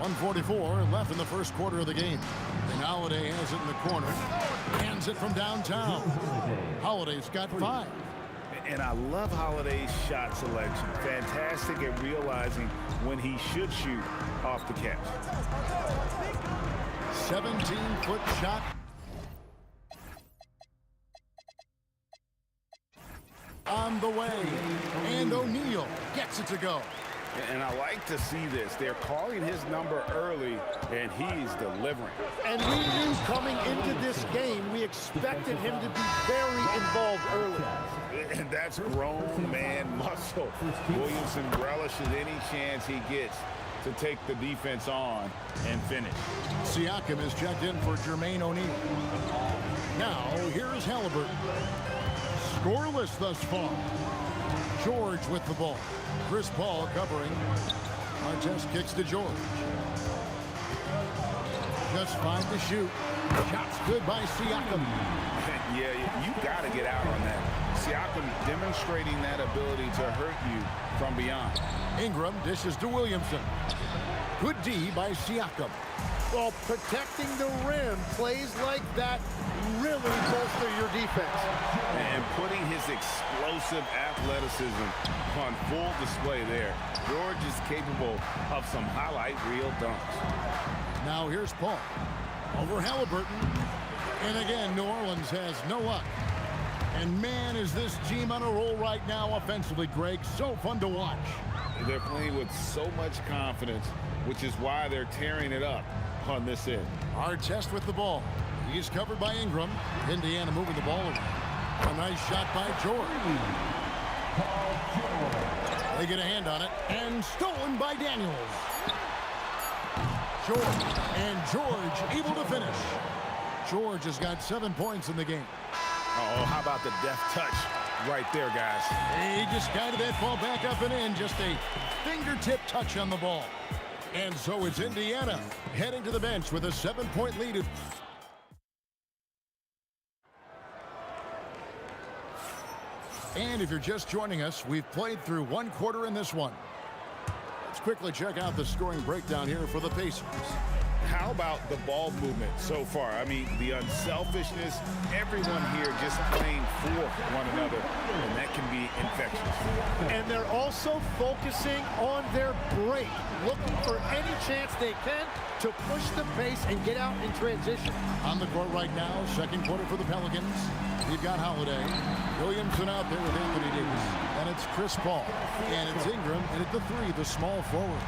1:44 left in the first quarter of the game. And Holiday has it in the corner. Hands it from downtown. Holiday's got 5. And I love Holiday's shot selection. Fantastic at realizing when he should shoot off the catch. 17-foot shot. On the way. And O'Neal gets it to go. And I like to see this. They're calling his number early, and he's delivering. And we knew coming into this game, we expected him to be very involved early. And that's grown man muscle. Williamson relishes any chance he gets to take the defense on and finish. Siakam is checked in for Jermaine O'Neal. Now, here's Halliburton. Scoreless thus far. George with the ball. Chris Paul covering. Artest kicks to George. Just 5 to shoot. Shots good by Siakam. Yeah, you got to get out on that. Siakam demonstrating that ability to hurt you from beyond. Ingram dishes to Williamson. Good D by Siakam. Well, protecting the rim, plays like that really bolster your defense. And putting his explosive athleticism on full display there. George is capable of some highlight reel dunks. Now here's Paul. Over Halliburton. And again, New Orleans has no luck. And man, is this team on a roll right now offensively, Greg. So fun to watch. They're playing with so much confidence, which is why they're tearing it up on this end. Artest with the ball. He's covered by Ingram. Indiana moving the ball around. A nice shot by George. They get a hand on it, and stolen by Daniels. George able to finish. George has got 7 points in the game. Oh, how about the deft touch right there, guys? He just guided that ball back up and in. Just a fingertip touch on the ball. And so it's Indiana heading to the bench with a 7-point lead. And if you're just joining us, we've played through 1 quarter in this one. Let's quickly check out the scoring breakdown here for the Pacers. How about the ball movement so far? I mean, the unselfishness, everyone here just playing for one another, and that can be infectious. And they're also focusing on their break, looking for any chance they can to push the pace and get out in transition. On the court right now, 2nd quarter for the Pelicans. We've got Holiday. Williamson out there with Anthony Davis. And it's Chris Paul. And it's Ingram. And at the 3, the small forward.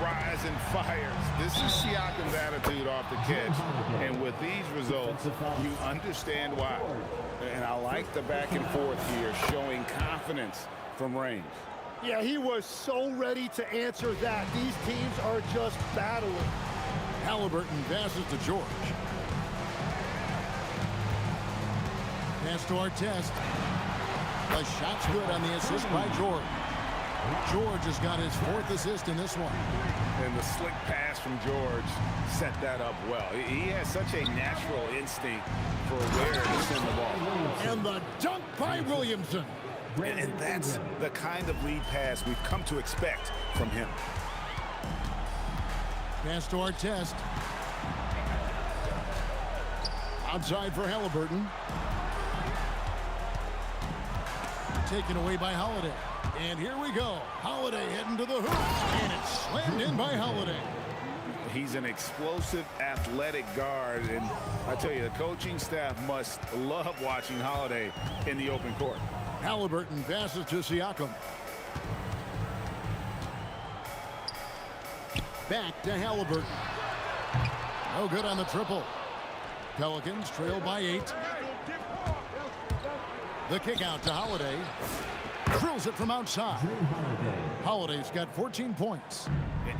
Rise and fires. This is Siakam's attitude off the catch. And with these results, you understand why. And I like the back and forth here, showing confidence from range. Yeah, he was so ready to answer that. These teams are just battling. Halliburton passes to George. Pass to Artest. The shot's good on the assist by George. George has got his 4th assist in this one. And the slick pass from George set that up well. He has such a natural instinct for where to send the ball. And the dunk by Williamson. And that's the kind of lead pass we've come to expect from him. Pass to Artest. Outside for Halliburton. Taken away by Holiday. And here we go. Holiday heading to the hoop. And it's slammed in by Holiday. He's an explosive, athletic guard. And I tell you, the coaching staff must love watching Holiday in the open court. Halliburton passes to Siakam. Back to Halliburton. No good on the triple. Pelicans trail by 8. The kick out to Holiday. Drills it from outside. Holiday's got 14 points.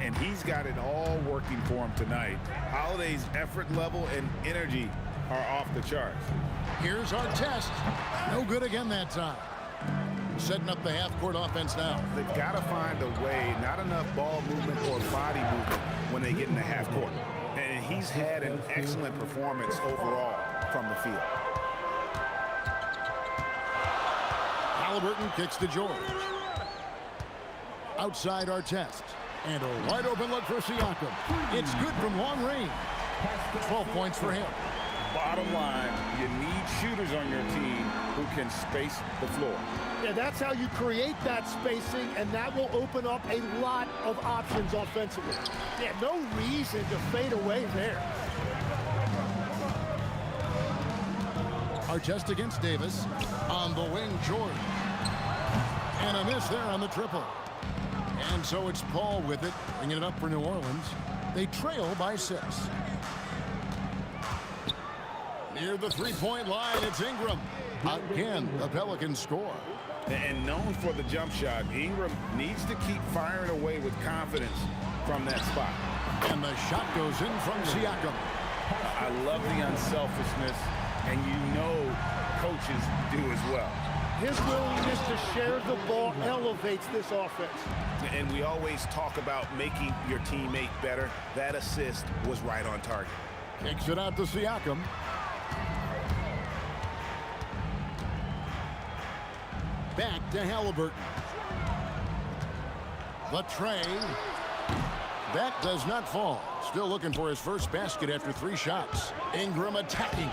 And he's got it all working for him tonight. Holiday's effort level and energy are off the charts. Here's Artest. No good again that time. Setting up the half-court offense now. They've got to find a way, not enough ball movement or body movement when they get in the half-court. And he's had an excellent performance overall from the field. Halliburton kicks to George. Outside Artest. And a wide open look for Siakam. It's good from long range. 12 points for him. Bottom line, you need shooters on your team who can space the floor. Yeah, that's how you create that spacing, and that will open up a lot of options offensively. Yeah, no reason to fade away there. Artest against Davis. On the wing, George. And a miss there on the triple. And so it's Paul with it, bringing it up for New Orleans. They trail by 6. Near the 3-point line, it's Ingram. Again, the Pelicans score. And known for the jump shot, Ingram needs to keep firing away with confidence from that spot. And the shot goes in from Siakam. I love the unselfishness, and you know coaches do as well. His willingness to share the ball elevates this offense. And we always talk about making your teammate better. That assist was right on target. Kicks it out to Siakam. Back to Halliburton. The tray. That does not fall. Still looking for his first basket after 3 shots. Ingram attacking.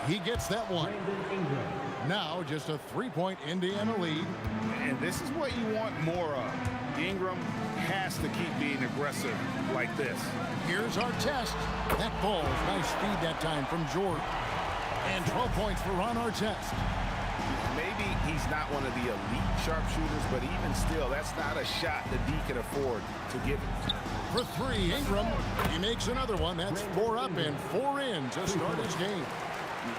He gets that one. Now just a 3-point Indiana lead. And this is what you want more of. Ingram has to keep being aggressive like this. Here's Artest. That ball, nice feed that time from George. And 12 points for Ron Artest. He's not one of the elite sharpshooters, but even still, that's not a shot that D can afford to give him. For three, Ingram. He makes another one. That's 4 up and 4 in to start his game.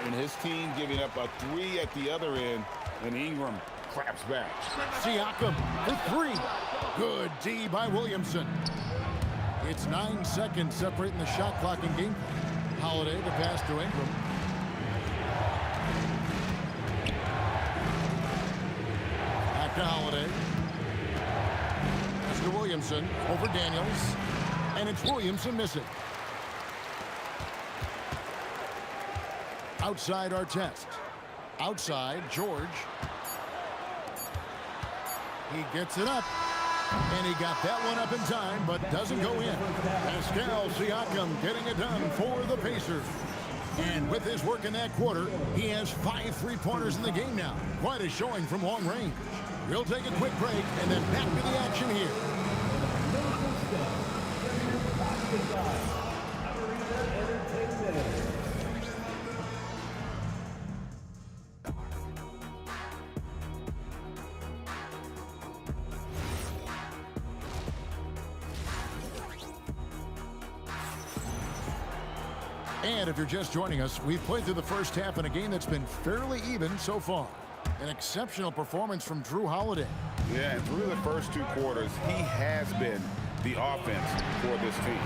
And his team giving up a 3 at the other end, and Ingram claps back. Siakam for 3. Good D by Williamson. It's 9 seconds separating the shot clock and game. Holiday the pass to Ingram. Back to Holiday. Pass to Williamson over Daniels. And it's Williamson missing. Outside Artest. Outside George. He gets it up. And he got that one up in time, but doesn't go in. Pascal Siakam getting it done for the Pacers. And with his work in that quarter, he has 5 3-pointers in the game now. Quite a showing from long range. We'll take a quick break and then back to the action here. And if you're just joining us, we've played through the first half in a game that's been fairly even so far. An exceptional performance from Drew Holiday. Yeah, and through the first 2 quarters, he has been the offense for this team.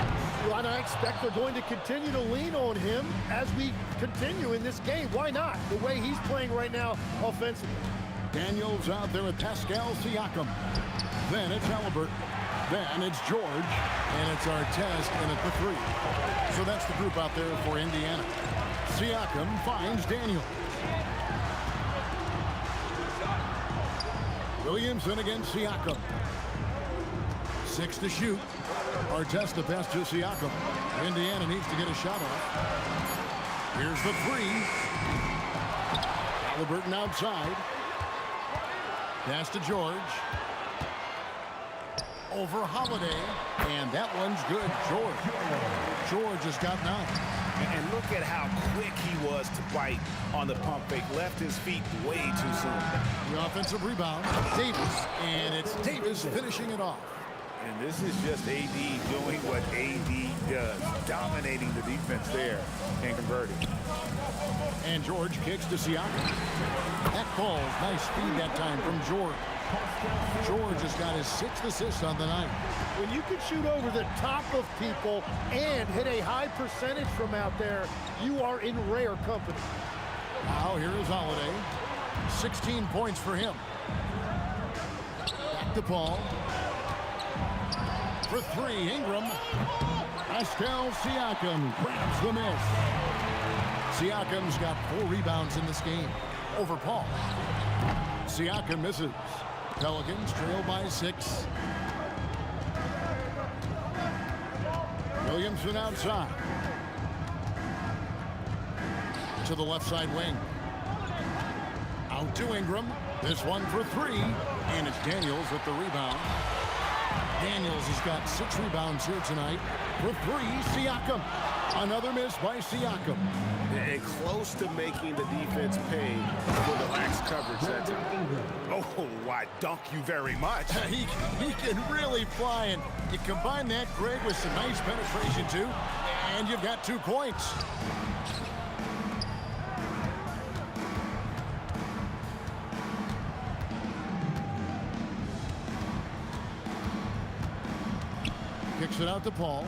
Well, and I expect they're going to continue to lean on him as we continue in this game. Why not? The way he's playing right now offensively. Daniels out there with Pascal Siakam. Then it's Halliburton. Then it's George. And it's Artest in at the 3. So that's the group out there for Indiana. Siakam finds Daniels. Williamson against Siakam. 6 to shoot. Artest the pass to Siakam. Indiana needs to get a shot off. Here's the 3. Halliburton outside. Pass to George. Over Holiday. And that one's good. George has got 9. And look at how quick he was to bite on the pump fake. Left his feet way too soon. The offensive rebound, Davis. And it's Davis finishing it off. And this is just AD doing what AD does. Dominating the defense there and converting. And George kicks to Siakam. That falls. Nice speed that time from George. George has got his 6th assist on the night. When you can shoot over the top of people and hit a high percentage from out there, you are in rare company. Now here is Holiday. 16 points for him. Back to Paul. For 3, Ingram. Pascal Siakam grabs the miss. Siakam's got 4 rebounds in this game over Paul. Siakam misses. Pelicans trail by 6. Williamson outside. To the left side wing. Out to Ingram. This one for 3. And it's Daniels with the rebound. Daniels has got 6 rebounds here tonight. For 3, Siakam. Another miss by Siakam. And close to making the defense pay for the lax coverage that time. Oh, I dunk you very much. he can really fly, and you combine that, Greg, with some nice penetration, too, and you've got 2 points. Kicks it out to Paul.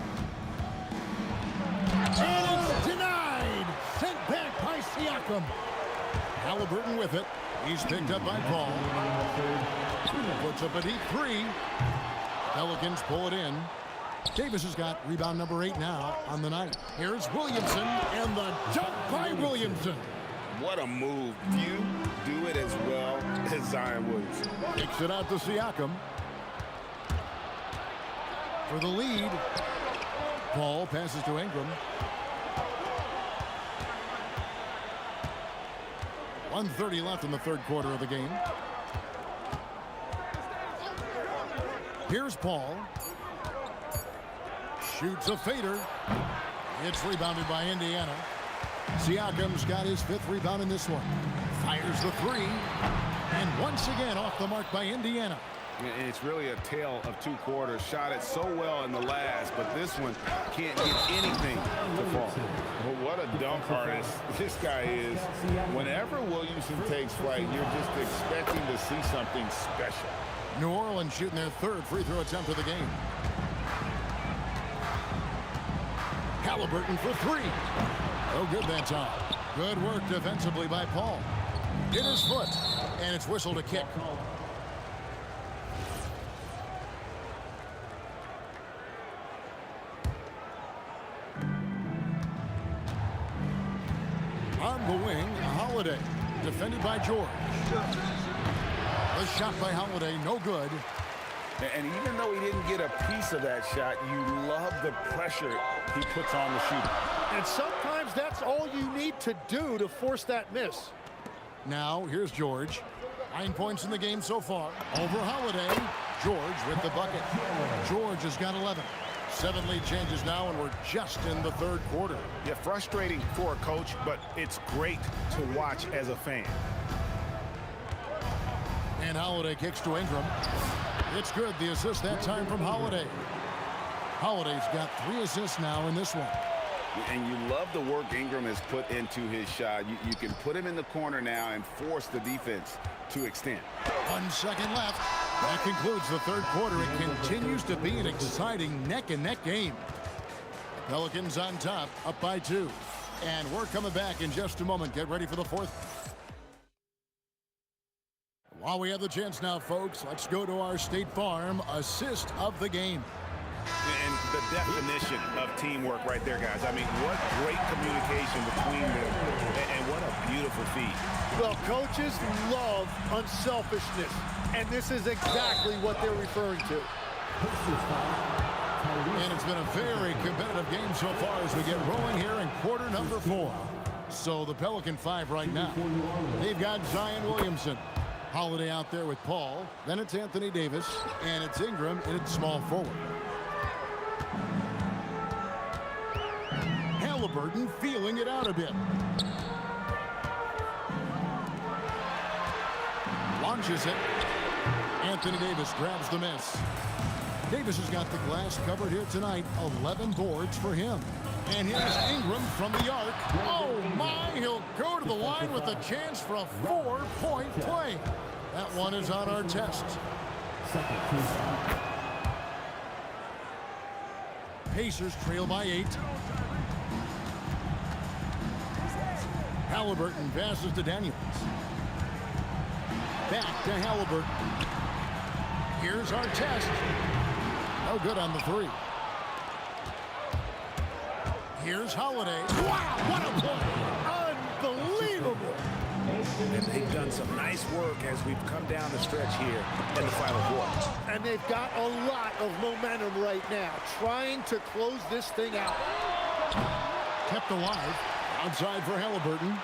And it's denied! Sent back by Siakam. Halliburton with it. He's picked up by Paul. Puts up a deep 3. Pelicans pull it in. Davis has got rebound number 8 now on the night. Here's Williamson, and the dunk by Williamson. What a move. Few do it as well as Zion Williamson. Kicks it out to Siakam. For the lead. Paul passes to Ingram. 1:30 left in the 3rd quarter of the game. Here's Paul. Shoots a fader. It's rebounded by Indiana. Siakam's got his 5th rebound in this one. Fires the 3. And once again off the mark by Indiana. And it's really a tale of two quarters. Shot it so well in the last, but this one can't get anything to fall. Well, what a dunk artist this guy is. Whenever Williamson takes flight, you're just expecting to see something special. New Orleans shooting their third free throw attempt of the game. Halliburton for three. Oh, good that time. Good work defensively by Paul. Hit his foot, and it's whistled a kick. On the wing, Holiday, defended by George. The shot by Holiday, no good. And even though he didn't get a piece of that shot, you love the pressure he puts on the shooter. And sometimes that's all you need to do to force that miss. Now, here's George. 9 points in the game so far. Over Holiday. George with the bucket. George has got 11. 7 lead changes now, and we're just in the third quarter. Yeah, frustrating for a coach, but it's great to watch as a fan. And Holiday kicks to Ingram. It's good. The assist that time from Holiday. Holiday's got 3 assists now in this one. And you love the work Ingram has put into his shot. You can put him in the corner now and force the defense to extend. 1 second left. That concludes the third quarter. It continues to be an exciting neck-and-neck game. Pelicans on top, up by 2. And we're coming back in just a moment. Get ready for the fourth. While we have the chance now, folks, let's go to our State Farm assist of the game. And the definition of teamwork right there, guys. I mean, what great communication between them, and what a beautiful feat. Well, coaches love unselfishness, and this is exactly what they're referring to. And it's been a very competitive game so far as we get rolling here in quarter number 4. So the Pelican 5 right now. They've got Zion Williamson. Holiday out there with Paul. Then it's Anthony Davis, and it's Ingram in its small forward. Halliburton feeling it out a bit. Launches it. Anthony Davis grabs the miss. Davis has got the glass covered here tonight. 11 boards for him. And here's Ingram from the arc. Oh my, he'll go to the line with a chance for a 4-point play. That one is on our test. Pacers trail by 8. Halliburton passes to Daniels. Back to Halliburton. Here's our test. No good on the 3. Here's Holiday. Wow, what a play! Unbelievable! And they've done some nice work as we've come down the stretch here in the final quarter. And they've got a lot of momentum right now, trying to close this thing out. Kept alive. Outside for Halliburton.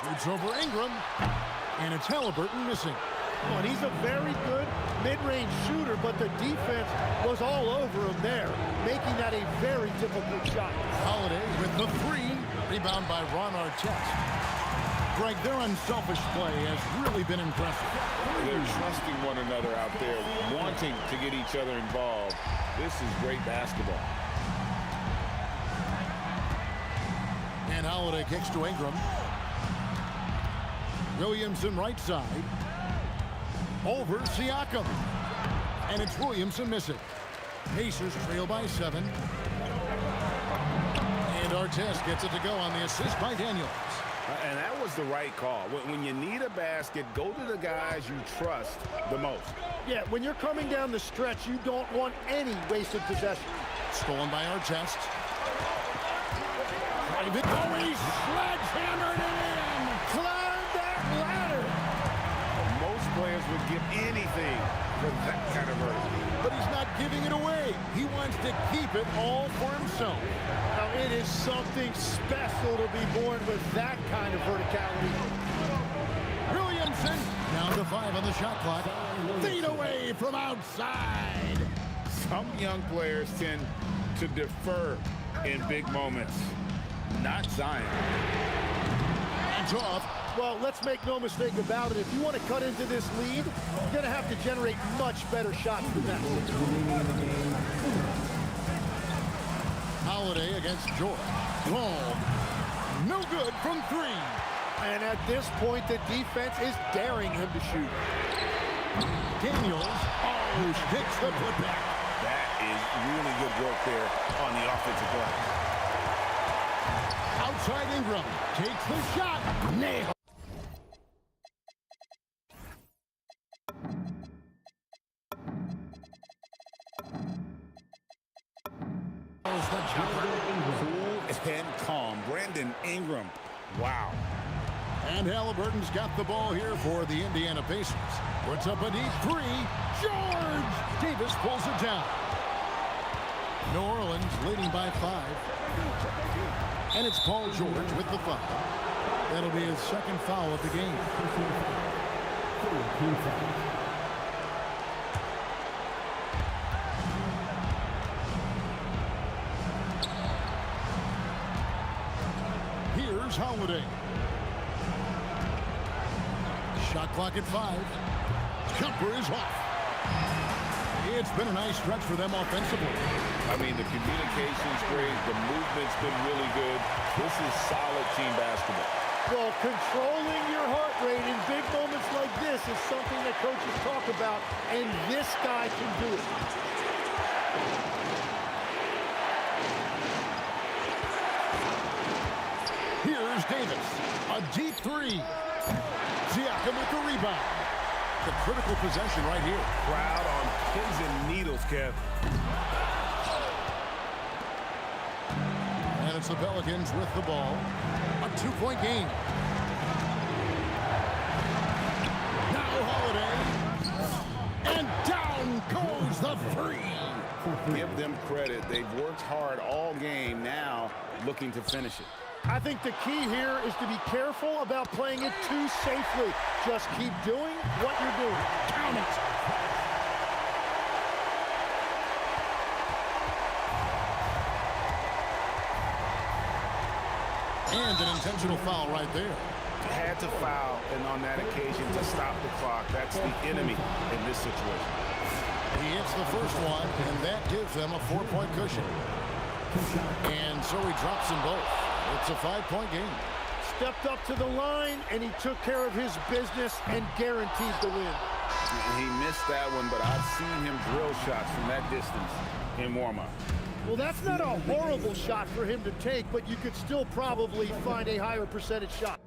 Shoots over Ingram. And it's Halliburton missing. Oh, and he's a very good mid-range shooter, but the defense was all over him there, making that a very difficult shot. Holiday with the 3. Rebound by Ron Artest. Greg, their unselfish play has really been impressive. They're trusting one another out there, wanting to get each other involved. This is great basketball. And Holiday kicks to Ingram. Williamson right side. Over Siakam. And it's Williamson missing. Pacers trail by 7. And Artest gets it to go on the assist by Daniels. And that was the right call. When you need a basket, go to the guys you trust the most. Yeah, when you're coming down the stretch, you don't want any wasted possession. Stolen by Artest. Private Bowie sledgehammered it in. Climb that ladder. Most players would give anything for that kind of vertical. But he's not giving it away. He wants to keep it all for himself. Now, it is something special to be born with that kind of verticality. Williamson down to 5 on the shot clock. Feet away from outside. Some young players tend to defer in big moments. Not Zion. Hands off. Well, let's make no mistake about it. If you want to cut into this lead, you're going to have to generate much better shots than that. Holiday against George. Long. No good from 3. And at this point, the defense is daring him to shoot. Daniels. Oh, takes the putback. That is really good work there on the offensive glass. Outside Ingram. Takes the shot. Nail. Cool and calm. Brandon Ingram. Wow. And Halliburton's got the ball here for the Indiana Pacers. Puts up a deep 3. George! Davis pulls it down. New Orleans leading by 5. And it's Paul George with the foul. That'll be his second foul of the game. Here's Holiday. Shot clock at 5. Jumper is off. It's been a nice stretch for them offensively. I mean, the communication's great. The movement's been really good. This is solid team basketball. Well, controlling your heart rate in big moments like this is something that coaches talk about, and this guy can do it. Here's Davis. A deep 3. Siakam with the rebound. The critical possession right here. Crowd on pins and needles, Kev. And it's the Pelicans with the ball. A 2-point game. Now Holiday. And down goes the 3. Give them credit. They've worked hard all game, now looking to finish it. I think the key here is to be careful about playing it too safely. Just keep doing what you're doing. Count it. And an intentional foul right there. Had to foul, and on that occasion to stop the clock. That's the enemy in this situation. He hits the first one, and that gives them a 4-point cushion. And so he drops them both. It's a 5-point game. Stepped up to the line, and he took care of his business and guaranteed the win. He missed that one, but I've seen him drill shots from that distance in warm-up. Well, that's not a horrible shot for him to take, but you could still probably find a higher percentage shot.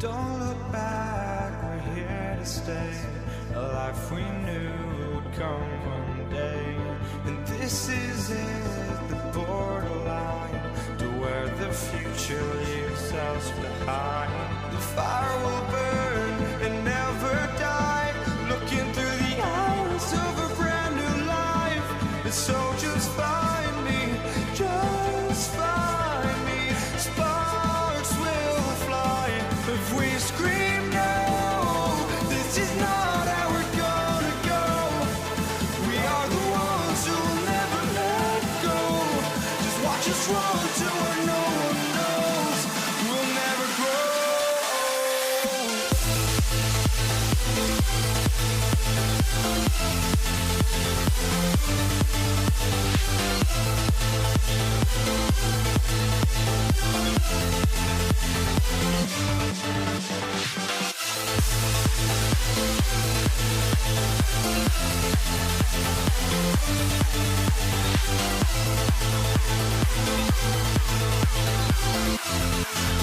Don't look back, we're here to stay. A life we knew would come one day. And this is it, the borderline to where the future leaves us behind. The fire will burn and never die. Looking through the eyes of a brand new life. And so just find me, just find me. Sparks will fly if we scream no. This is not how we're gonna go. We are the ones who will never let go. Just watch us run to where no one knows. We'll never grow.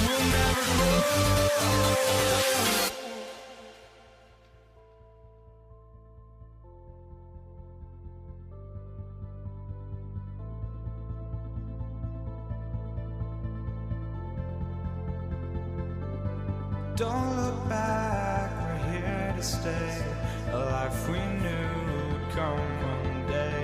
We'll never grow. Don't look back, we're here to stay. A life we knew would come one day.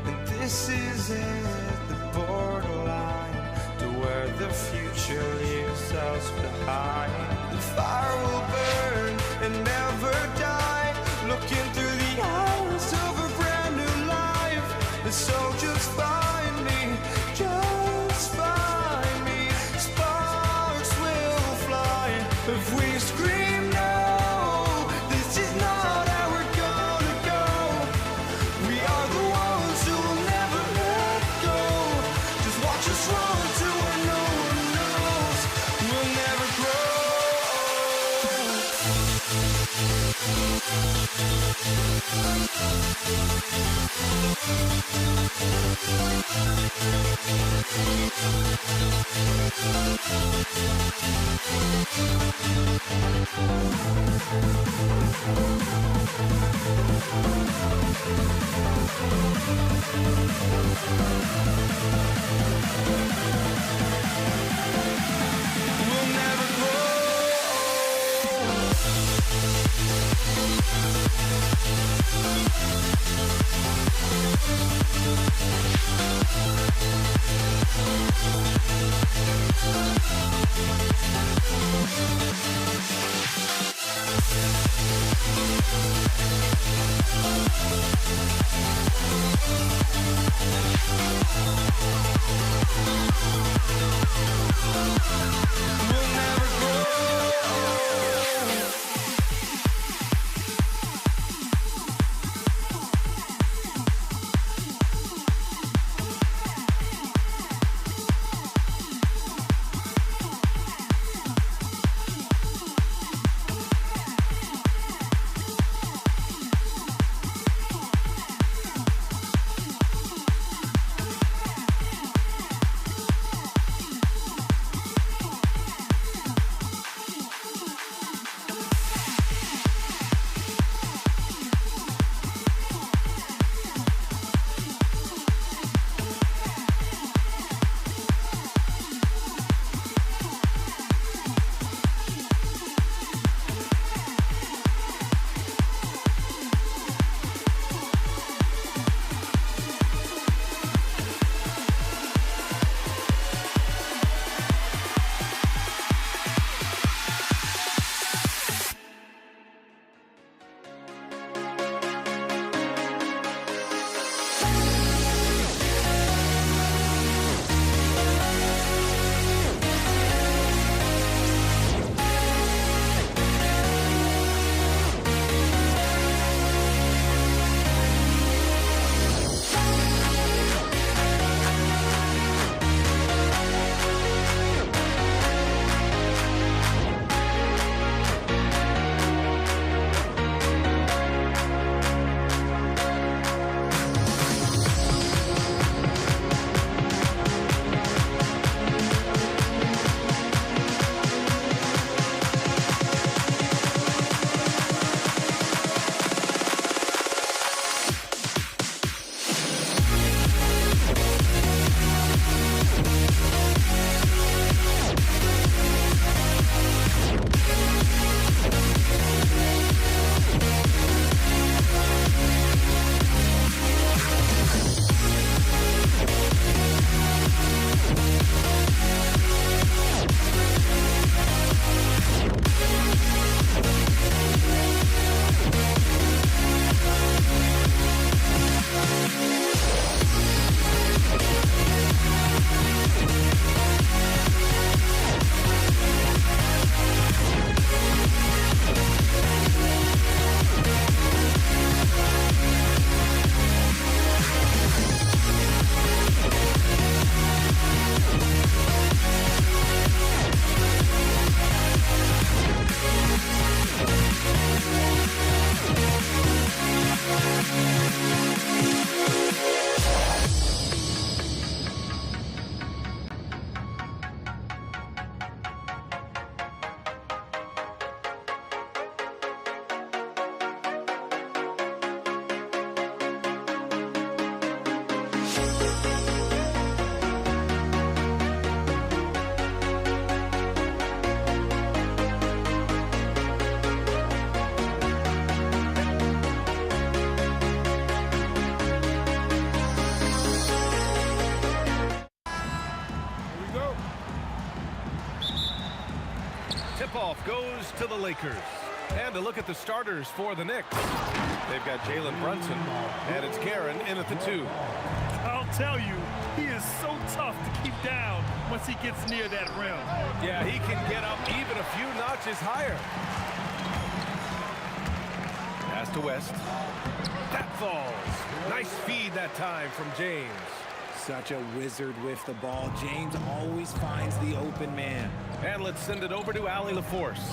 And this is it, the borderline to where the future leaves us behind. The fire will burn and never die. Looking through the eyes of a brand new life. And so just find me, just find me. Sparks will fly if we scream no. This is not how we're gonna go. We are the ones who will never let go. Just watch us run to where no one knows. We'll never grow. tip-off goes to the Lakers. And a look at the starters for the Knicks. They've got Jalen Brunson, and it's Karen in at the 2. I'll tell you, he is so tough to keep down once he gets near that rim. Yeah, he can get up even a few notches higher. Pass to West. That falls. Nice feed that time from James. Such a wizard with the ball. James always finds the open man. And let's send it over to Allie LaForce.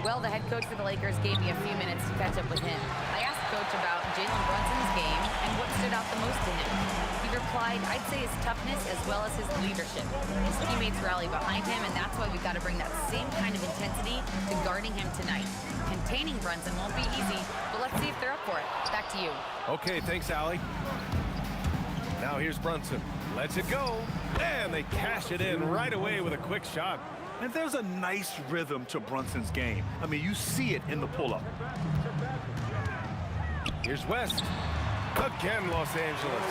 Well, the head coach for the Lakers gave me a few minutes to catch up with him. I asked Coach about Jalen Brunson's game and what stood out the most to him. He replied, I'd say his toughness as well as his leadership. His teammates rally behind him, and that's why we've got to bring that same kind of intensity to guarding him tonight. Containing Brunson won't be easy, but let's see if they're up for it. Back to you. Okay, thanks, Allie. Now here's Brunson. Lets it go, and they cash it in right away with a quick shot. And there's a nice rhythm to Brunson's game. I mean, you see it in the pull-up. Here's West. Again, Los Angeles.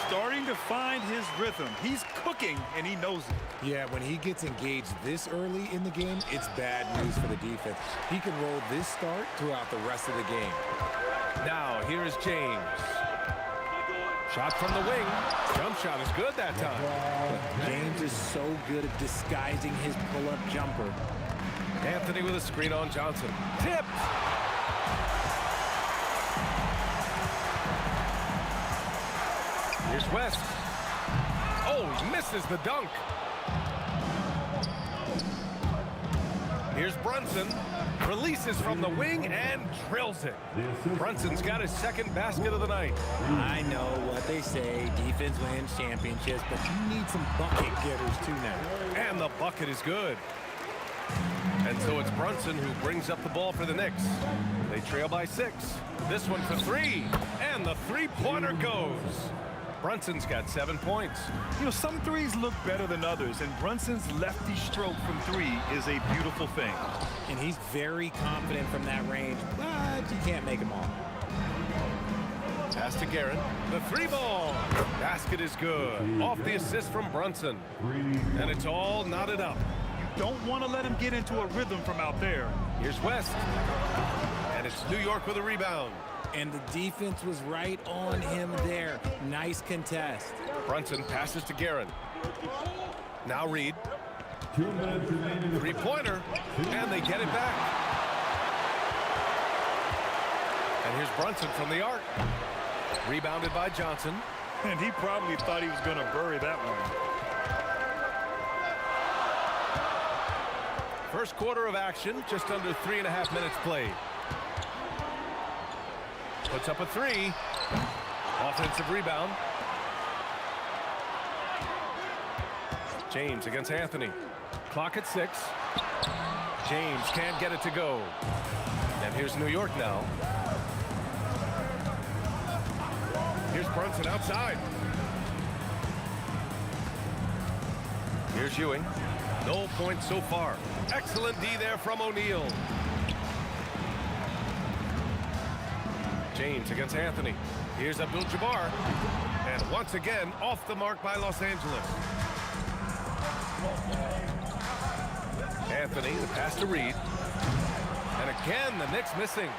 Starting to find his rhythm. He's cooking, and he knows it. Yeah, when he gets engaged this early in the game, it's bad news for the defense. He can roll this start throughout the rest of the game. Now, here is James. Shot from the wing. Jump shot is good that time. James is so good at disguising his pull-up jumper. Anthony with a screen on Johnson. Tipped. Here's West. Oh, he misses the dunk. Here's Brunson. Releases from the wing and drills it. Brunson's got his second basket of the night. I know what they say, defense wins championships, but you need some bucket getters too now. And the bucket is good. And so it's Brunson who brings up the ball for the Knicks. They trail by 6. This one for 3. And the three-pointer goes. Brunson's got 7 points. You know, some threes look better than others, and Brunson's lefty stroke from 3 is a beautiful thing. And he's very confident from that range, but you can't make him all. Pass to Guerin. The 3-ball. Basket is good. Off the assist from Brunson. And it's all knotted up. You don't want to let him get into a rhythm from out there. Here's West. And it's New York with a rebound. And the defense was right on him there. Nice contest. Brunson passes to Guerin. Now Reed. 2 minutes remaining. Three-pointer. And they get it back. And here's Brunson from the arc. Rebounded by Johnson. And he probably thought he was going to bury that one. First quarter of action, just under 3.5 minutes played. Puts up a 3. Offensive rebound. James against Anthony. Clock at 6. James can't get it to go. And here's New York now. Here's Brunson outside. Here's Ewing. No points so far. Excellent D there from O'Neal. James against Anthony. Here's Abdul-Jabbar. And once again, off the mark by Los Angeles. Anthony, the pass to Reed. And again, the Knicks missing.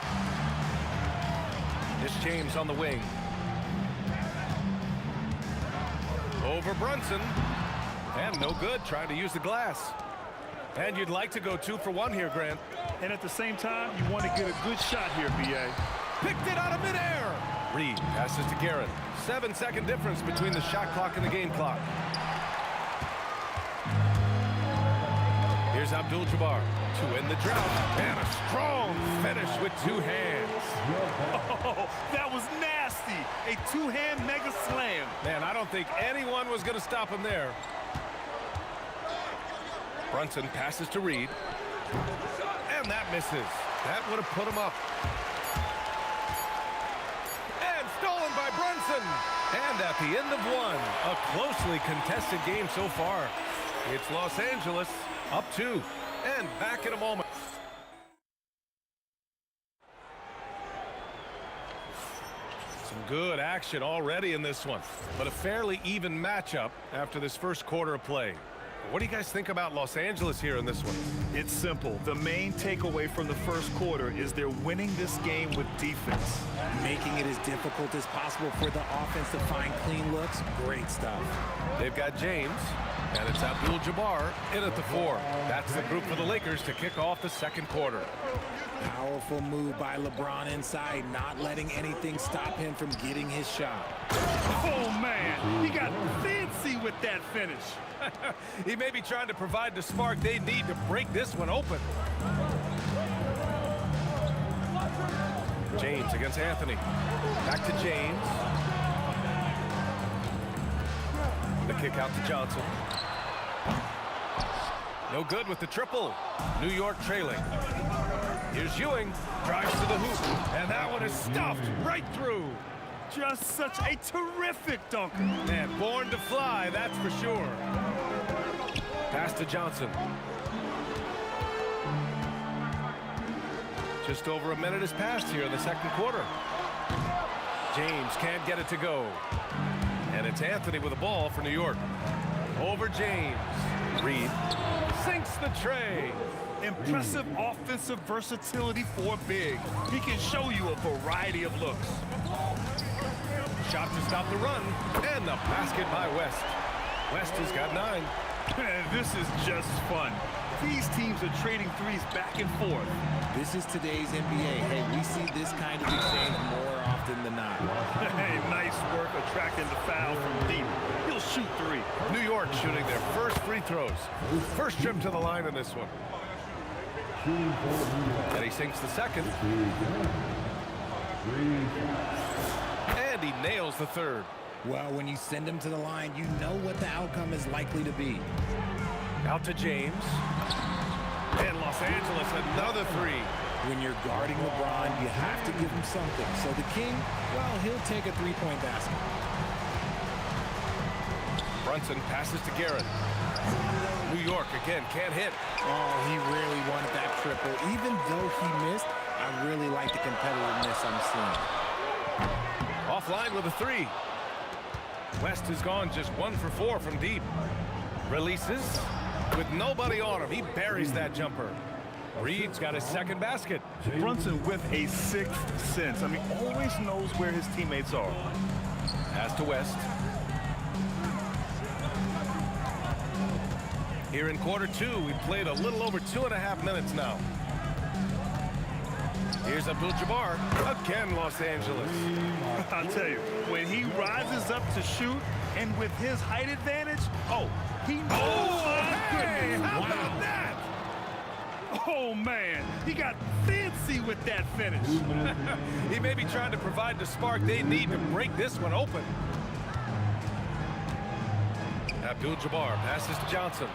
Here's James on the wing. Over Brunson. And no good, trying to use the glass. And you'd like to go 2 for 1 here, Grant. And at the same time, you want to get a good shot here, B.A. Picked it out of midair. Reed passes to Guerin. 7-second difference between the shot clock and the game clock. Here's Abdul-Jabbar to end the drought. And a strong finish with 2 hands. Oh, that was nasty. A 2-hand mega slam. Man, I don't think anyone was going to stop him there. Brunson passes to Reed. And that misses. That would have put him up. And stolen by Brunson. And at the end of 1, a closely contested game so far. It's Los Angeles up 2. And back in a moment. Some good action already in this one. But a fairly even matchup after this first quarter of play. What do you guys think about Los Angeles here in this one? It's simple. The main takeaway from the first quarter is they're winning this game with defense. Making it as difficult as possible for the offense to find clean looks. Great stuff. They've got James, and it's Abdul-Jabbar in at the 4. That's the group for the Lakers to kick off the second quarter. Powerful move by LeBron inside, not letting anything stop him from getting his shot. Oh, man. He got fancy with that finish. He may be trying to provide the spark they need to break this one open. James against Anthony. Back to James. The kick out to Johnson. No good with the triple. New York trailing. Here's Ewing. Drives to the hoop. And that one is stuffed right through. Just such a terrific dunker. Man, born to fly, that's for sure. Pass to Johnson. Just over a minute has passed here in the second quarter. James can't get it to go. And it's Anthony with the ball for New York. Over James. Reed sinks the tray. Impressive offensive versatility for big. He can show you a variety of looks. Shot to stop the run. And the basket by West. West has got 9. This is just fun. These teams are trading threes back and forth. This is today's NBA. Hey, we see this kind of exchange more often than not. Hey, nice work attracting the foul from deep. He'll shoot 3. New York shooting their first free throws. First trip to the line in this one. And he sinks the second. And he nails the third. Well, when you send him to the line, you know what the outcome is likely to be. Out to James. And Los Angeles, another 3. When you're guarding LeBron, you have to give him something. So the King, well, he'll take a three-point basket. Brunson passes to Garrett. New York again can't hit. Oh, he really wanted that triple. Even though he missed, I really like the competitiveness I'm seeing. Offline with a 3. West has gone just 1 for 4 from deep. Releases with nobody on him. He buries that jumper. Reed's got his second basket. Brunson with a 6th sense. I mean, always knows where his teammates are. Pass to West. Here in quarter 2, we played a little over 2.5 minutes now. Here's Abdul-Jabbar. Again, Los Angeles. I'll tell you, when he rises up to shoot, and with his height advantage, he knows. Oh, hey, how about that? Oh, man, he got fancy with that finish. He may be trying to provide the spark they need to break this one open. Abdul-Jabbar passes to Johnson.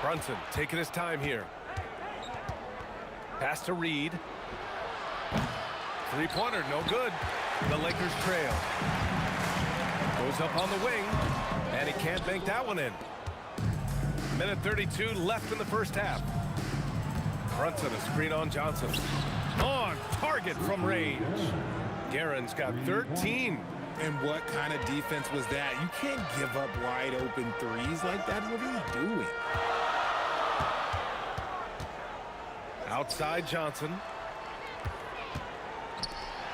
Brunson taking his time here. Pass to Reed. Three-pointer, no good. The Lakers trail. Goes up on the wing, and he can't bank that one in. Minute 32 left in the first half. Brunson a screen on Johnson. On target from range. Guerin's got 13. And what kind of defense was that? You can't give up wide open threes like that. What are you doing? Outside Johnson.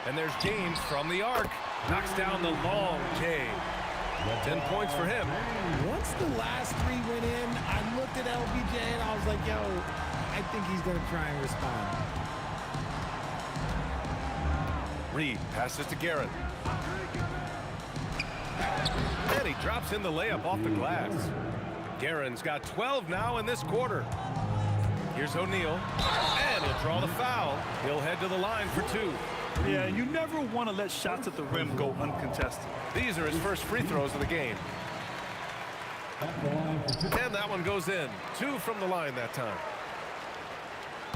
And there's James from the arc. Knocks down the long J. 10 points for him. Once the last 3 went in, I looked at LBJ and I was like, yo, I think he's going to try and respond. Reed passes to Garrett. And he drops in the layup off the glass. Guerin's got 12 now in this quarter. Here's O'Neal. And he'll draw the foul. He'll head to the line for 2. Yeah, you never want to let shots at the rim go uncontested. These are his first free throws of the game. And that one goes in. 2 from the line that time.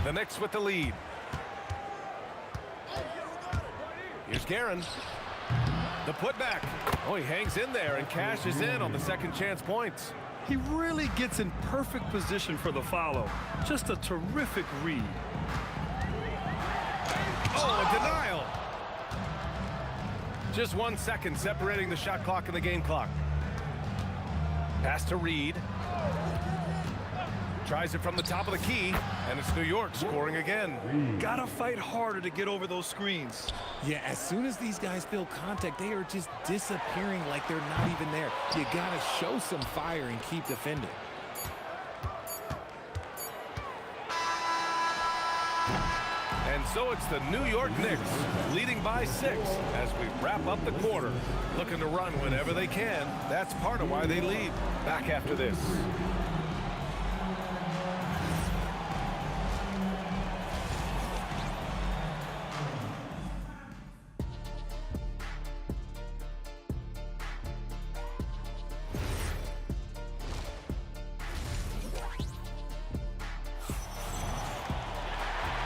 The Knicks with the lead. Here's Guerin. The putback. Oh, he hangs in there and cashes in on the second chance points. He really gets in perfect position for the follow. Just a terrific read. Oh, a denial. Just 1 second separating the shot clock and the game clock. Pass to Reed. Tries it from the top of the key, and it's New York scoring again. Gotta fight harder to get over those screens. Yeah, as soon as these guys feel contact, they are just disappearing like they're not even there. You gotta show some fire and keep defending. And so it's the New York Knicks leading by 6 as we wrap up the quarter. Looking to run whenever they can. That's part of why they lead. Back after this.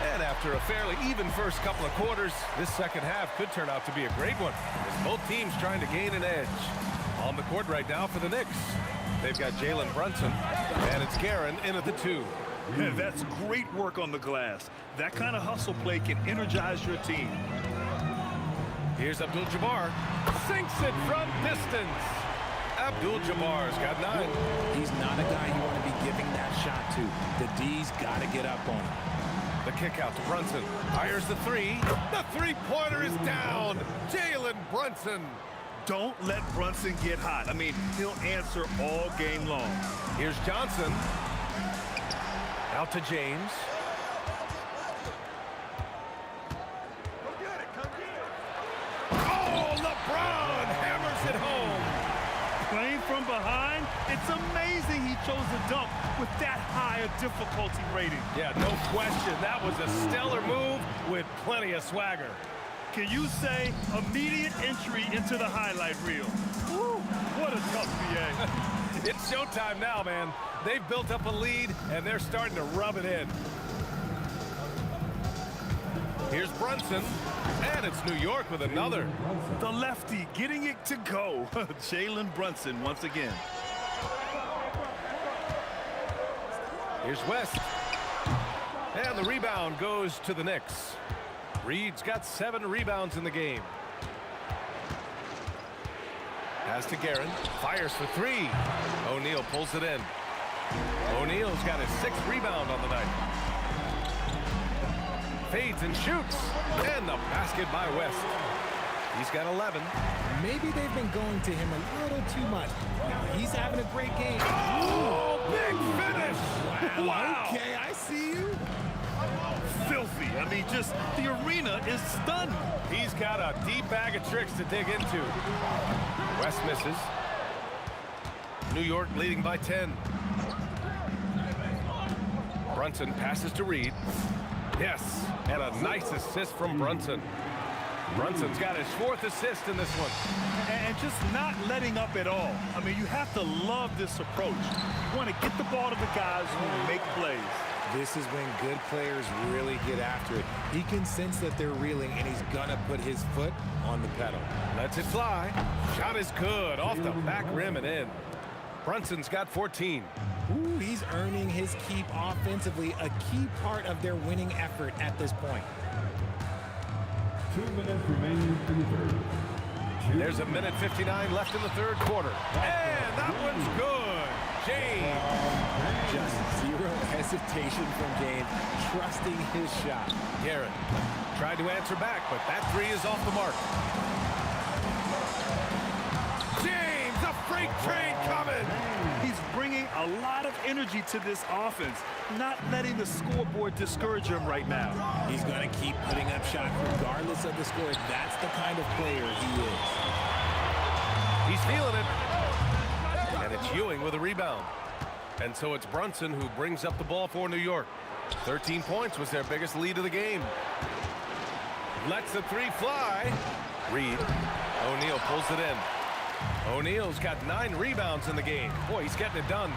And after a fairly even first couple of quarters, this second half could turn out to be a great one, as both teams trying to gain an edge. On the court right now for the Knicks, they've got Jalen Brunson, and it's Guerin in at the 2. Yeah, that's great work on the glass. That kind of hustle play can energize your team. Here's Abdul-Jabbar, sinks it from distance. Abdul-Jabbar's got 9. He's not a guy you want to be giving that shot to. The D's got to get up on him. The kick out to Brunson. Fires the 3. The three-pointer is down. Jalen Brunson. Don't let Brunson get hot. I mean, he'll answer all game long. Here's Johnson. Out to James. Oh, LeBron hammers it home. Playing from behind, it's amazing he chose to dunk with that high a difficulty rating. Yeah, no question. That was a stellar move with plenty of swagger. Can you say immediate entry into the highlight reel? Woo, what a tough BA. It's showtime now, man. They've built up a lead, and they're starting to rub it in. Here's Brunson, and it's New York with another. The lefty getting it to go. Jalen Brunson once again. Here's West. And the rebound goes to the Knicks. Reed's got 7 rebounds in the game. Pass to Guerin. Fires for 3. O'Neal pulls it in. O'Neal's got his 6th rebound on the night. Fades and shoots. And the basket by West. He's got 11. Maybe they've been going to him a little too much. Now he's having a great game. Oh, big finish. Wow. Okay, I see you. Filthy. I mean, just the arena is stunned. He's got a deep bag of tricks to dig into. West misses. New York leading by 10. Brunson passes to Reed. Yes, and a nice assist from Brunson. Brunson's got his 4th assist in this one. And just not letting up at all. I mean, you have to love this approach. You want to get the ball to the guys who make plays. This is when good players really get after it. He can sense that they're reeling, and he's gonna put his foot on the pedal. Lets it fly. Shot is good. Off the back rim and in. Brunson's got 14. Ooh, he's earning his keep offensively, a key part of their winning effort at this point. 2 minutes remaining in the third. There's a minute 59 left in the third quarter. And that one's good. James. Just zero hesitation from James, trusting his shot. Guerin tried to answer back, but that 3 is off the mark. James, a freight train coming. He's bringing a lot of energy to this offense, not letting the scoreboard discourage him right now. He's going to keep putting up shots regardless of the score. That's the kind of player he is. He's feeling it. And it's Ewing with a rebound. And so it's Brunson who brings up the ball for New York. 13 points was their biggest lead of the game. Lets the 3 fly. Reed. O'Neal pulls it in. O'Neal's got 9 rebounds in the game. Boy, he's getting it done.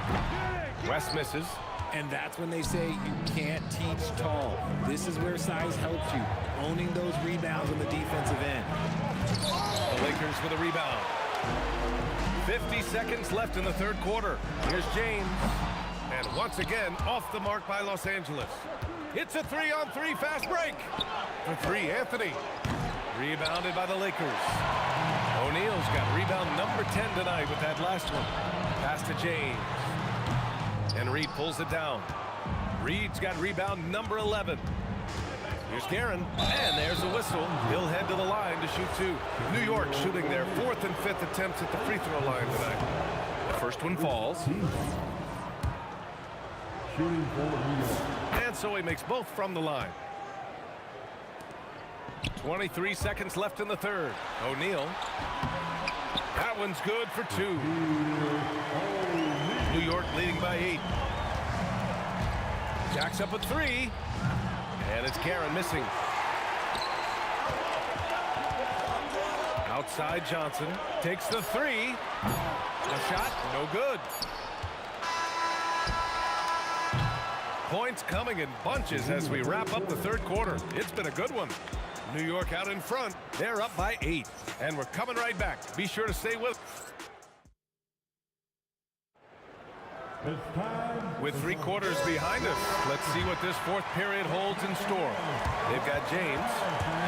West misses. And that's when they say you can't teach tall. This is where size helps you, owning those rebounds on the defensive end. The Lakers with a rebound. 50 seconds left in the third quarter. Here's James. And once again, off the mark by Los Angeles. It's a 3-on-3 fast break. For 3, Anthony. Rebounded by the Lakers. O'Neal's got rebound number 10 tonight with that last one. Pass to James. And Reed pulls it down. Reed's got rebound number 11. Here's Guerin, and there's a whistle. He'll head to the line to shoot two. New York shooting their 4th and 5th attempts at the free throw line tonight. The first one falls. Shooting for New York. And so he makes both from the line. 23 seconds left in the third. O'Neal. That one's good for 2. New York leading by 8. Jacks up a 3. And it's Guerin missing. Outside Johnson takes the 3. A shot, no good. Points coming in bunches as we wrap up the third quarter. It's been a good one. New York out in front. They're up by 8. And we're coming right back. Be sure to stay with us. With 3 quarters behind us, let's see what this fourth period holds in store. They've got James,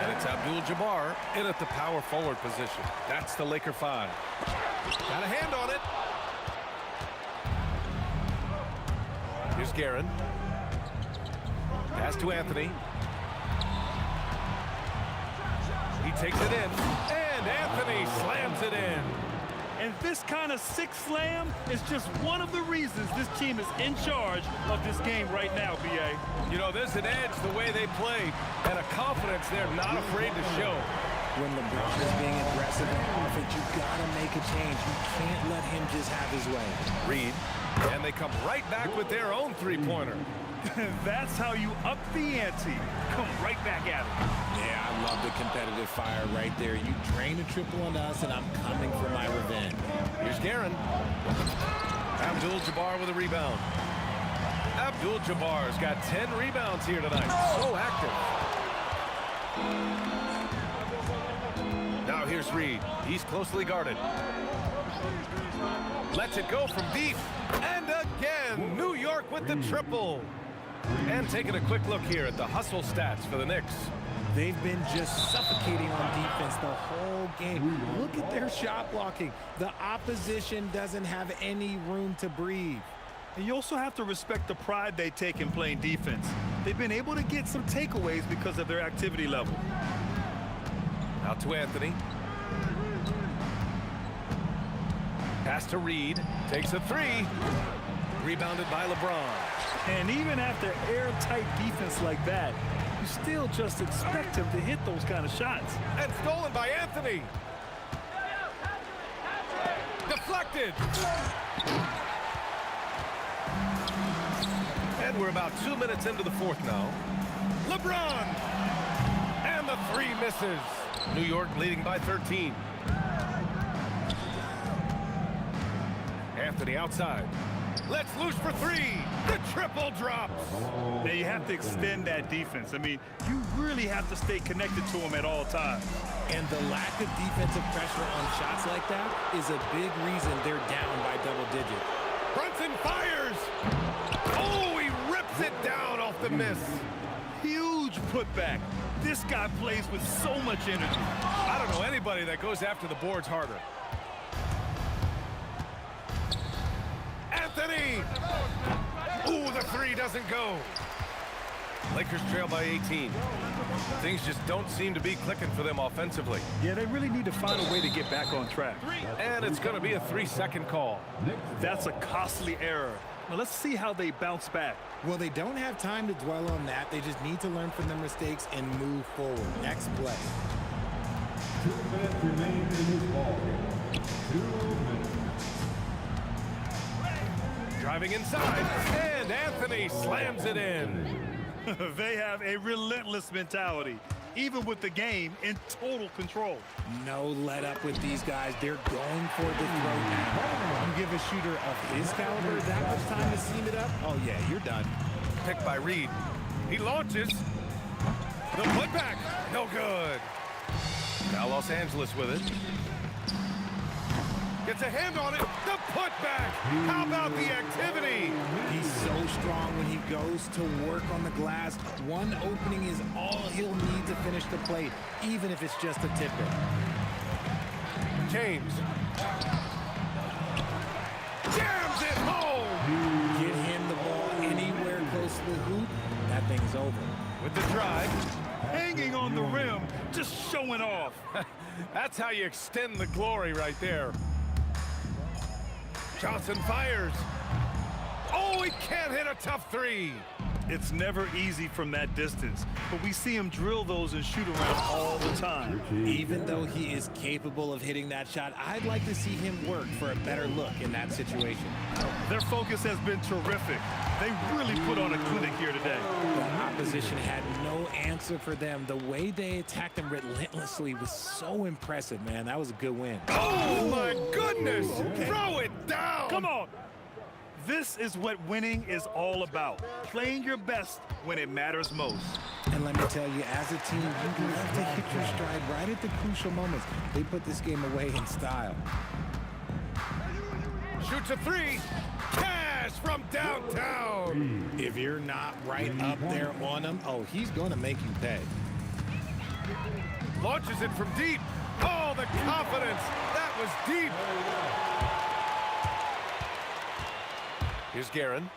and it's Abdul-Jabbar in at the power forward position. That's the Laker 5. Got a hand on it. Here's Guerin. Pass to Anthony. He takes it in, and Anthony slams it in. And this kind of sick slam is just one of the reasons this team is in charge of this game right now, B.A. You know, there's an edge the way they play and a confidence they're not afraid to show. When LeBron is being aggressive on offense, you gotta make a change. You can't let him just have his way. Reed, and they come right back with their own three-pointer. That's how you up the ante. Come right back at it. Yeah, I love the competitive fire right there. You drain a triple on us, and I'm coming for my revenge. Here's Guerin. Abdul-Jabbar with a rebound. Abdul-Jabbar's got 10 rebounds here tonight. So active. Now here's Reed. He's closely guarded. Lets it go from deep. And again, New York with the triple. And taking a quick look here at the hustle stats for the Knicks. They've been just suffocating on defense the whole game. Look at their shot blocking. The opposition doesn't have any room to breathe. And you also have to respect the pride they take in playing defense. They've been able to get some takeaways because of their activity level. Out to Anthony. Pass to Reed. Takes a 3. Rebounded by LeBron. And even after airtight defense like that, you still just expect him to hit those kind of shots. And stolen by Anthony. Deflected. And we're about 2 minutes into the fourth now. LeBron. And the 3 misses. New York leading by 13. Anthony outside. Let's loose for 3. The triple drops. Now you have to extend that defense. I mean, you really have to stay connected to him at all times. And the lack of defensive pressure on shots like that is a big reason they're down by double digits. Brunson fires. Oh, he rips it down off the miss. Huge putback. This guy plays with so much energy. I don't know anybody that goes after the boards harder. Anthony! Ooh, the 3 doesn't go. Lakers trail by 18. Things just don't seem to be clicking for them offensively. Yeah, they really need to find a way to get back on track. And it's going to be a 3-second call. That's a costly error. Now let's see how they bounce back. Well, they don't have time to dwell on that. They just need to learn from their mistakes and move forward. Next play. 2 minutes remain in this ball game. 2 minutes. Driving inside, and Anthony slams it in. They have a relentless mentality, even with the game in total control. No let up with these guys. They're going for the throw now. You give a shooter of his caliber that much time to seam it up, oh yeah, you're done. Picked by Reed. He launches. The putback, no good. Now Los Angeles with it. Gets a hand on it. The putback. How about the activity? He's so strong when he goes to work on the glass. One opening is all he'll need to finish the play, even if it's just a tip-in. James. over. With the drive. Hanging on the rim, just showing off. That's how you extend the glory right there. Johnson fires. Oh, he can't hit a tough three. It's never easy from that distance, but we see him drill those and shoot around all the time. Even though he is capable of hitting that shot, I'd like to see him work for a better look in that situation. Their focus has been terrific. They really put on a clinic here today. The opposition had no answer for them. The way they attacked them relentlessly was so impressive, man. That was a good win. Oh, my goodness. Throw it down. Come on. This is what winning is all about. Playing your best when it matters most. And let me tell you, as a team, you have to hit your stride right at the crucial moments. They put this game away in style. Shoots a three. Cash from downtown. If you're not right up there on him, oh, he's going to make you pay. Launches it from deep. Oh, the confidence. That was deep. Here's Guerin.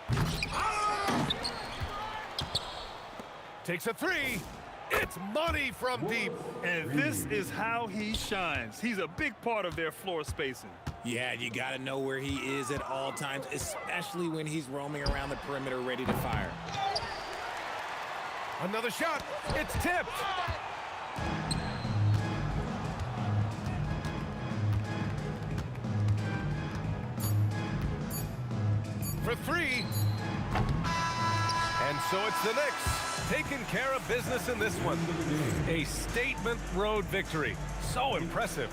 Takes a three. It's money from deep. And this is how he shines. He's a big part of their floor spacing. Yeah, you got to know where he is at all times, especially when he's roaming around the perimeter ready to fire. Another shot. It's tipped. For three. And so it's the Knicks taking care of business in this one. A statement road victory. So impressive.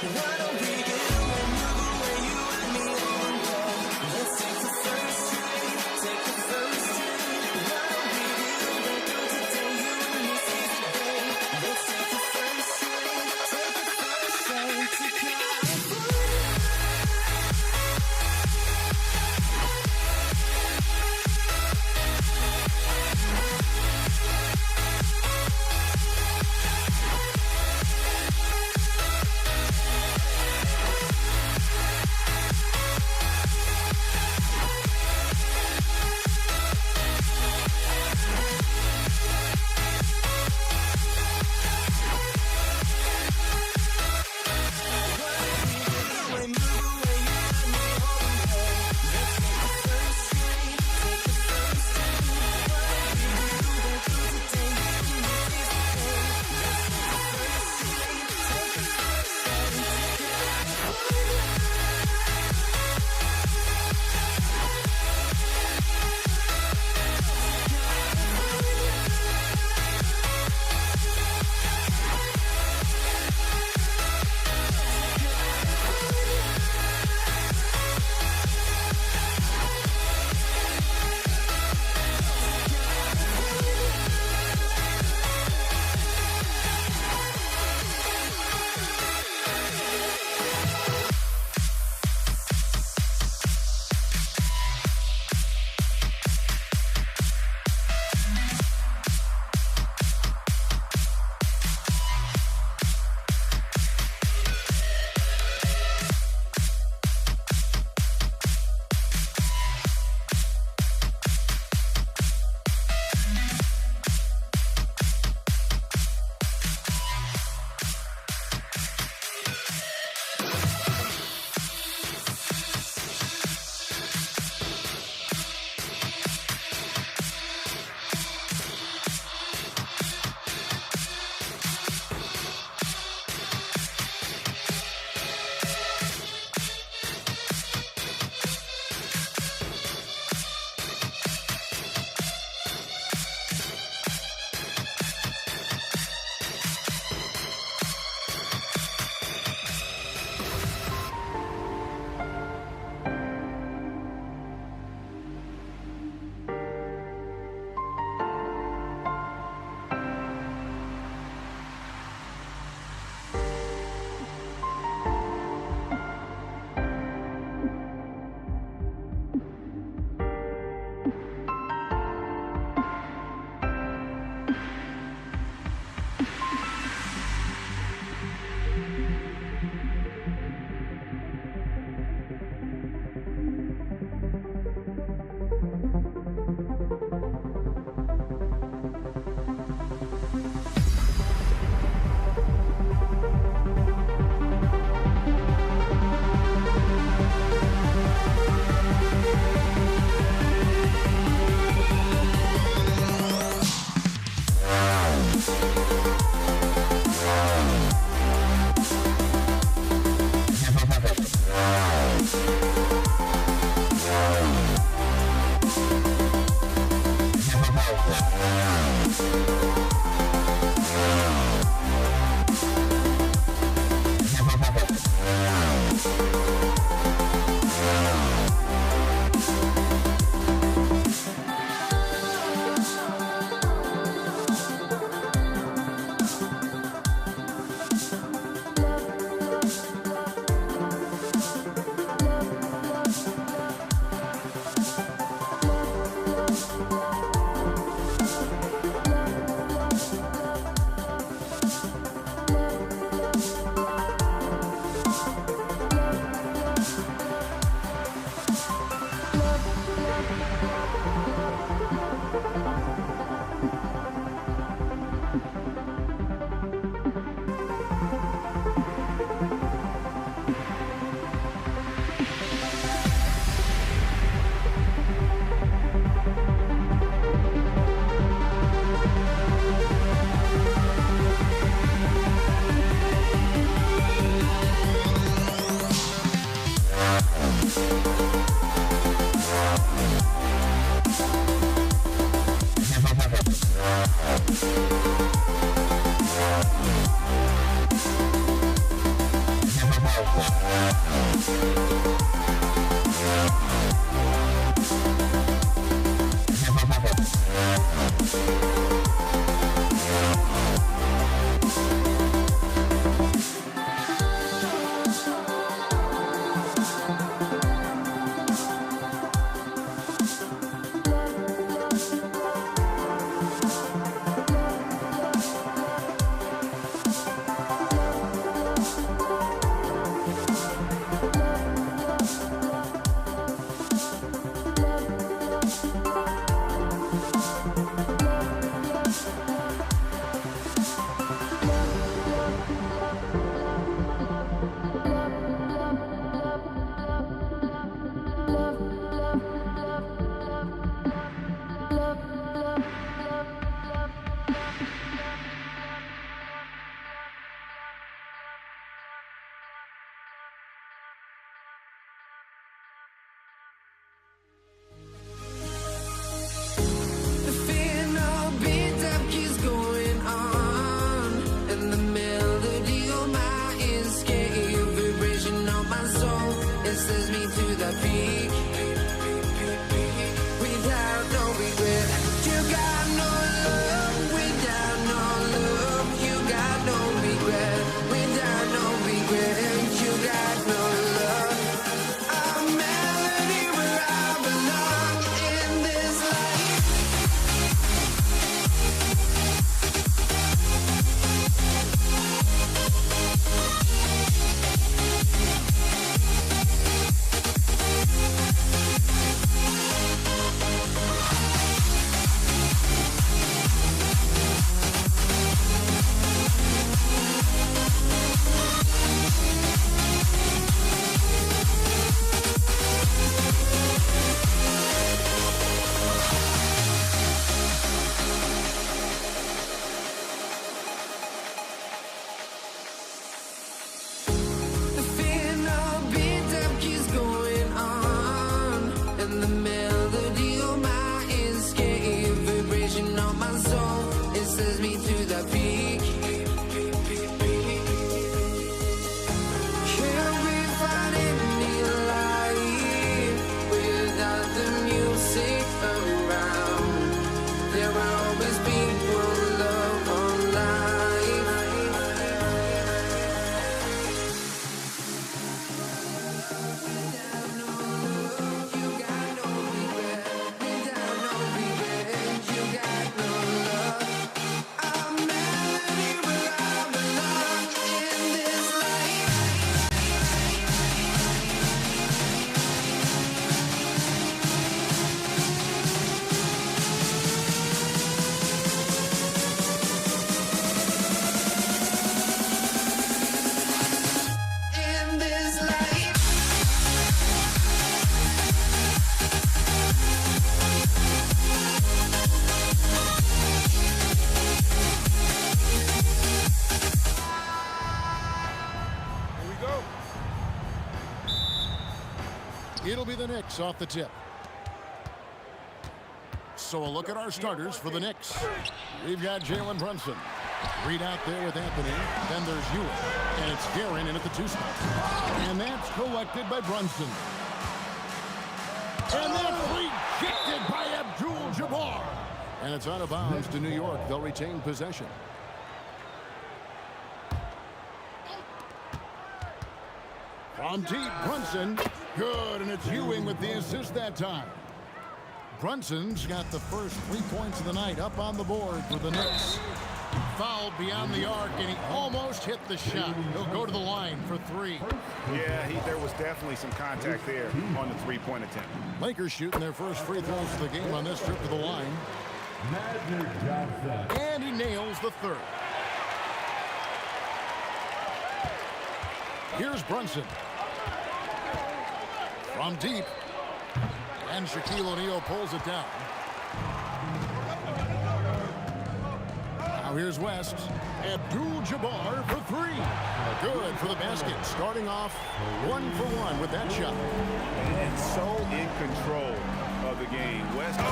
What It'll be the Knicks off the tip. So a look at our starters for the Knicks. We've got Jalen Brunson. Reed out there with Anthony. Then there's Ewing. And it's Guerin in at the 2 spot. And that's collected by Brunson. And that's rejected by Abdul-Jabbar. And it's out of bounds to New York. They'll retain possession. From deep, Brunson. Good, and it's Ewing with the assist that time. Brunson's got the first 3 points of the night up on the board for the Knicks. Fouled beyond the arc, and he almost hit the shot. He'll go to the line for 3. Yeah, there was definitely some contact there on the 3-point attempt. Lakers shooting their first free throws of the game on this trip to the line. And he nails the 3rd. Here's Brunson. From deep. And Shaquille O'Neal pulls it down. Now here's West. Abdul-Jabbar for 3. Good for the basket. Starting off 1 for 1 with that shot. And so in control of the game. West. Well,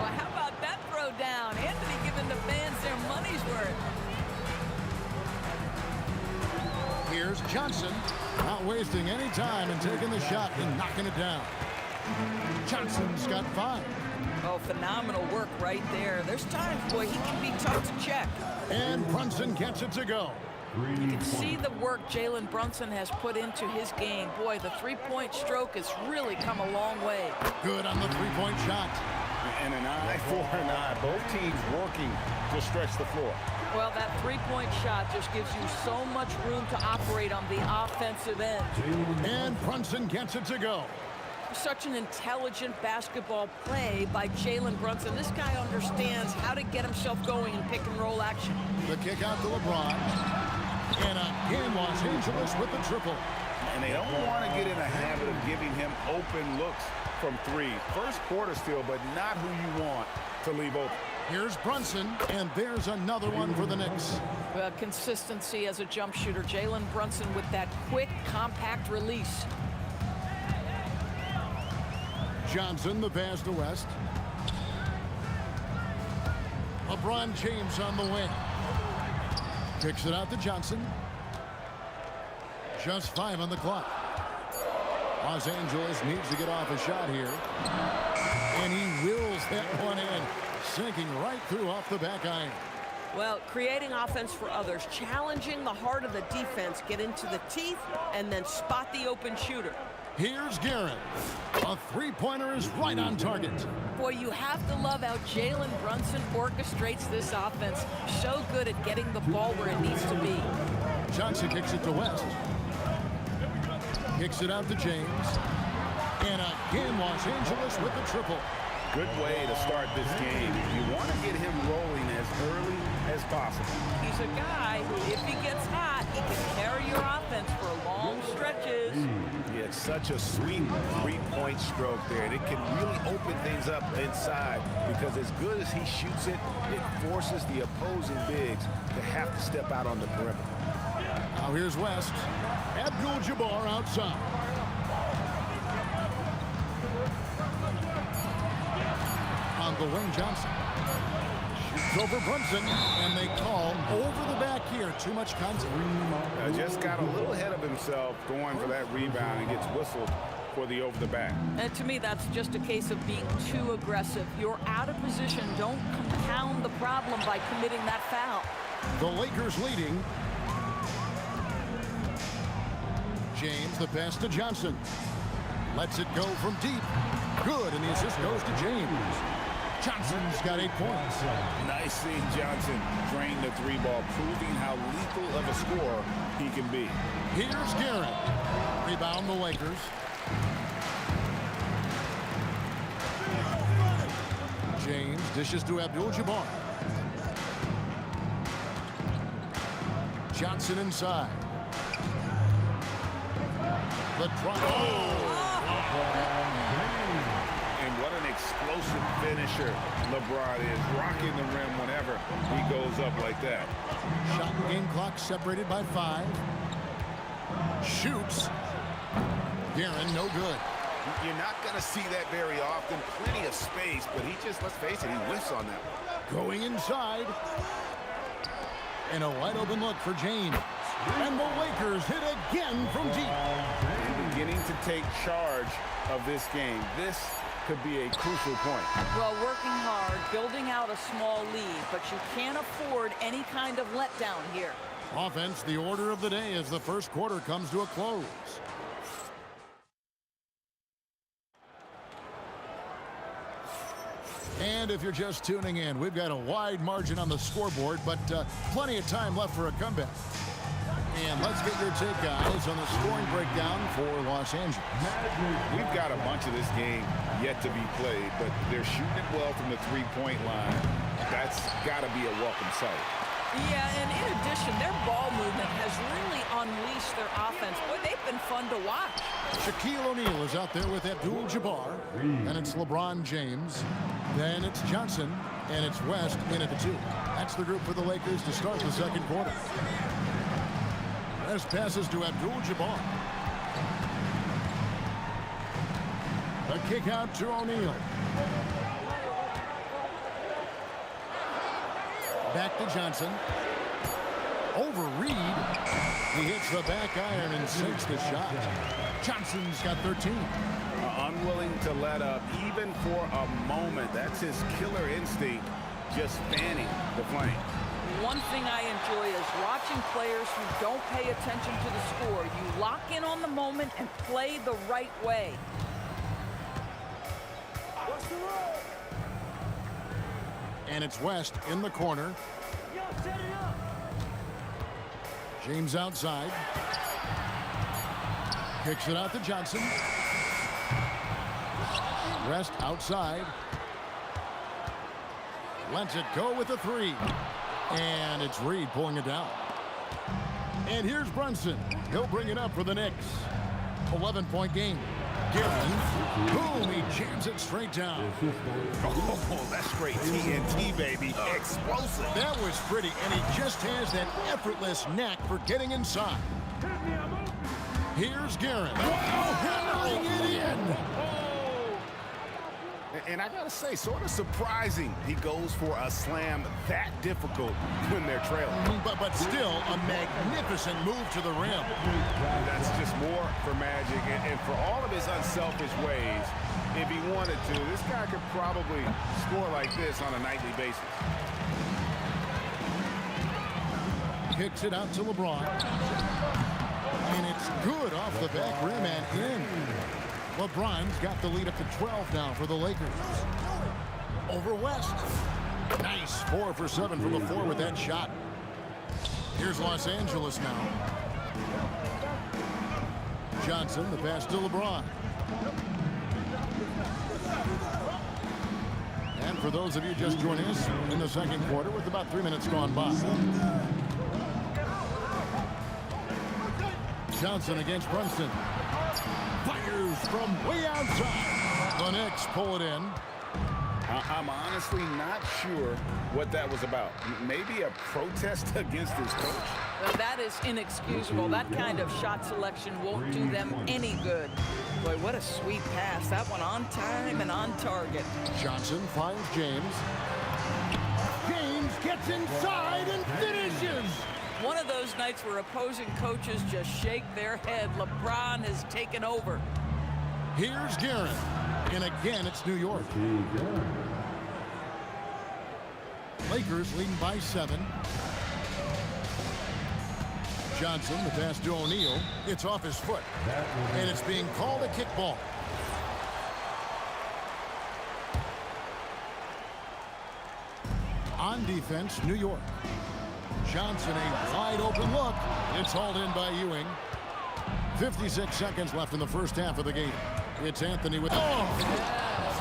how about that throw down? Anthony giving the fans their money's worth. Here's Johnson. Not wasting any time and taking the shot and knocking it down. Johnson's got 5. Oh, phenomenal work right there. There's times, boy, he can be tough to check. And Brunson gets it to go. You can see the work Jalen Brunson has put into his game. Boy, the 3-point stroke has really come a long way. Good on the 3-point shot. And an eye for an eye. Both teams working to stretch the floor. Well, that 3-point shot just gives you so much room to operate on the offensive end. And Brunson gets it to go. Such an intelligent basketball play by Jalen Brunson. This guy understands how to get himself going in pick-and-roll action. The kick out to LeBron. And again, Los Angeles with the triple. And they don't want to get in a habit of giving him open looks from 3. First quarter still, but not who you want to leave open. Here's Brunson, and there's another one for the Knicks. Well, consistency as a jump shooter. Jalen Brunson with that quick, compact release. Johnson, the pass to West. LeBron James on the wing. Kicks it out to Johnson. Just 5 on the clock. Los Angeles needs to get off a shot here. And he wills that one in, sinking right through off the back iron. Well, creating offense for others, challenging the heart of the defense, get into the teeth, and then spot the open shooter. Here's Guerin. A 3-pointer is right on target. Boy, you have to love how Jalen Brunson orchestrates this offense. So good at getting the ball where it needs to be. Johnson kicks it to West. Kicks it out to James. And again, Los Angeles with the triple. Good way to start this game. You want to get him rolling as early as possible. He's a guy who, if he gets hot, he can carry your offense for long stretches. Yeah, it's such a sweet 3-point stroke there. And it can really open things up inside because as good as he shoots it, it forces the opposing bigs to have to step out on the perimeter. Now here's West. Abdul-Jabbar outside. On the wing, Johnson. Shoots over Brunson, and they call over the back here. Too much contact. Just got a little ahead of himself going for that rebound and gets whistled for the over the back. And to me, that's just a case of being too aggressive. You're out of position. Don't compound the problem by committing that foul. The Lakers leading. James, the pass to Johnson. Lets it go from deep. Good, and the assist goes to James. Johnson's got 8 points. Nice seeing Johnson drain the 3-ball, proving how lethal of a scorer he can be. Here's Guerin. Rebound the Lakers. James dishes to Abdul-Jabbar. Johnson inside. The drop. And what an explosive finisher LeBron is, rocking the rim whenever he goes up like that. Shot and game clock separated by 5. Shoots. Guerin, no good. You're not going to see that very often. Plenty of space, but he just, let's face it, he whiffs on that one. Going inside. And a wide open look for James. And the Lakers hit again from deep. Beginning to take charge of this game. This could be a crucial point. Well, working hard, building out a small lead, but you can't afford any kind of letdown here. Offense, the order of the day as the first quarter comes to a close. And if you're just tuning in, we've got a wide margin on the scoreboard, but plenty of time left for a comeback. And let's get your take, guys, on the scoring breakdown for Los Angeles. We've got a bunch of this game yet to be played, but they're shooting it well from the three-point line. That's got to be a welcome sight. Yeah, and in addition, their ball movement has really unleashed their offense. Boy, they've been fun to watch. Shaquille O'Neal is out there with Abdul-Jabbar, and it's LeBron James. Then it's Johnson, and it's West in at the 2. That's the group for the Lakers to start the second quarter. West passes to Abdul-Jabbar. The kick out to O'Neal. Back to Johnson. Over Reed. He hits the back iron and sinks the shot. Johnson's got 13. Unwilling to let up even for a moment. That's his killer instinct, just fanning the flame. One thing I enjoy is watching players who don't pay attention to the score. You lock in on the moment and play the right way. And it's West in the corner. James outside. Kicks it out to Johnson. West outside. Lets it go with a 3. And it's Reed pulling it down. And here's Brunson. He'll bring it up for the Knicks. 11-point game. Guerin, boom, he jams it straight down. Oh, that's straight TNT, baby. Explosive. That was pretty, and he just has that effortless knack for getting inside. Here's Guerin. Wow, hammering it in. And I gotta say, sort of surprising he goes for a slam that difficult when they're trailing. But still, a magnificent move to the rim. That's just more for Magic. And for all of his unselfish ways, if he wanted to, this guy could probably score like this on a nightly basis. Kicks it out to LeBron. And it's good off the back rim and in. LeBron's got the lead up to 12 now for the Lakers. Over West. Nice 4 for 7 from the floor with that shot. Here's Los Angeles now. Johnson, the pass to LeBron. And for those of you just joining us in the second quarter with about 3 minutes gone by. Johnson against Brunson. Fires from way outside. The Knicks pull it in. I'm honestly not sure what that was about. Maybe a protest against his coach. That is inexcusable. That kind of shot selection won't do them any good. Boy, what a sweet pass. That one on time and on target. Johnson finds James. James gets inside and finishes. One of those nights where opposing coaches just shake their head. LeBron has taken over. Here's Guerin. And again, it's New York. Lakers leading by 7. Johnson, the pass to O'Neal. It's off his foot. And it's being called a kickball. On defense, New York. Johnson, a wide open look. It's hauled in by Ewing. 56 seconds left in the first half of the game. It's Anthony with... Oh!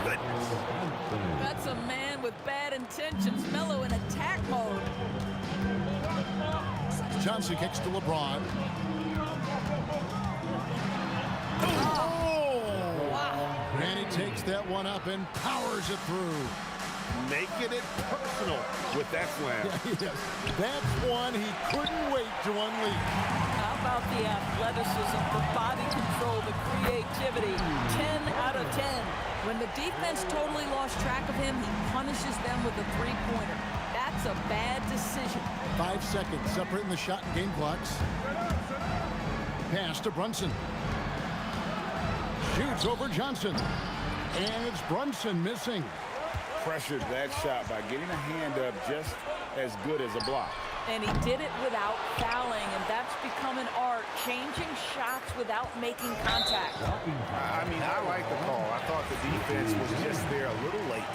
Goodness. That's a man with bad intentions. Melo in attack mode. Johnson kicks to LeBron. Oh! Wow. And he takes that one up and powers it through. Making it personal with that slam. Yes. That's one he couldn't wait to unleash. How about the athleticism, the body control, the creativity? 10 out of 10. When the defense totally lost track of him, he punishes them with a three-pointer. That's a bad decision. 5 seconds separating the shot and game clocks. Pass to Brunson. Shoots over Johnson. And it's Brunson missing. Pressured that shot by getting a hand up just as good as a block. And he did it without fouling, and that's become an art, changing shots without making contact. I mean, I like the call. I thought the defense was just there a little late.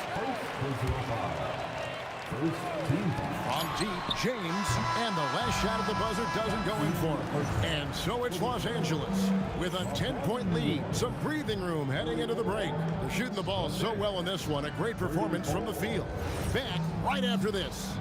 From deep, James, and the last shot of the buzzer doesn't go in for him. And so it's Los Angeles with a 10-point lead. Some breathing room heading into the break. They're shooting the ball so well in this one. A great performance from the field. Back right after this.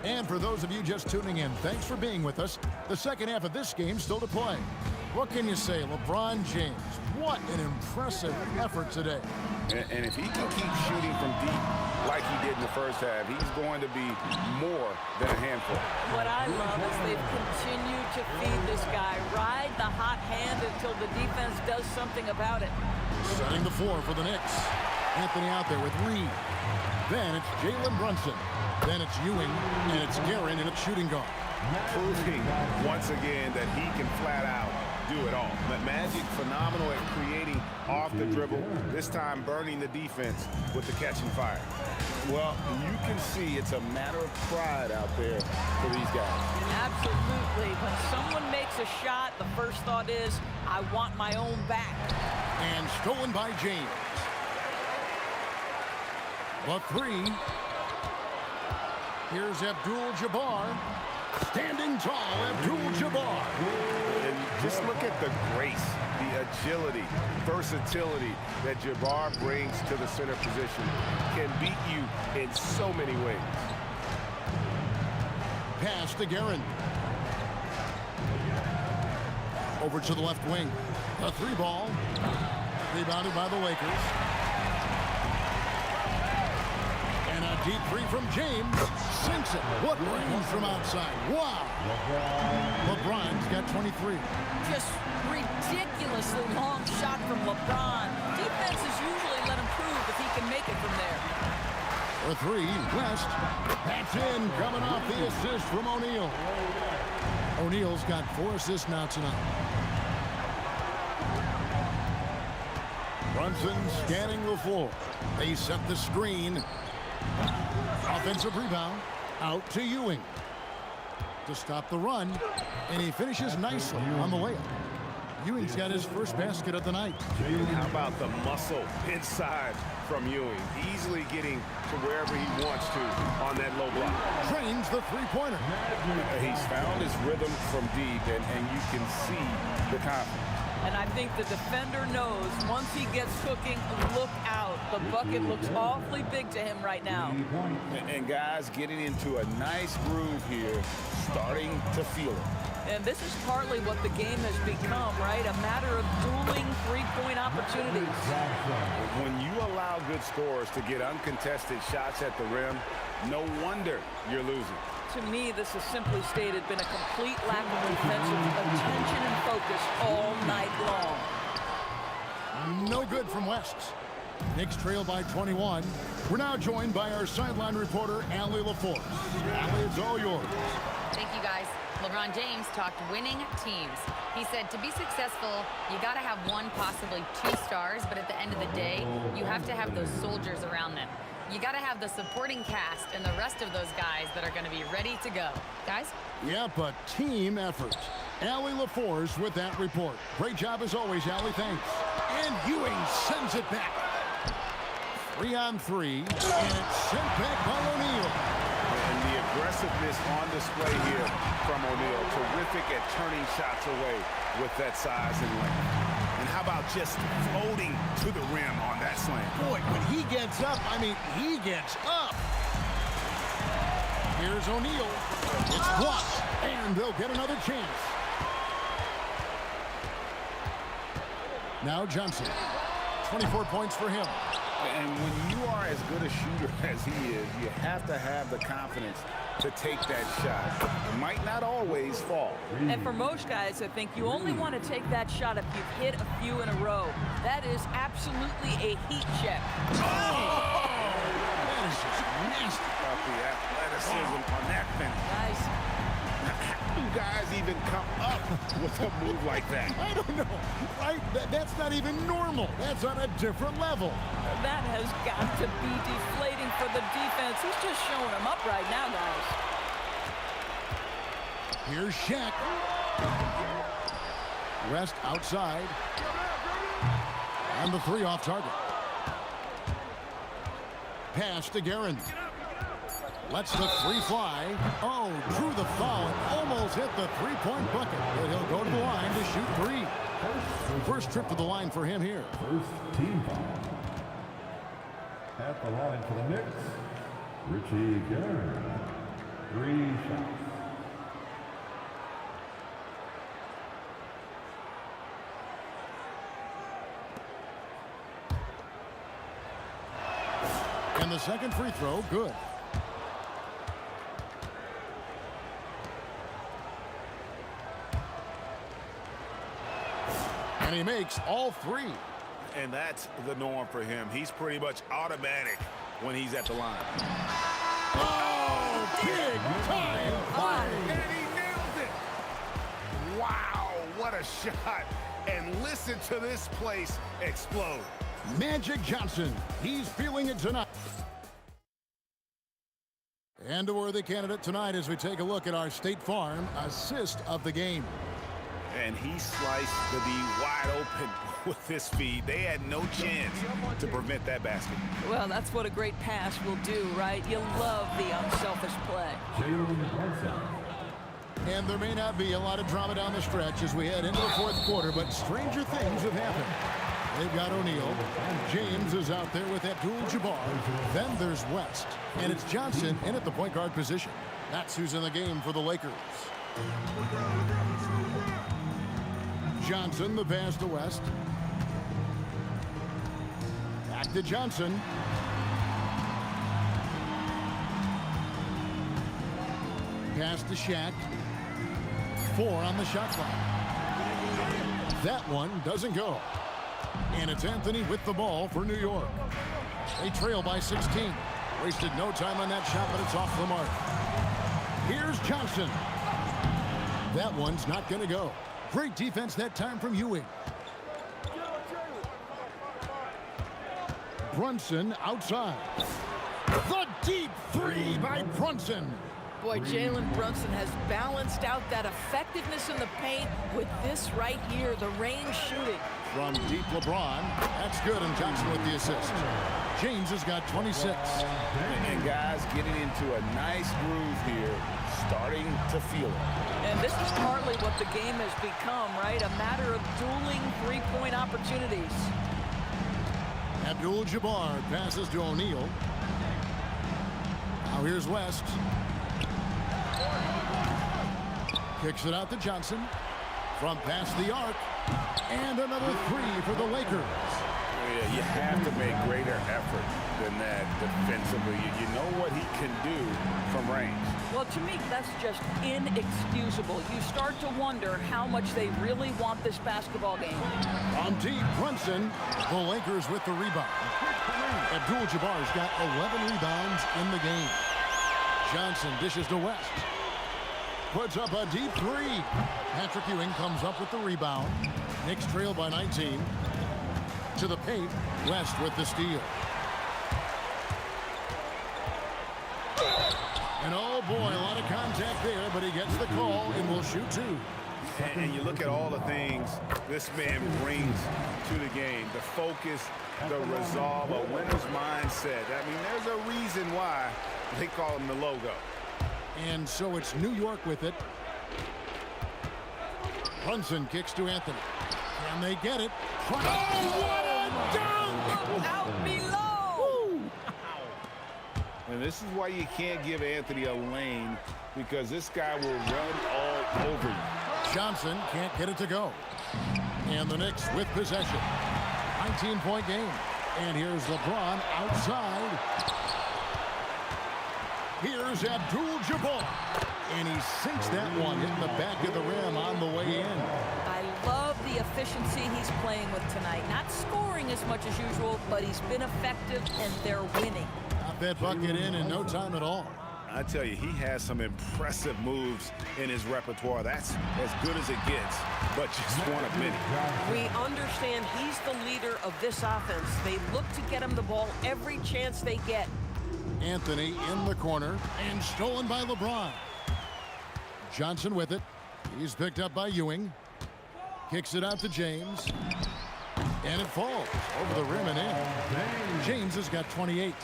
And for those of you just tuning in, thanks for being with us. The second half of this game still to play. What can you say, LeBron James? What an impressive effort today. And if he can keep shooting from deep like he did in the first half, he's going to be more than a handful. What I love is they've continued to feed this guy, ride the hot hand until the defense does something about it. Setting the floor for the Knicks. Anthony out there with Reed. Then it's Jalen Brunson. Then it's Ewing, and it's Guerin, and it's shooting guard. Proving once again that he can flat out do it all. But Magic phenomenal at creating off the dribble, this time burning the defense with the catch and fire. Well, you can see it's a matter of pride out there for these guys. Absolutely. When someone makes a shot, the first thought is, I want my own back. And stolen by James. The three. Here's Abdul-Jabbar. Standing tall, Abdul-Jabbar. And just look at the grace, the agility, versatility that Jabbar brings to the center position. Can beat you in so many ways. Pass to Guerin. Over to the left wing. A three ball. Rebounded by the Lakers. And a deep three from James. Sinks it. What range from outside. Wow. LeBron's got 23. Just ridiculously long shot from LeBron. Defenses usually let him prove if he can make it from there. For three, West. That's in. Coming off the assist from O'Neal. O'Neal's got 4 assists now tonight. Brunson scanning the floor. They set the screen. Offensive rebound. Out to Ewing. To stop the run. And he finishes nicely on the layup. Ewing's got his first basket of the night. How about the muscle inside from Ewing? Easily getting to wherever he wants to on that low block. Trains the three-pointer. He's found his rhythm from deep, and you can see the confidence. And I think the defender knows once he gets cooking, look out. The bucket looks awfully big to him right now. And guys getting into a nice groove here, starting to feel it. And this is partly what the game has become, right? A matter of dueling three-point opportunities. When you allow good scorers to get uncontested shots at the rim, no wonder you're losing. To me, this has simply stated been a complete lack of defensive attention and focus all night long. No good from West. Knicks trail by 21. We're now joined by our sideline reporter, Allie LaForce. Allie, it's all yours. Thank you, guys. LeBron James talked winning teams. He said to be successful, you got to have one, possibly 2 stars, but at the end of the day, you have to have those soldiers around them. You got to have the supporting cast and the rest of those guys that are going to be ready to go. Guys? Yep, a team effort. Allie LaForce with that report. Great job as always, Allie. Thanks. And Ewing sends it back. 3 on 3, and it's sent back by O'Neal. And the aggressiveness on display here from O'Neal. Terrific at turning shots away with that size and length. And how about just floating to the rim on that slam? Boy, when he gets up, I mean, he gets up. Here's O'Neal. It's blocked, and they'll get another chance. Now Johnson. 24 points for him. And when you are as good a shooter as he is, you have to have the confidence to take that shot. It might not always fall. And for most guys, I think you only want to take that shot if you've hit a few in a row. That is absolutely a heat check. Oh! That is just nasty. About the athleticism on that finish. Guys. How do guys even come up with a move like that? I don't know. Right? That's not even normal. That's on a different level. That has got to be deflating for the defense. He's just showing them up right now, guys. Here's Shaq. West outside. And the three off target. Pass to Guerin. Lets the three fly. Oh, drew the foul and almost hit the three-point bucket. But he'll go to the line to shoot three. First trip to the line for him here. First team foul. At the line for the Knicks, Richie Guerin. 3 shots. And the second free throw, good. And he makes all three. And that's the norm for him. He's pretty much automatic when he's at the line. Oh, big time fire. And he nails it. Wow, what a shot. And listen to this place explode. Magic Johnson, he's feeling it tonight. And a worthy candidate tonight as we take a look at our State Farm assist of the game. And he sliced the D wide open with his feed. They had no chance to prevent that basket. Well, that's what a great pass will do, right? You love the unselfish play. And there may not be a lot of drama down the stretch as we head into the fourth quarter, but stranger things have happened. They've got O'Neal. James is out there with Abdul-Jabbar. Then there's West. And it's Johnson in at the point guard position. That's who's in the game for the Lakers. Johnson, the pass to West. Back to Johnson. Pass to Shaq. 4 on the shot clock. That one doesn't go. And it's Anthony with the ball for New York. They trail by 16. Wasted no time on that shot, but it's off the mark. Here's Johnson. That one's not going to go. Great defense that time from Ewing. Brunson outside. The deep three by Brunson. Boy, Jalen Brunson has balanced out that effectiveness in the paint with this right here, the range shooting. From deep LeBron, that's good, and Johnson with the assist. James has got 26. And guys getting into a nice groove here, starting to feel it. And this is partly what the game has become, right? A matter of dueling three-point opportunities. Abdul-Jabbar passes to O'Neal. Now here's West. Kicks it out to Johnson. From past the arc. And another three for the Lakers. Yeah, you have to make greater effort than that defensively. You know what he can do from range. Well, to me, that's just inexcusable. You start to wonder how much they really want this basketball game. On deep, Brunson. The Lakers with the rebound. Abdul-Jabbar's got 11 rebounds in the game. Johnson dishes to West. Puts up a deep three. Patrick Ewing comes up with the rebound. Knicks trail by 19. To the paint, West with the steal. And oh boy, a lot of contact there, but he gets the call and will shoot two. And you look at all the things this man brings to the game. The focus, the resolve, a winner's mindset. I mean, there's a reason why they call him the logo. And so it's New York with it. Brunson kicks to Anthony. Can they get it? Oh, what a dunk! Out below! And And this is why you can't give Anthony a lane, because this guy will run all over you. Johnson can't get it to go. And the Knicks with possession. 19-point game. And here's LeBron outside. Here's Abdul-Jabbar. And he sinks that one, hitting the back of the rim on the way in. I love the efficiency he's playing with tonight. Not scoring as much as usual, but he's been effective, and they're winning. Got that bucket in no time at all. I tell you, he has some impressive moves in his repertoire. That's as good as it gets, but just one of many. We understand he's the leader of this offense. They look to get him the ball every chance they get. Anthony in the corner and stolen by LeBron. Johnson with it. He's picked up by Ewing. Kicks it out to James. And it falls over the rim and in. James has got 28.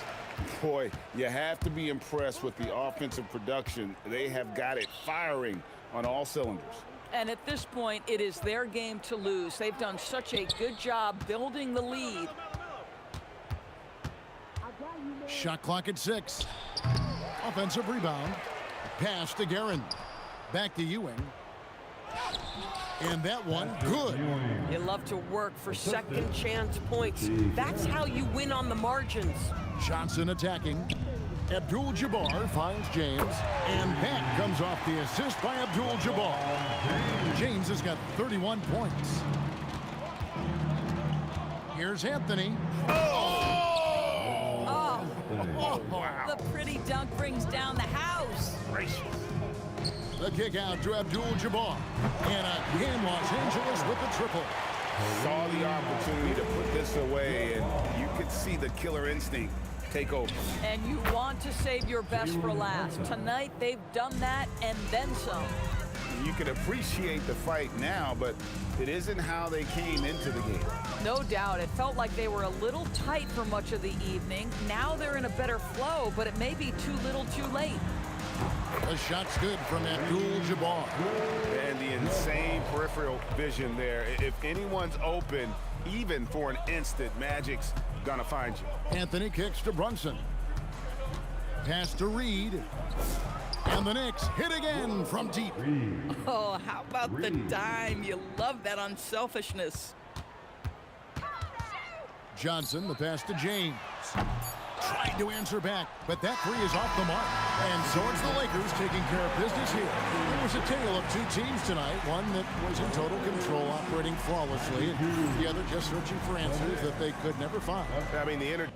Boy, you have to be impressed with the offensive production. They have got it firing on all cylinders. And at this point, it is their game to lose. They've done such a good job building the lead. Shot clock at 6. Offensive rebound. Pass to Guerin. Back to Ewing. And that one, good. You love to work for second chance points. That's how you win on the margins. Johnson attacking. Abdul-Jabbar finds James. And that comes off the assist by Abdul-Jabbar. James has got 31 points. Here's Anthony. Oh, Wow. the pretty dunk brings down the house. Gracious. The kick out to Abdul-Jabbar. And again, Los Angeles with the triple. Saw the opportunity to put this away, and you could see the killer instinct take over. And you want to save your best for last. Tonight, they've done that and then some. You can appreciate the fight now, but it isn't how they came into the game. No doubt. It felt like they were a little tight for much of the evening. Now they're in a better flow, but it may be too little too late. The shot's good from Abdul-Jabbar. And the insane peripheral vision there. If anyone's open, even for an instant, Magic's gonna find you. Anthony kicks to Brunson. Pass to Reed. And the Knicks hit again from deep. Oh, how about the dime? You love that unselfishness. Johnson, the pass to James. Trying to answer back, but that three is off the mark. And so it's the Lakers taking care of business here. It was a tale of two teams tonight. One that was in total control, operating flawlessly, and the other just searching for answers that they could never find. I mean, the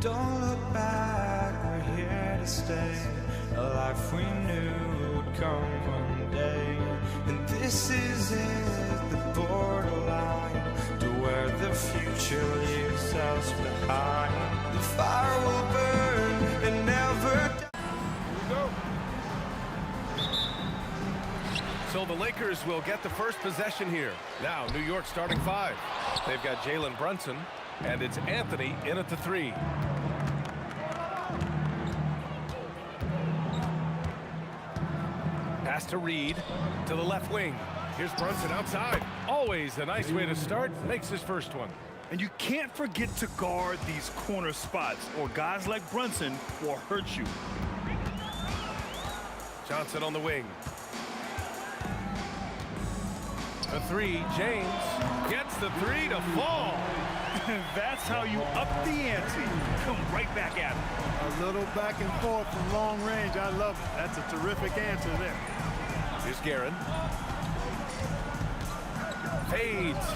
Don't look back, we're here to stay. A life we knew would come one day. And this is it, the borderline to where the future leaves us behind. The fire will burn and never die. Here we go. So the Lakers will get the first possession here. Now, New York starting five. They've got Jalen Brunson, and it's Anthony in at the three. Pass to Reed, to the left wing. Here's Brunson outside. Always a nice way to start. Makes his first one. And you can't forget to guard these corner spots, or guys like Brunson will hurt you. Johnson on the wing. A three, James gets the three to fall. That's how you up the ante. Come right back at him. A little back and forth from long range. I love it. That's a terrific answer there. Here's Guerin. Fades.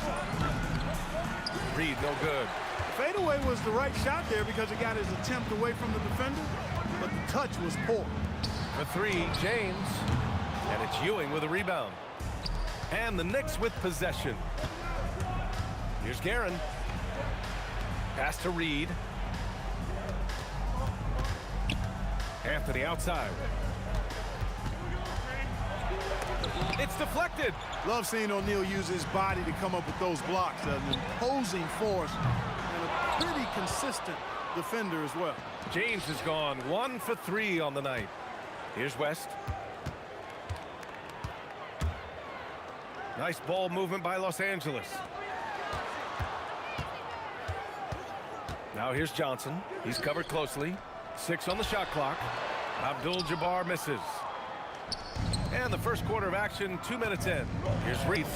Reed, no good. Fadeaway was the right shot there because it got his attempt away from the defender, but the touch was poor. A three, James. And it's Ewing with a rebound. And the Knicks with possession. Here's Guerin. Pass to Reed. Anthony outside. It's deflected. Love seeing O'Neal use his body to come up with those blocks. An imposing force and a pretty consistent defender as well. James has gone 1 for 3 on the night. Here's West. Nice ball movement by Los Angeles. Now here's Johnson. He's covered closely. 6 on the shot clock. Abdul-Jabbar misses. And the first quarter of action, 2 minutes in. Here's Reed.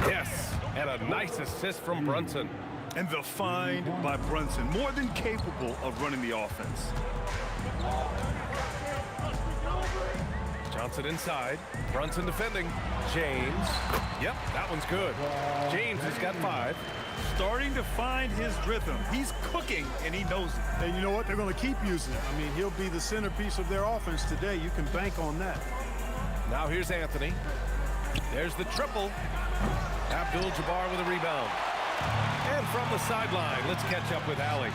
Yes, and a nice assist from Brunson. And the find by Brunson, more than capable of running the offense. Johnson inside. Brunson defending. James. Yep, that one's good. James has got 5. Starting to find his rhythm. He's cooking, and he knows it. And you know what? They're going to keep using him. I mean, he'll be the centerpiece of their offense today. You can bank on that. Now here's Anthony. There's the triple. Abdul-Jabbar with a rebound. And from the sideline, let's catch up with Allie.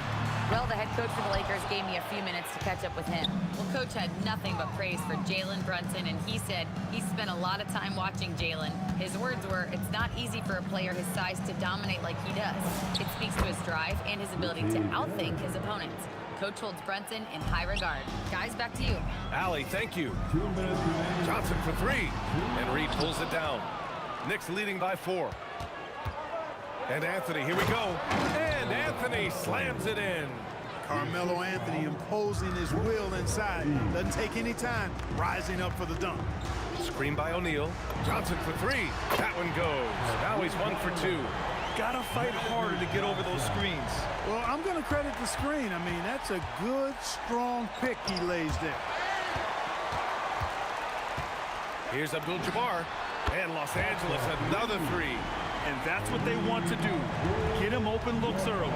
Well, the head coach for the Lakers gave me a few minutes to catch up with him. Well, Coach had nothing but praise for Jalen Brunson, and he said he spent a lot of time watching Jalen. His words were, it's not easy for a player his size to dominate like he does. It speaks to his drive and his ability to outthink his opponents. Coach holds Brunson in high regard. Guys, back to you. Allie, thank you. Johnson for 3, and Reed pulls it down. Knicks leading by 4. And Anthony, here we go. And Anthony slams it in. Carmelo Anthony imposing his will inside. Doesn't take any time. Rising up for the dunk. Screen by O'Neal. Johnson for 3. That one goes. Now he's 1 for 2. Gotta fight harder to get over those screens. Well, I'm going to credit the screen. I mean, that's a good, strong pick he lays there. Here's Abdul-Jabbar. And Los Angeles, another 3. And that's what they want to do. Get him open looks early.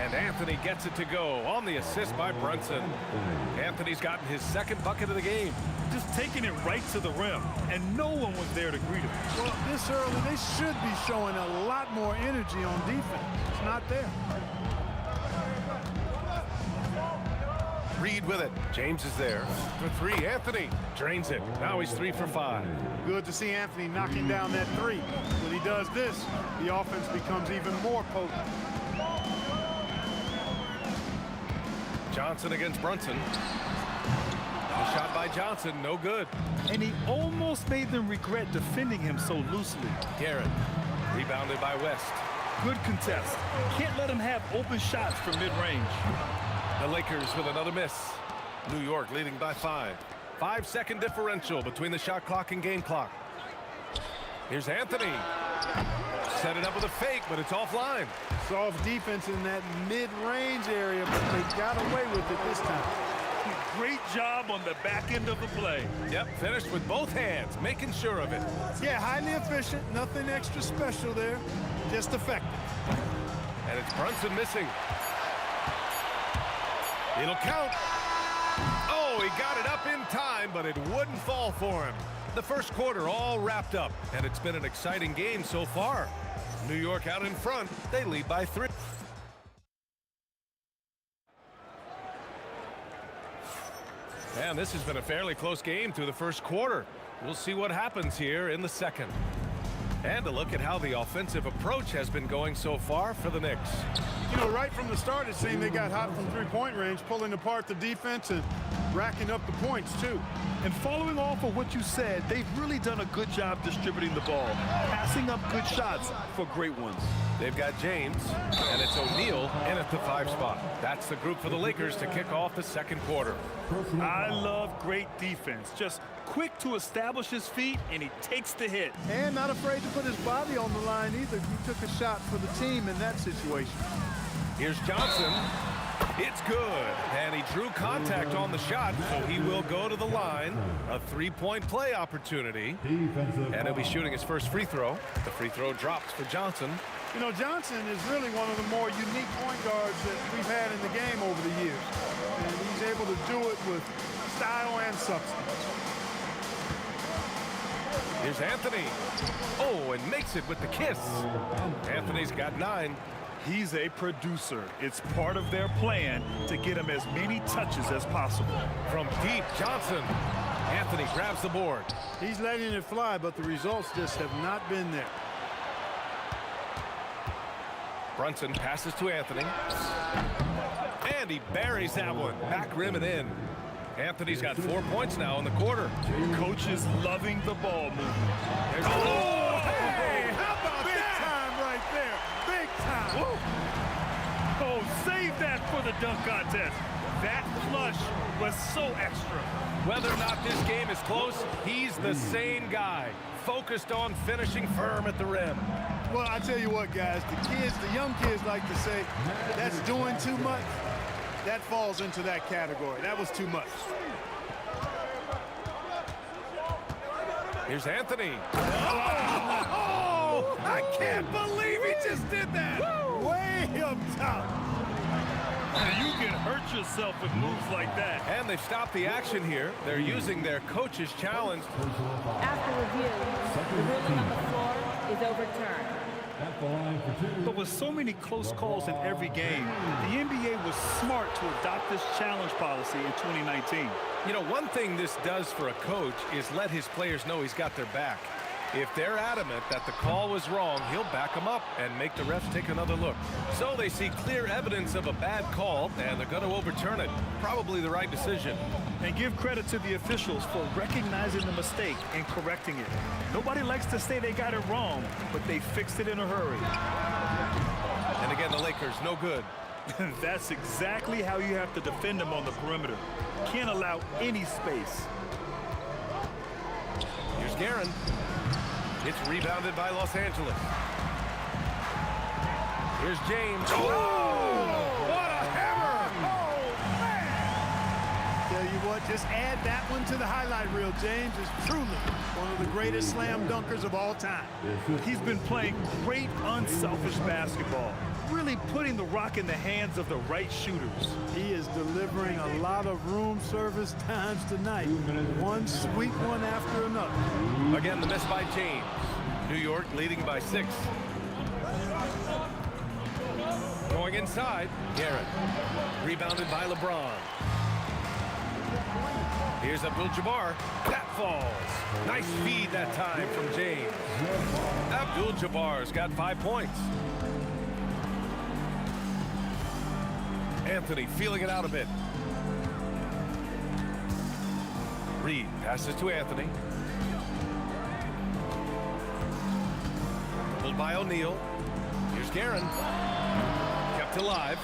And Anthony gets it to go on the assist by Brunson. Anthony's gotten his 2nd bucket of the game. Just taking it right to the rim, and no one was there to greet him. Well, this early, they should be showing a lot more energy on defense. It's not there. Reed with it. James is there for 3. Anthony drains it. Now he's 3 for 5. Good to see Anthony knocking down that 3. When he does this, the offense becomes even more potent. Johnson against Brunson. The shot by Johnson, no good. And he almost made them regret defending him so loosely. Garrett, rebounded by West. Good contest. Can't let him have open shots from mid-range. The Lakers with another miss. New York leading by 5. 5-second differential between the shot clock and game clock. Here's Anthony. Set it up with a fake, but it's offline. Soft defense in that mid-range area, but they got away with it this time. Great job on the back end of the play. Yep, finished with both hands, making sure of it. Yeah, highly efficient. Nothing extra special there. Just effective. And it's Brunson missing. It'll count. Oh, he got it up in time, but it wouldn't fall for him. The first quarter all wrapped up, and it's been an exciting game so far. New York out in front. They lead by 3. And this has been a fairly close game through the first quarter. We'll see what happens here in the second. And a look at how the offensive approach has been going so far for the Knicks. You know, right from the start, it seemed they got hot from three-point range, pulling apart the defense and racking up the points, too. And following off of what you said, they've really done a good job distributing the ball, passing up good shots for great ones. They've got James, and it's O'Neal in at the 5 spot. That's the group for the Lakers to kick off the second quarter. I love great defense. Just quick to establish his feet, and he takes the hit. And not afraid to put his body on the line either. He took a shot for the team in that situation. Here's Johnson. It's good. And he drew contact on the shot, so he will go to the line. A 3-point play opportunity. And he'll be shooting his first free throw. The free throw drops for Johnson. You know, Johnson is really one of the more unique point guards that we've had in the game over the years. And he's able to do it with style and substance. Here's Anthony. Oh, and makes it with the kiss. Anthony's got 9. He's a producer. It's part of their plan to get him as many touches as possible. From deep, Johnson. Anthony grabs the board. He's letting it fly, but the results just have not been there. Brunson passes to Anthony. And he buries that one. Back rim and in. Anthony's got 4 points now in the quarter. Coach is loving the ball movement. Oh, hey, how about Big that? time right there. Big time. Woo. Oh, save that for the dunk contest. That flush was so extra. Whether or not this game is close, he's the same guy. Focused on finishing firm at the rim. Well, I tell you what, guys, the young kids like to say, that's doing too much. That falls into that category. That was too much. Here's Anthony. Oh, I can't believe he just did that. Way up top. You can hurt yourself with moves like that. And they've stopped the action here. They're using their coach's challenge. After review, the ruling on the floor is overturned. But with so many close calls in every game, the NBA was smart to adopt this challenge policy in 2019. You know, one thing this does for a coach is let his players know he's got their back. If they're adamant that the call was wrong, he'll back them up and make the refs take another look. So they see clear evidence of a bad call, and they're going to overturn it. Probably the right decision. And give credit to the officials for recognizing the mistake and correcting it. Nobody likes to say they got it wrong, but they fixed it in a hurry. And again, the Lakers, no good. That's exactly how you have to defend them on the perimeter. Can't allow any space. Here's Guerin. It's rebounded by Los Angeles. Here's James. Oh, what a hammer! Oh, man! Tell you what, just add that one to the highlight reel. James is truly one of the greatest slam dunkers of all time. He's been playing great, unselfish basketball, really putting the rock in the hands of the right shooters. He is delivering a lot of room service times tonight. One sweet one after another. Again, the miss by James. New York leading by 6. Going inside, Garrett. Rebounded by LeBron. Here's Abdul-Jabbar. That falls. Nice feed that time from James. Abdul-Jabbar's got 5 points. Anthony feeling it out a bit. Reed passes to Anthony. Pulled by O'Neal. Here's Guerin. Kept alive.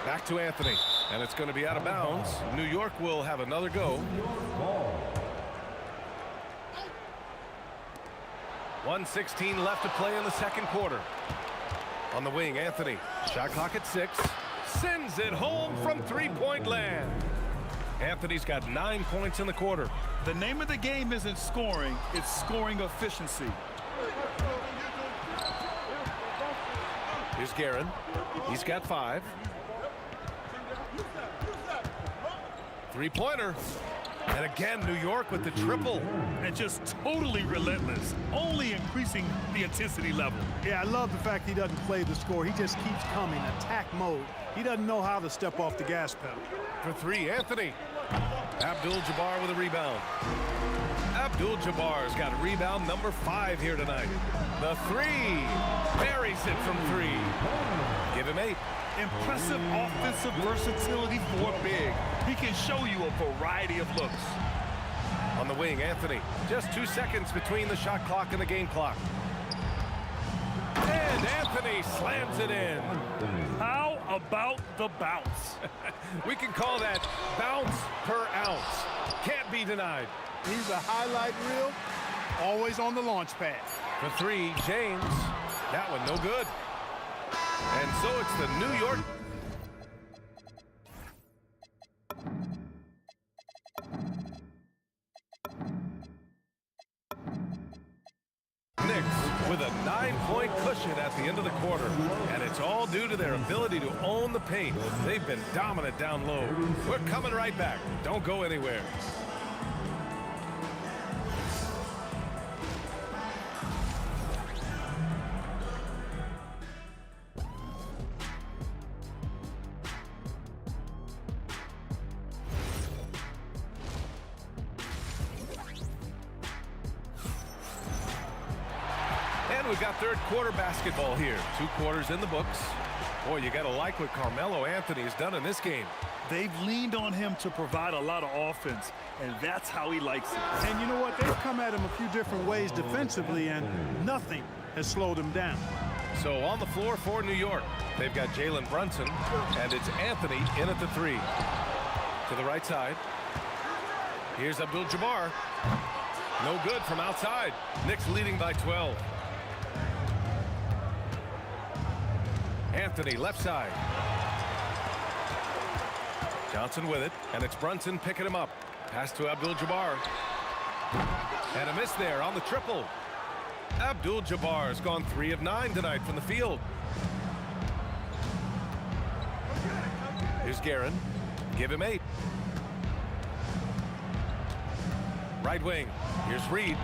Back to Anthony. And it's going to be out of bounds. New York will have another go. 1:16 left to play in the second quarter. On the wing, Anthony. Shot clock at 6. Sends it home from three-point land. Anthony's got 9 points in the quarter. The name of the game isn't scoring, it's scoring efficiency. Here's Guerin. He's got 5. Three-pointer. And again, New York with the triple. And just totally relentless, only increasing the intensity level. Yeah, I love the fact he doesn't play the score. He just keeps coming, attack mode. He doesn't know how to step off the gas pedal. For 3, Anthony. Abdul-Jabbar with a rebound. Abdul-Jabbar's got rebound number 5 here tonight. The 3. Buries it from 3. Give him 8. Impressive offensive versatility for big. He can show you a variety of looks. On the wing, Anthony. Just 2 seconds between the shot clock and the game clock. And Anthony slams it in. How about the bounce? We can call that bounce per ounce. Can't be denied. He's a highlight reel, always on the launch pad. For three, James. That one no good. And so it's the New York. Knicks with a 9-point cushion at the end of the quarter. And it's all due to their ability to own the paint. They've been dominant down low. We're coming right back. Don't go anywhere. And we've got third quarter basketball here. 2 quarters in the books. Boy, you got to like what Carmelo Anthony has done in this game. They've leaned on him to provide a lot of offense, and that's how he likes it. And you know what? They've come at him a few different ways defensively, and nothing has slowed him down. So on the floor for New York, they've got Jalen Brunson, and it's Anthony in at the 3. To the right side. Here's Abdul-Jabbar. No good from outside. Knicks leading by 12. Anthony, left side. Johnson with it, and it's Brunson picking him up. Pass to Abdul-Jabbar. And a miss there on the triple. Abdul-Jabbar has gone 3 of 9 tonight from the field. Here's Guerin. Give him 8. Right wing. Here's Reed.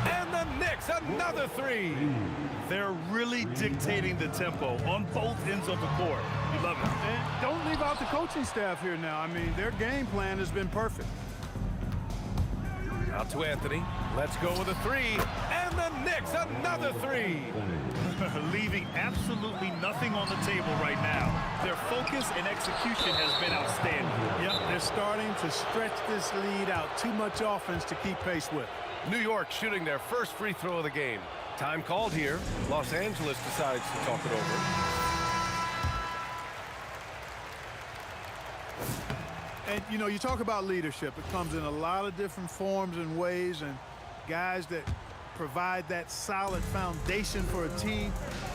And the Knicks, another 3. They're really dictating the tempo on both ends of the court. You love it. And don't leave out the coaching staff here now. I mean, their game plan has been perfect. Out to Anthony. Let's go with a 3. And the Knicks, another 3. Leaving absolutely nothing on the table right now. Their focus and execution has been outstanding. Yep, they're starting to stretch this lead out. Too much offense to keep pace with. New York shooting their first free throw of the game. Time called here. Los Angeles decides to talk it over. And, you know, you talk about leadership. It comes in a lot of different forms and ways, and guys that provide that solid foundation for a team.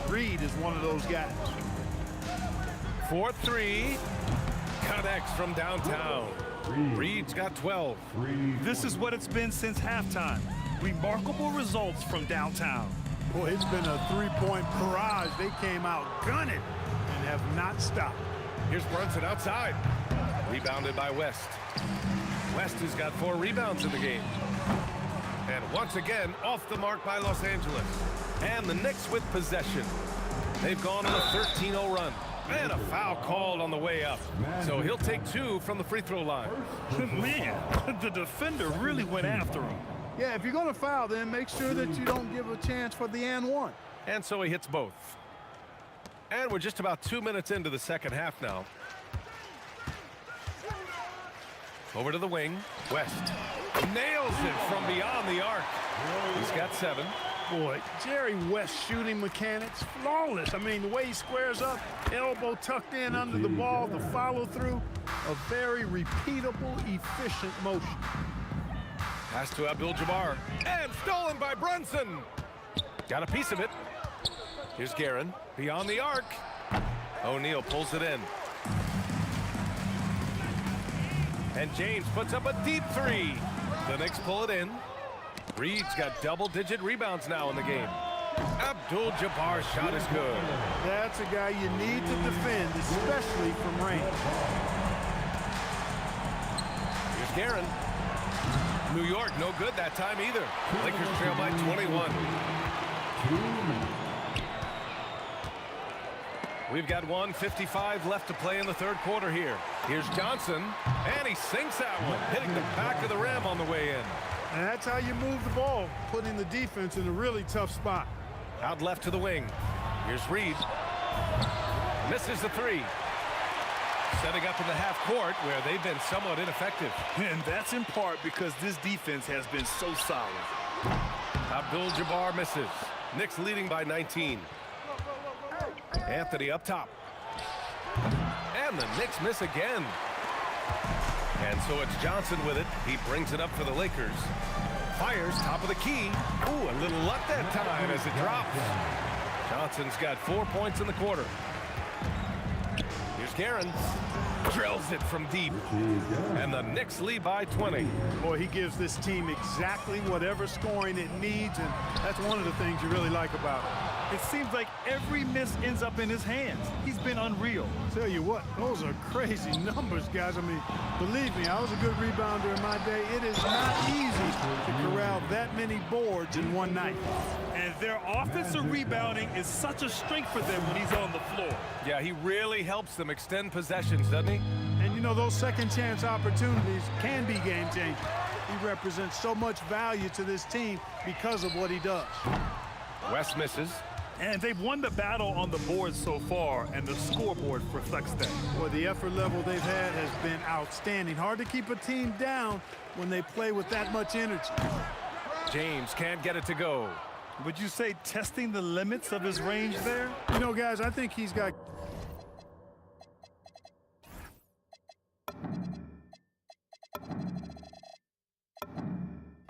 Reed is one of those guys. 4-3. Connects from downtown. Reed's got 12. This is what it's been since halftime. Remarkable results from downtown. Boy, it's been a 3-point barrage. They came out gunning and have not stopped. Here's Brunson outside. Rebounded by West. West has got 4 rebounds in the game. And once again, off the mark by Los Angeles. And the Knicks with possession. They've gone on a 13-0 run. And a foul called on the way up. So he'll take 2 from the free throw line. Man, the defender really went after him. Yeah, if you're going to foul, then make sure that you don't give a chance for the and 1. And so he hits both. And we're just about 2 minutes into the second half now. Over to the wing. West nails it from beyond the arc. He's got 7. Boy, Jerry West shooting mechanics, flawless. I mean, the way he squares up, elbow tucked in under the ball, the follow through, a very repeatable, efficient motion. Pass to Abdul-Jabbar. And stolen by Brunson. Got a piece of it. Here's Guerin. Beyond the arc. O'Neal pulls it in. And James puts up a deep 3. The Knicks pull it in. Reed's got double-digit rebounds now in the game. Abdul-Jabbar's shot is good. That's a guy you need to defend, especially from range. Here's Guerin. New York, no good that time either. Lakers trail by 21. We've got 1:55 left to play in the third quarter here. Here's Johnson, and he sinks that one, hitting the back of the rim on the way in. And that's how you move the ball, putting the defense in a really tough spot. Out left to the wing. Here's Reed. Misses the 3. Setting up in the half court where they've been somewhat ineffective. And that's in part because this defense has been so solid. Abdul-Jabbar misses. Knicks leading by 19. Anthony up top. And the Knicks miss again. And so it's Johnson with it. He brings it up for the Lakers. Fires top of the key. Ooh, a little luck that time as it drops. Johnson's got 4 points in the quarter. Here's Guerin. Drills it from deep. And the Knicks lead by 20. Boy, he gives this team exactly whatever scoring it needs, and that's one of the things you really like about him. It seems like every miss ends up in his hands. He's been unreal. Tell you what, those are crazy numbers, guys. I mean, believe me, I was a good rebounder in my day. It is not easy to corral that many boards in one night. And their offensive rebounding is such a strength for them when he's on the floor. Yeah, he really helps them extend possessions, doesn't he? And you know, those second chance opportunities can be game changing. He represents so much value to this team because of what he does. West misses. And they've won the battle on the board so far, and the scoreboard reflects that. Well, the effort level they've had has been outstanding. Hard to keep a team down when they play with that much energy. James can't get it to go. Would you say testing the limits of his range there? You know, guys, I think he's got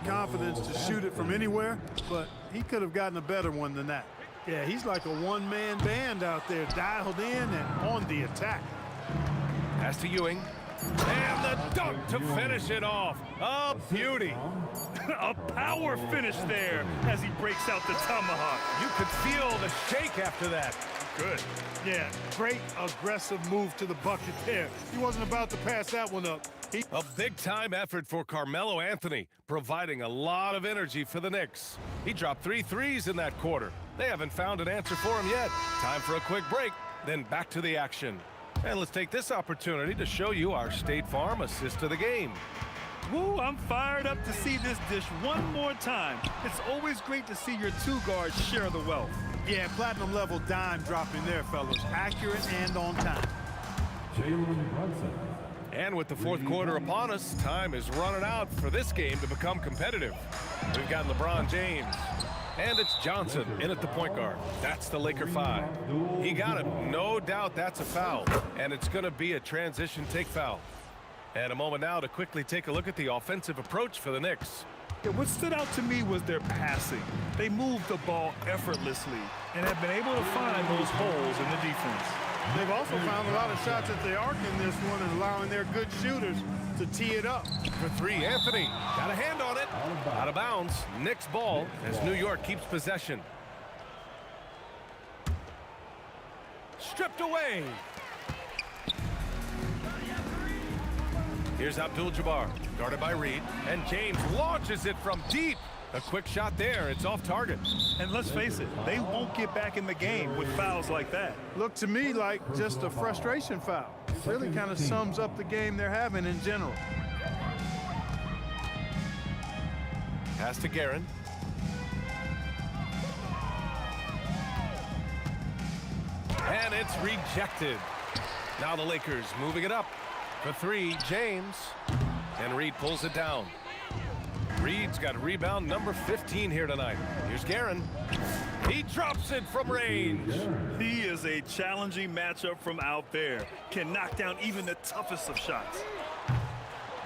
confidence to shoot it from anywhere, but he could have gotten a better one than that. Yeah, he's like a one-man band out there, dialed in and on the attack. Pass to Ewing. And the dunk to finish it off. A beauty. A power finish there as he breaks out the tomahawk. You could feel the shake after that. Good. Yeah, great aggressive move to the bucket there. He wasn't about to pass that one up. A big-time effort for Carmelo Anthony, providing a lot of energy for the Knicks. He dropped 3 threes in that quarter. They haven't found an answer for him yet. Time for a quick break, then back to the action. And let's take this opportunity to show you our State Farm assist of the game. Woo, I'm fired up to see this dish one more time. It's always great to see your two guards share the wealth. Yeah, platinum level dime dropping there, fellas. Accurate and on time. And with the fourth quarter upon us, time is running out for this game to become competitive. We've got LeBron James. And it's Johnson in at the point guard. That's the Laker 5. He got him. No doubt that's a foul. And it's going to be a transition take foul. And a moment now to quickly take a look at the offensive approach for the Knicks. Yeah, what stood out to me was their passing. They moved the ball effortlessly and have been able to find those holes in the defense. They've also found a lot of shots at the arc in this one and allowing their good shooters to tee it up. For 3, Anthony. Got a hand on it. Out of bounds. Knicks ball as New York keeps possession. Stripped away. Here's Abdul-Jabbar, guarded by Reed, and James launches it from deep. A quick shot there. It's off target. And let's face it, they won't get back in the game with fouls like that. Looked to me like just a frustration foul. It really kind of sums up the game they're having in general. Pass to Guerin. And it's rejected. Now the Lakers moving it up. For 3, James. And Reed pulls it down. Reed's got rebound number 15 here tonight. Here's Guerin. He drops it from range. He is a challenging matchup from out there. Can knock down even the toughest of shots.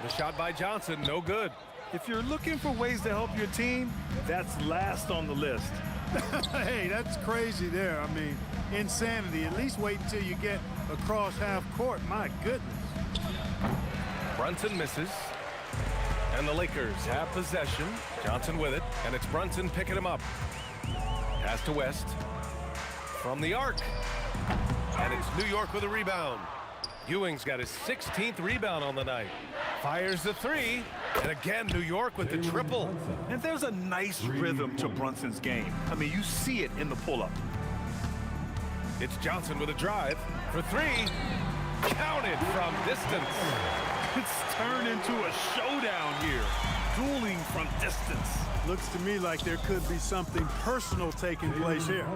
The shot by Johnson, no good. If you're looking for ways to help your team, that's last on the list. Hey, that's crazy there. I mean, insanity. At least wait until you get across half court. My goodness. Brunson misses. And the Lakers have possession. Johnson with it, and it's Brunson picking him up. Pass to West. From the arc. And it's New York with a rebound. Ewing's got his 16th rebound on the night. Fires the 3. And again, New York with the triple. And there's a nice rhythm to Brunson's game. I mean, you see it in the pull-up. It's Johnson with a drive. For 3. Counted from distance. It's turned into a showdown here. dueling from distance. Looks to me like there could be something personal taking place here.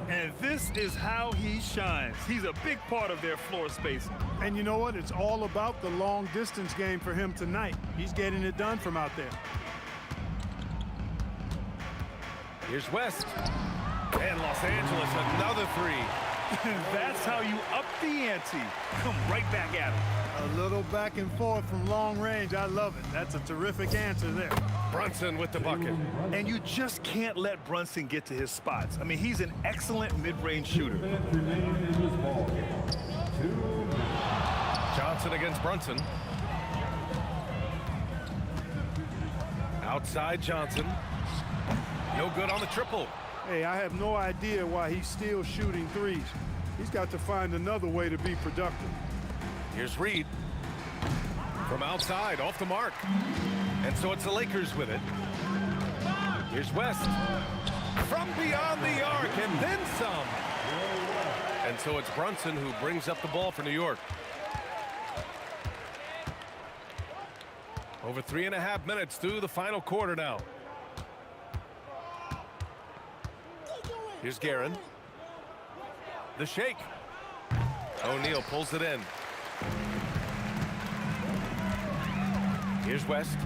And this is how he shines. He's a big part of their floor spacing. And you know what? It's all about the long distance game for him tonight. He's getting it done from out there. Here's West. And Los Angeles, another three. That's how you up the ante. Come right back at him. A little back and forth from long range. I love it. That's a terrific answer there. Brunson with the bucket. And you just can't let Brunson get to his spots. I mean, he's an excellent mid-range shooter. Johnson against Brunson. Outside Johnson. No good on the triple. Hey, I have no idea why he's still shooting threes. He's got to find another way to be productive. Here's Reed. From outside, off the mark. And so it's the Lakers with it. Here's West. From beyond the arc, and then some. And so it's Brunson who brings up the ball for New York. Over 3.5 minutes through the final quarter now. Here's Guerin. The shake. O'Neal pulls it in. Here's West.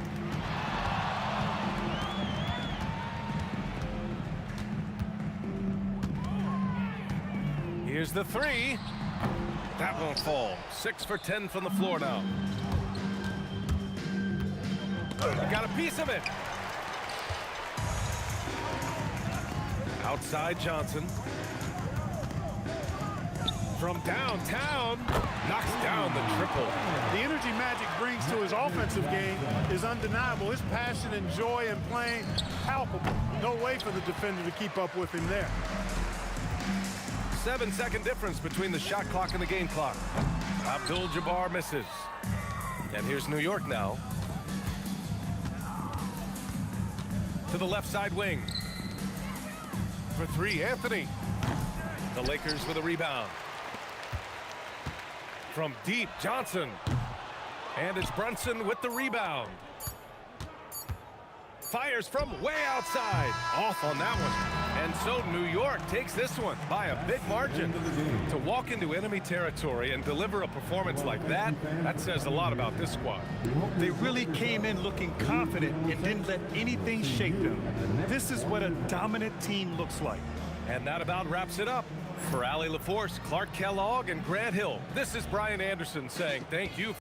Here's the three. That won't fall. 6 for 10 from the floor now. Got a piece of it. Outside Johnson. From downtown, knocks down the triple. The energy Magic brings to his offensive game is undeniable. His passion and joy in playing, palpable. No way for the defender to keep up with him there. 7-second difference between the shot clock and the game clock. Abdul-Jabbar misses. And here's New York now. To the left side wing. For three, Anthony. The Lakers with a rebound. From deep, Johnson. And it's Brunson with the rebound. Fires from way outside. Off on that one. And so New York takes this one by a big margin. To walk into enemy territory and deliver a performance like that, that says a lot about this squad. They really came in looking confident and didn't let anything shake them. This is what a dominant team looks like. And that about wraps it up. For Allie LaForce, Clark Kellogg, and Grant Hill, this is Brian Anderson saying thank you.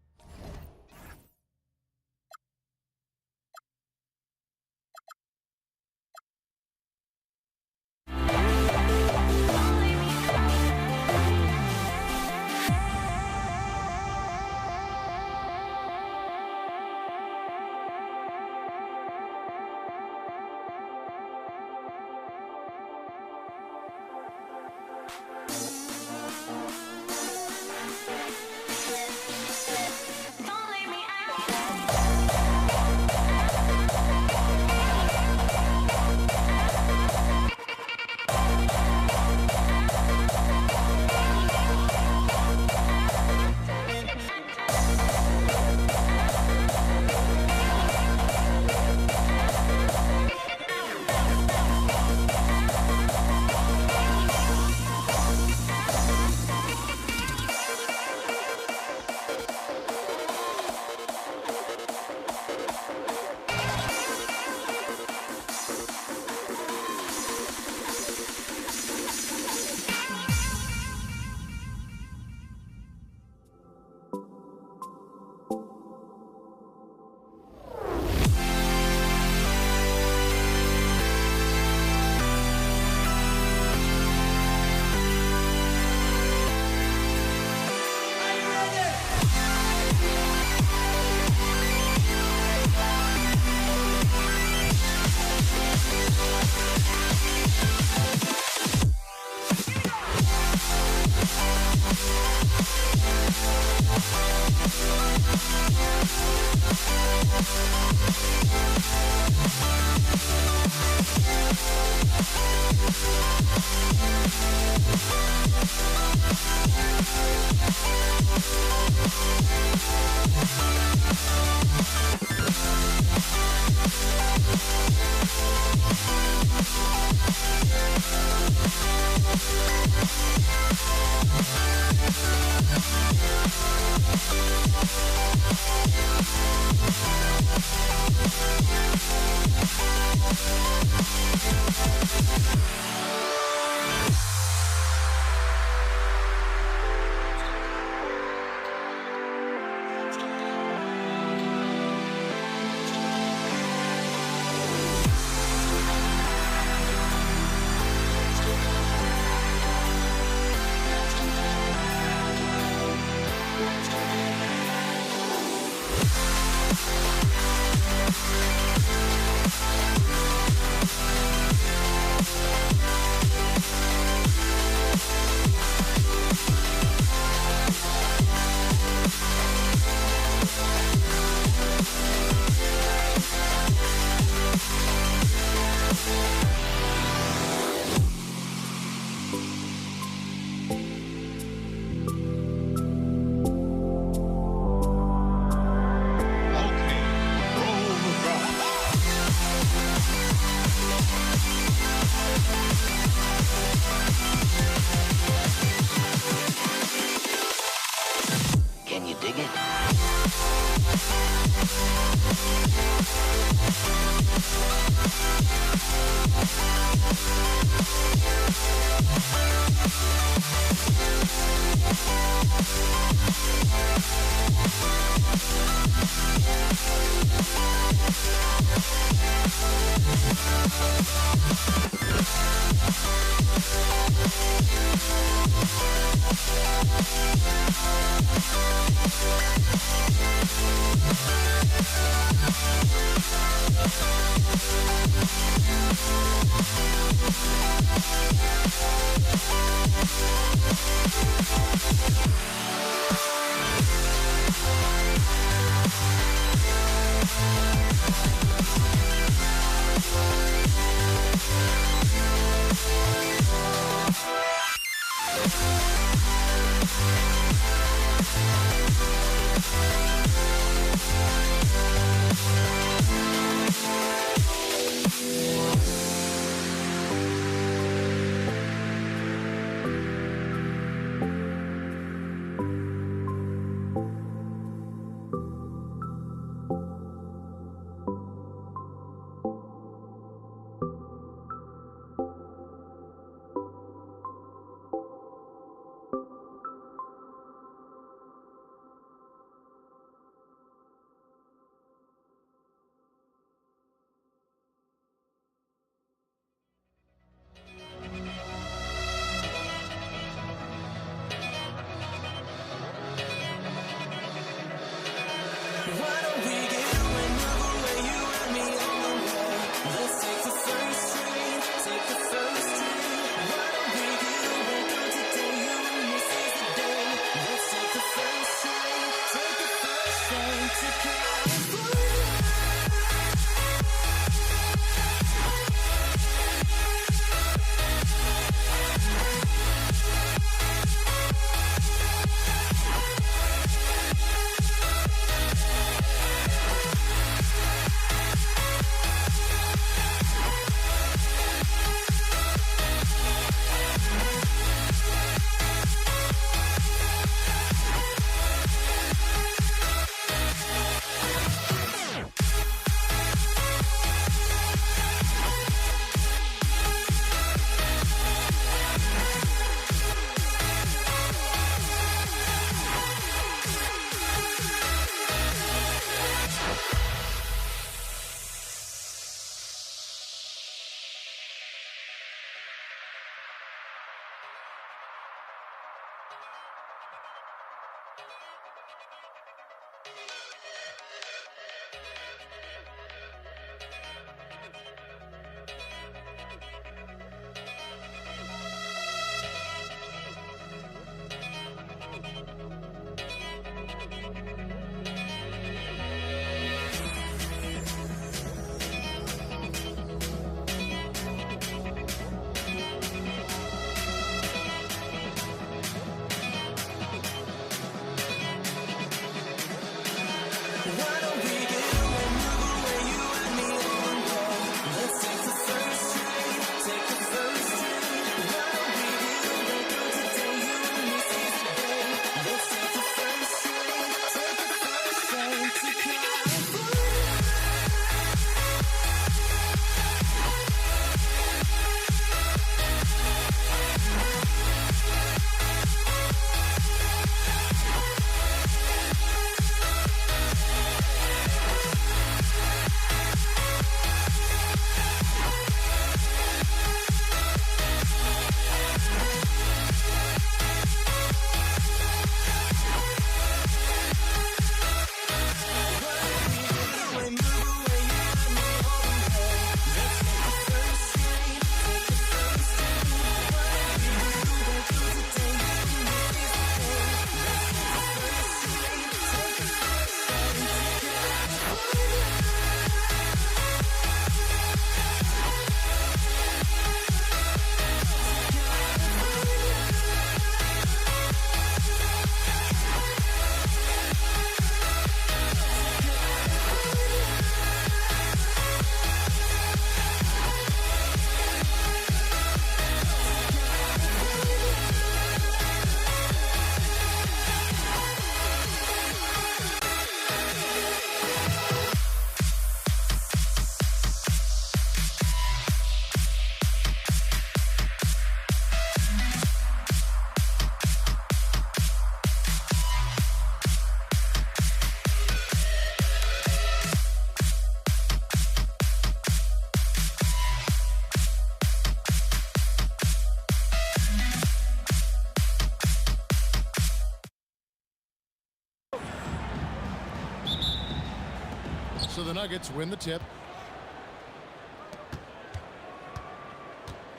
So the Nuggets win the tip.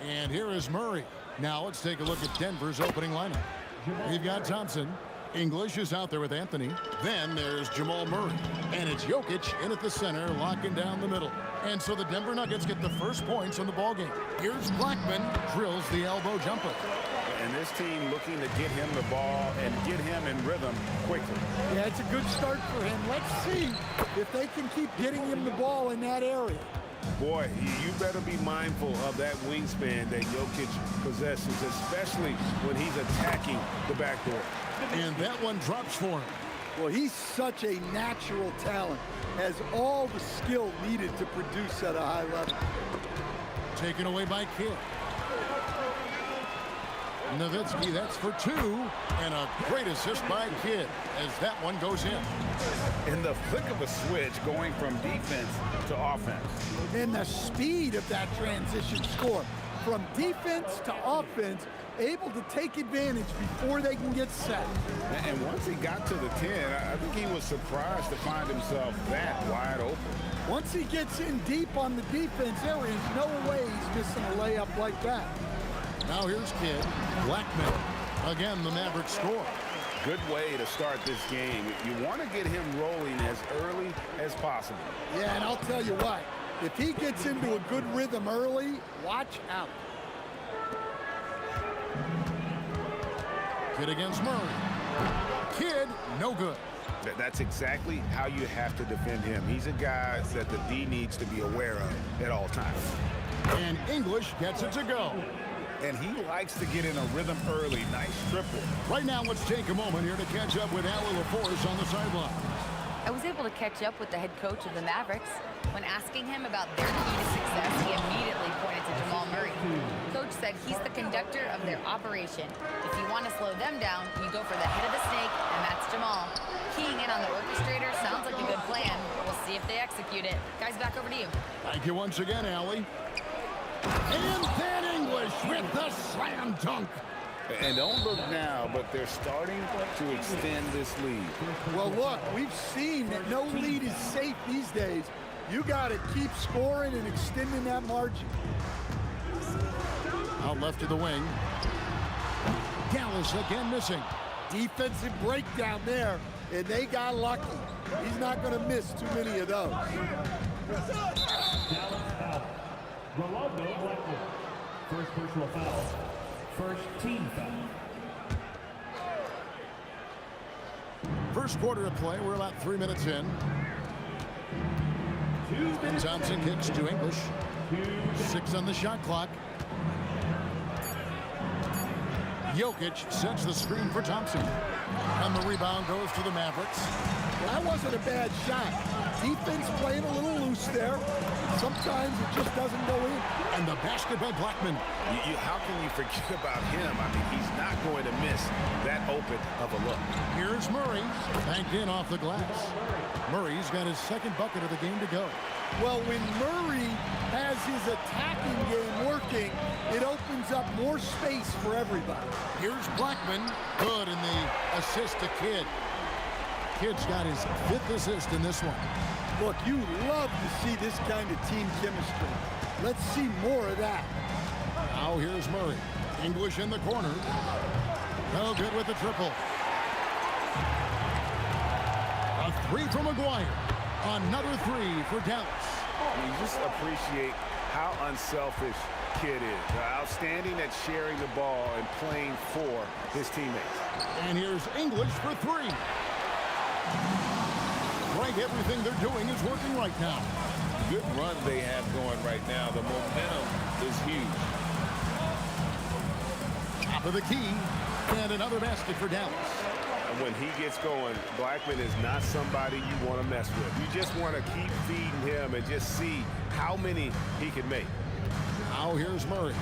And here is Murray. Now let's take a look at Denver's opening lineup. We've got Thompson. English is out there with Anthony. Then there's Jamal Murray. And it's Jokic in at the center, locking down the middle. And so the Denver Nuggets get the first points in the ballgame. Here's Blackman, drills the elbow jumper. And this team looking to get him the ball and get him in rhythm quickly. Yeah, it's a good start for him. Let's see if they can keep getting him the ball in that area. Boy, you better be mindful of that wingspan that Jokic possesses, especially when he's attacking the backdoor. And that one drops for him. Well, he's such a natural talent, has all the skill needed to produce at a high level. Taken away by Kidd. Nowitzki, that's for two, and a great assist by Kidd as that one goes in. In the flick of a switch, going from defense to offense. And the speed of that transition score, from defense to offense, able to take advantage before they can get set. And once he got to the 10, I think he was surprised to find himself that wide open. Once he gets in deep on the defense, there is no way he's missing a layup like that. Now here's Kidd. Blackman. Again, the Mavericks score. Good way to start this game. You want to get him rolling as early as possible. Yeah, and I'll tell you what, if he gets into a good rhythm early, watch out. Kidd against Murray. Kidd, no good. That's exactly how you have to defend him. He's a guy that the D needs to be aware of at all times. And English gets it to go. And he likes to get in a rhythm early. Nice triple. Right now, let's take a moment here to catch up with Allie LaForce on the sideline. I was able to catch up with the head coach of the Mavericks. When asking him about their key to success, he immediately pointed to Jamal Murray. Coach said he's the conductor of their operation. If you want to slow them down, you go for the head of the snake, and that's Jamal. Keying in on the orchestrator sounds like a good plan. We'll see if they execute it. Guys, back over to you. Thank you once again, Allie. And then English with the slam dunk. And don't look now, but they're starting to extend this lead. Well, look, we've seen that no lead is safe these days. You got to keep scoring and extending that margin. Out left to the wing. Gallus again missing. Defensive breakdown there, and they got lucky. He's not going to miss too many of those. Rolando Blackman. First personal foul. First team foul. First quarter of play. We're about 3 minutes in. And Thompson kicks to English. 6 on the shot clock. Jokic sets the screen for Thompson. And the rebound goes to the Mavericks. Well, that wasn't a bad shot. Defense playing a little loose there. Sometimes it just doesn't go in. And the basket by Blackman. How can you forget about him? I mean, he's not going to miss that open of a look. Here's Murray. Banked in off the glass. Murray's got his second bucket of the game to go. Well, when Murray has his attacking game working, it opens up more space for everybody. Here's Blackman. Good in the assist to Kidd. Kidd's got his 5th assist in this one. Look, you love to see this kind of team chemistry. Let's see more of that. Now here's Murray. English in the corner. No good with the triple. A 3 from McGuire. Another 3 for Dallas. You just appreciate how unselfish Kidd is. Outstanding at sharing the ball and playing for his teammates. And here's English for 3. Right, everything they're doing is working right now. Good run they have going right now. The momentum is huge. Top of the key. And another basket for Dallas. And when he gets going, Blackman is not somebody you want to mess with. You just want to keep feeding him and just see how many he can make. Now here's Murray.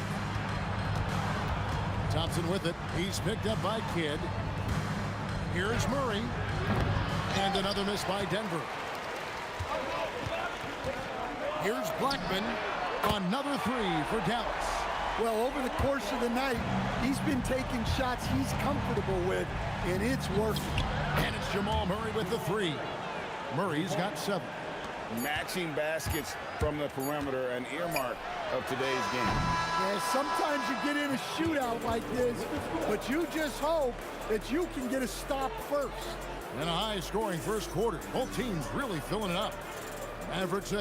Thompson with it. He's picked up by Kidd. Here's Murray. And another miss by Denver. Here's Blackman. Another 3 for Dallas. Well, over the course of the night, he's been taking shots he's comfortable with, and it's working. And it's Jamal Murray with the 3. Murray's got 7. matching baskets from the perimeter, an earmark of today's game. Yeah, sometimes you get in a shootout like this, but you just hope that you can get a stop first. In a high-scoring first quarter, both teams really filling it up. Mavericks.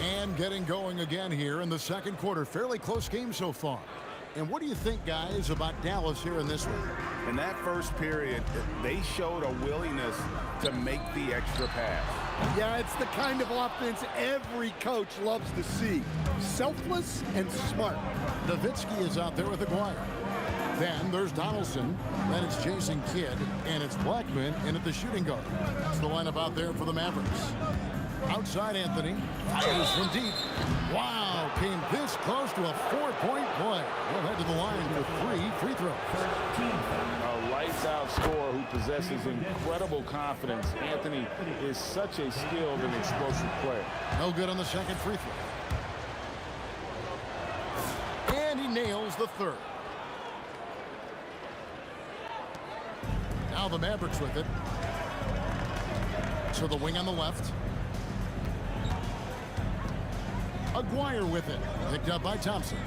And getting going again here in the second quarter. Fairly close game so far. And what do you think, guys, about Dallas here in this one? In that first period, they showed a willingness to make the extra pass. Yeah, it's the kind of offense every coach loves to see. Selfless and smart. Nowitzki is out there with Aguirre. Then there's Donaldson. Then it's Jason Kidd. And it's Blackman in at the shooting guard. That's the lineup out there for the Mavericks. Outside Anthony. Fires from deep. Wow, came this close to a 4-point play. He'll head to the line for 3 free throws. A lights-out scorer who possesses incredible confidence. Anthony is such a skilled and explosive player. No good on the second free throw. And he nails the third. Now the Mavericks with it. To the wing on the left. Aguirre with it. Picked up by Thompson.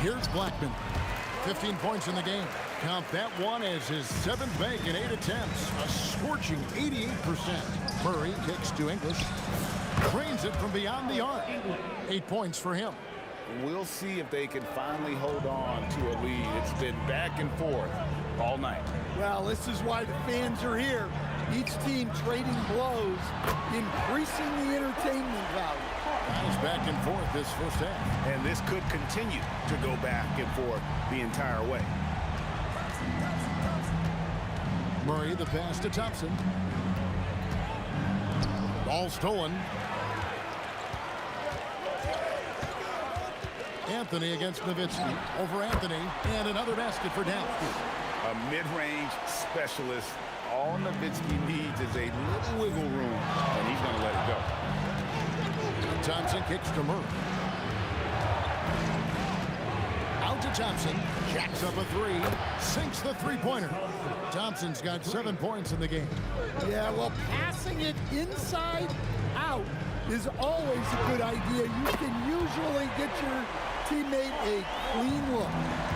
Here's Blackman. 15 points in the game. Count that one as his 7th make in 8 attempts. A scorching 88%. Murray kicks to English. Trains it from beyond the arc. 8 points for him. We'll see if they can finally hold on to a lead. It's been back and forth all night. Well, this is why the fans are here. Each team trading blows, increasing the entertainment value. Guys back and forth this first half. And this could continue to go back and forth the entire way. Murray, the pass to Thompson. Ball stolen. Anthony against Nowitzki. Over Anthony, and another basket for Dallas. A mid-range specialist. All Nowitzki needs is a little wiggle room, and he's going to let it go. Thompson kicks to Murray. Out to Thompson. Jacks up a 3. Sinks the three-pointer. Thompson's got 7 points in the game. Yeah, well, passing it inside out is always a good idea. You can usually get your teammate a clean look.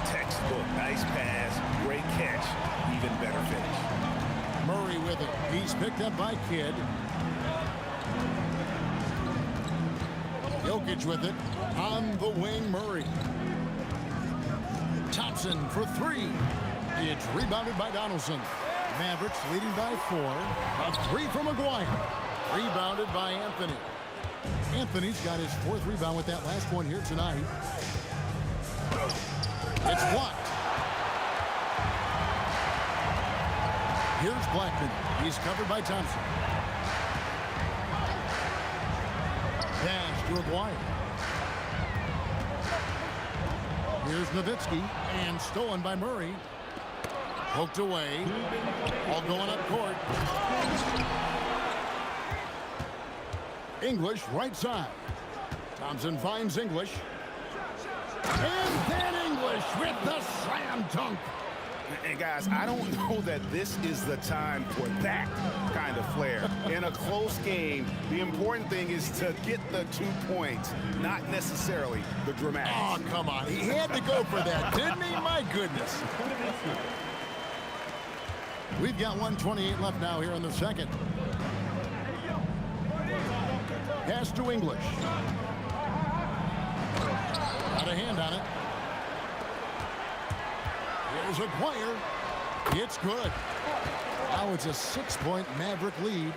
Textbook, nice pass, great catch, even better finish. Murray with it. He's picked up by Kidd. Jokic with it. On the wing, Murray. Thompson for 3. It's rebounded by Donaldson. Mavericks leading by 4. A 3 from Aguirre. Rebounded by Anthony. Anthony's got his 4th rebound with that last one here tonight. It's blocked. Here's Blackman. He's covered by Thompson. Pass to Aguirre. Here's Nowitzki. And stolen by Murray. Poked away. All going up court. English right side. Thompson finds English. And then English with the slam dunk. And guys, I don't know that this is the time for that kind of flair. In a close game, the important thing is to get the 2 points, not necessarily the dramatics. Oh, come on. He had to go for that, didn't he? My goodness. We've got 1:28 left now here in the second. Pass to English. Got a hand on it. Here's Aguirre. It's good. Now it's a 6-point Maverick lead.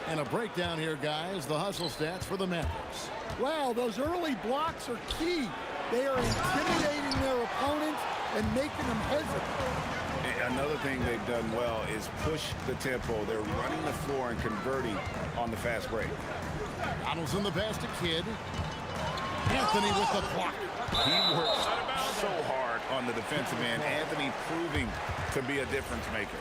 And a breakdown here, guys. The hustle stats for the Mavericks. Wow, those early blocks are key. They are intimidating their opponents and making them hesitate. Another thing they've done well is push the tempo. They're running the floor and converting on the fast break. Donaldson the pass to Kidd. Anthony with the block. He works so hard on the defensive end. Anthony proving to be a difference maker.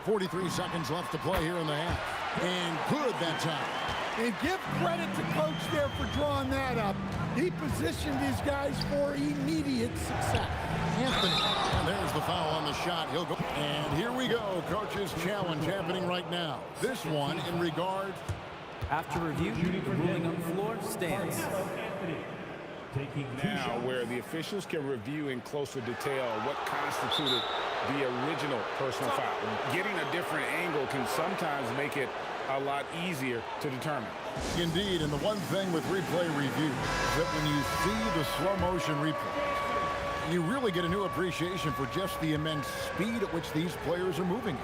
.43 seconds left to play here in the half. And good that time. And give credit to coach there for drawing that up. He positioned his guys for immediate success. Anthony, and there's the foul on the shot. He'll go. And here we go. Coach's challenge happening right now. This one in regard. After review, the ruling on the floor stands. Now, where the officials can review in closer detail what constituted the original personal foul. Getting a different angle can sometimes make it a lot easier to determine. Indeed, and the one thing with replay review is that when you see the slow motion replay, you really get a new appreciation for just the immense speed at which these players are moving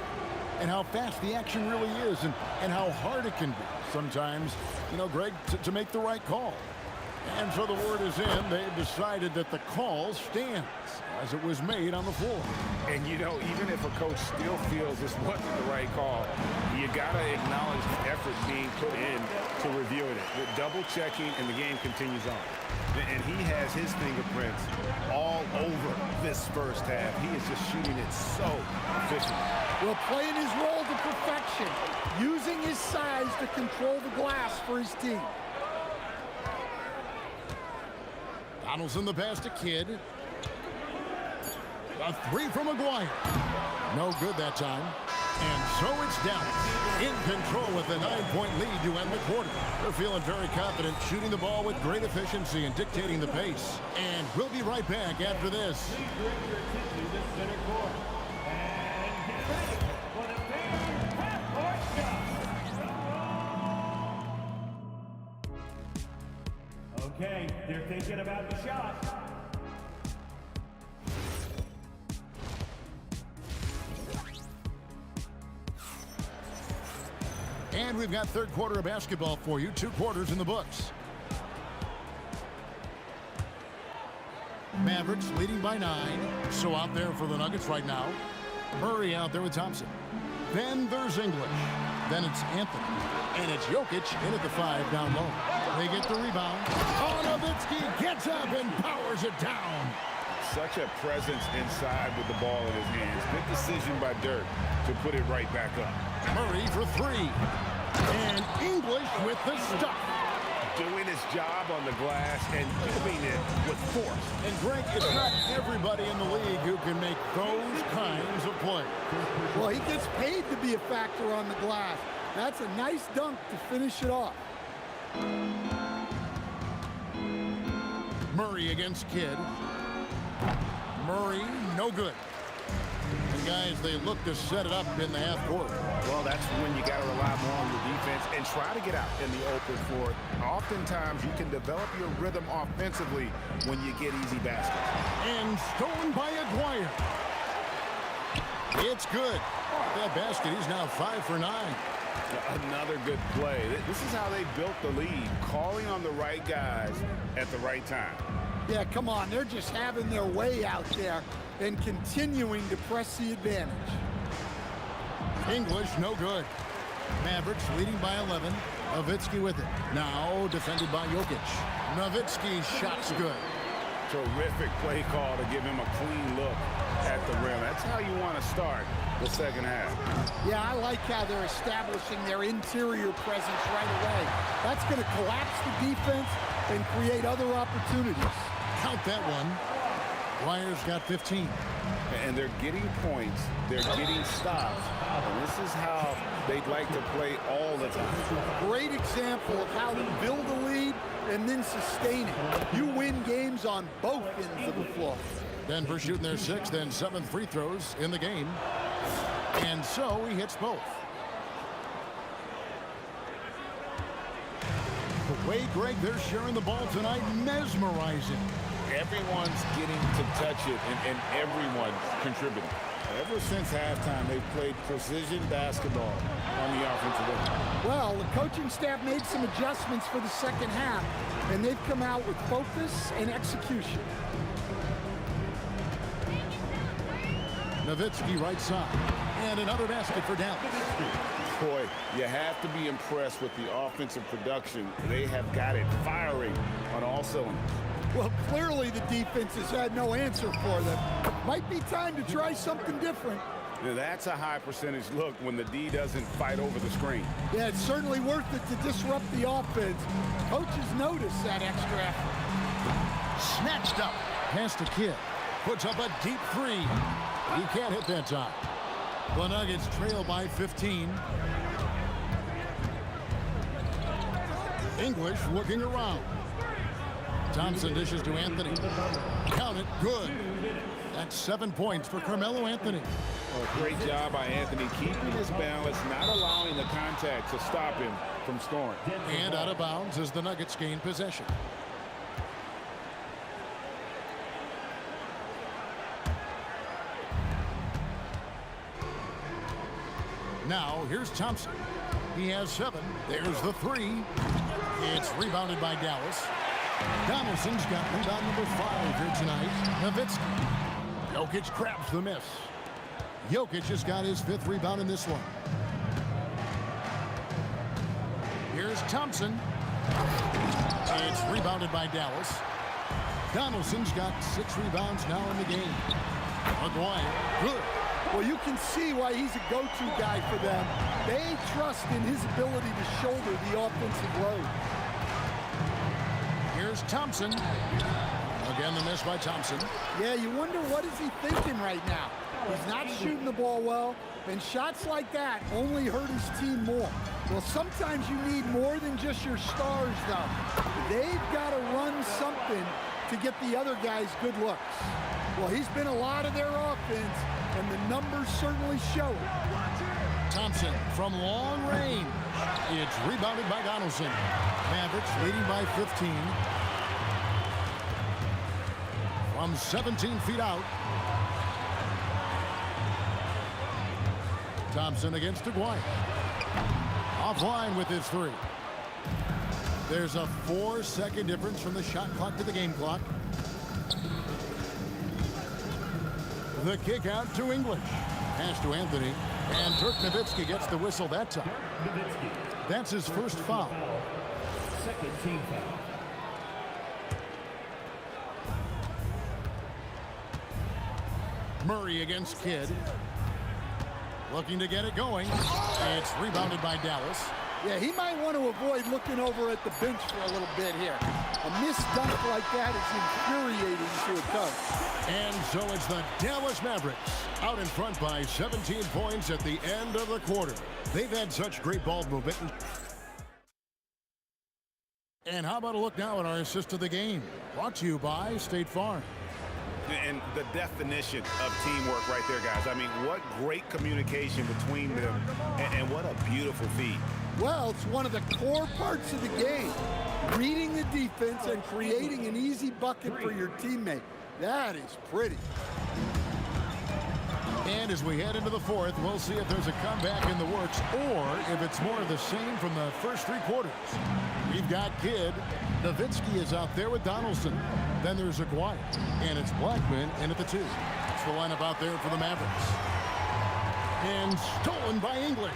and how fast the action really is and how hard it can be sometimes, Greg, to make the right call. And so the word is in. They've decided that the call stands as it was made on the floor. And, even if a coach still feels this wasn't the right call, you got to acknowledge the effort being put in to reviewing it. With double-checking, and the game continues on. And he has his fingerprints all over this first half. He is just shooting it so efficiently. Well, playing his role to perfection, using his size to control the glass for his team. Donaldson the pass to Kidd. A three from McGuire. No good that time. And so it's Dallas in control with a 9-point lead to end the quarter. They're feeling very confident, shooting the ball with great efficiency and dictating the pace. And we'll be right back after this. Okay, they're thinking about the shot. And we've got third quarter of basketball for you. 2 quarters in the books. Mavericks leading by 9. So out there for the Nuggets right now. Murray out there with Thompson. Then there's English. Then it's Anthony. And it's Jokic in at the 5 down low. They get the rebound. Nowitzki gets up and powers it down. Such a presence inside with the ball in his hands. Good decision by Dirk to put it right back up. Murray for 3. And English with the stuff. Doing his job on the glass and doing it with force. And Greg, it's not everybody in the league who can make those kinds of plays. Well, he gets paid to be a factor on the glass. That's a nice dunk to finish it off. Murray against Kidd. Murray, no good. And guys, they look to set it up in the half court. Well, that's when you got to rely more on your defense and try to get out in the open for it. Oftentimes, you can develop your rhythm offensively when you get easy baskets. And stolen by Aguirre. It's good. That basket, he's now 5 for 9. Another good play. This is how they built the lead, calling on the right guys at the right time. Yeah, come on. They're just having their way out there and continuing to press the advantage. English, no good. Mavericks leading by 11. Nowitzki with it. Now defended by Jokic. Nowitzki's shot's good. Terrific play call to give him a clean look at the rim. That's how you want to start the second half. Yeah, I like how they're establishing their interior presence right away. That's going to collapse the defense and create other opportunities. Count that one. Wire's got 15. And they're getting points. They're getting stops. And this is how they'd like to play all the time. Great example of how to build a lead and then sustain it. You win games on both ends of the floor. Denver shooting their 6th and 7th free throws in the game. And so he hits both. The way, Greg, they're sharing the ball tonight, mesmerizing. Everyone's getting to touch it, and everyone's contributing. Ever since halftime, they've played precision basketball on the offensive end. Well, the coaching staff made some adjustments for the second half, and they've come out with focus and execution. Nowitzki right side. And another basket for Dallas. Boy, you have to be impressed with the offensive production. They have got it firing on all cylinders. Well, clearly the defense has had no answer for them. Might be time to try something different. Now, that's a high percentage look when the D doesn't fight over the screen. Yeah, it's certainly worth it to disrupt the offense. Coaches notice that extra effort. Snatched up. Pass to Kidd. Puts up a deep three. He can't hit that time. The Nuggets trail by 15. English looking around. Thompson dishes to Anthony. Count it. Good. That's 7 points for Carmelo Anthony. Oh, great job by Anthony keeping his balance, not allowing the contact to stop him from scoring. And out of bounds as the Nuggets gain possession. Now, here's Thompson. He has 7. There's the 3. It's rebounded by Dallas. Donaldson's got rebound number 5 here tonight. Nowitzki. Jokic grabs the miss. Jokic has got his 5th rebound in this one. Here's Thompson. It's rebounded by Dallas. Donaldson's got 6 rebounds now in the game. Maguire, good. Well, you can see why he's a go-to guy for them. They trust in his ability to shoulder the offensive load. Here's Thompson. Again, the miss by Thompson. Yeah, you wonder what is he thinking right now. He's not shooting the ball well, and shots like that only hurt his team more. Well, sometimes you need more than just your stars, though. They've got to run something to get the other guys good looks. Well, he's been a lot of their offense, and the numbers certainly show it. Thompson from long range. It's rebounded by Donaldson. Mavericks leading by 15. From 17 feet out. Thompson against Aguirre. Offline with his 3. There's a 4-second difference from the shot clock to the game clock. The kick out to English. Pass to Anthony. And Dirk Nowitzki gets the whistle that time. That's his first foul. Second team foul. Murray against Kidd. Looking to get it going. It's rebounded by Dallas. Yeah, he might want to avoid looking over at the bench for a little bit here. A missed dunk like that is infuriating to a coach. And so it's the Dallas Mavericks out in front by 17 points at the end of the quarter. They've had such great ball movement. And how about a look now at our assist of the game? Brought to you by State Farm. And the definition of teamwork right there, guys. I mean, what great communication between them, and what a beautiful feed. Well, it's one of the core parts of the game. Reading the defense and creating an easy bucket for your teammate. That is pretty. And as we head into the 4th, we'll see if there's a comeback in the works or if it's more of the same from the first 3 quarters. We've got Kidd. Nowitzki is out there with Donaldson. Then there's Aguirre. And it's Blackman in at the 2. It's the lineup out there for the Mavericks. And stolen by English.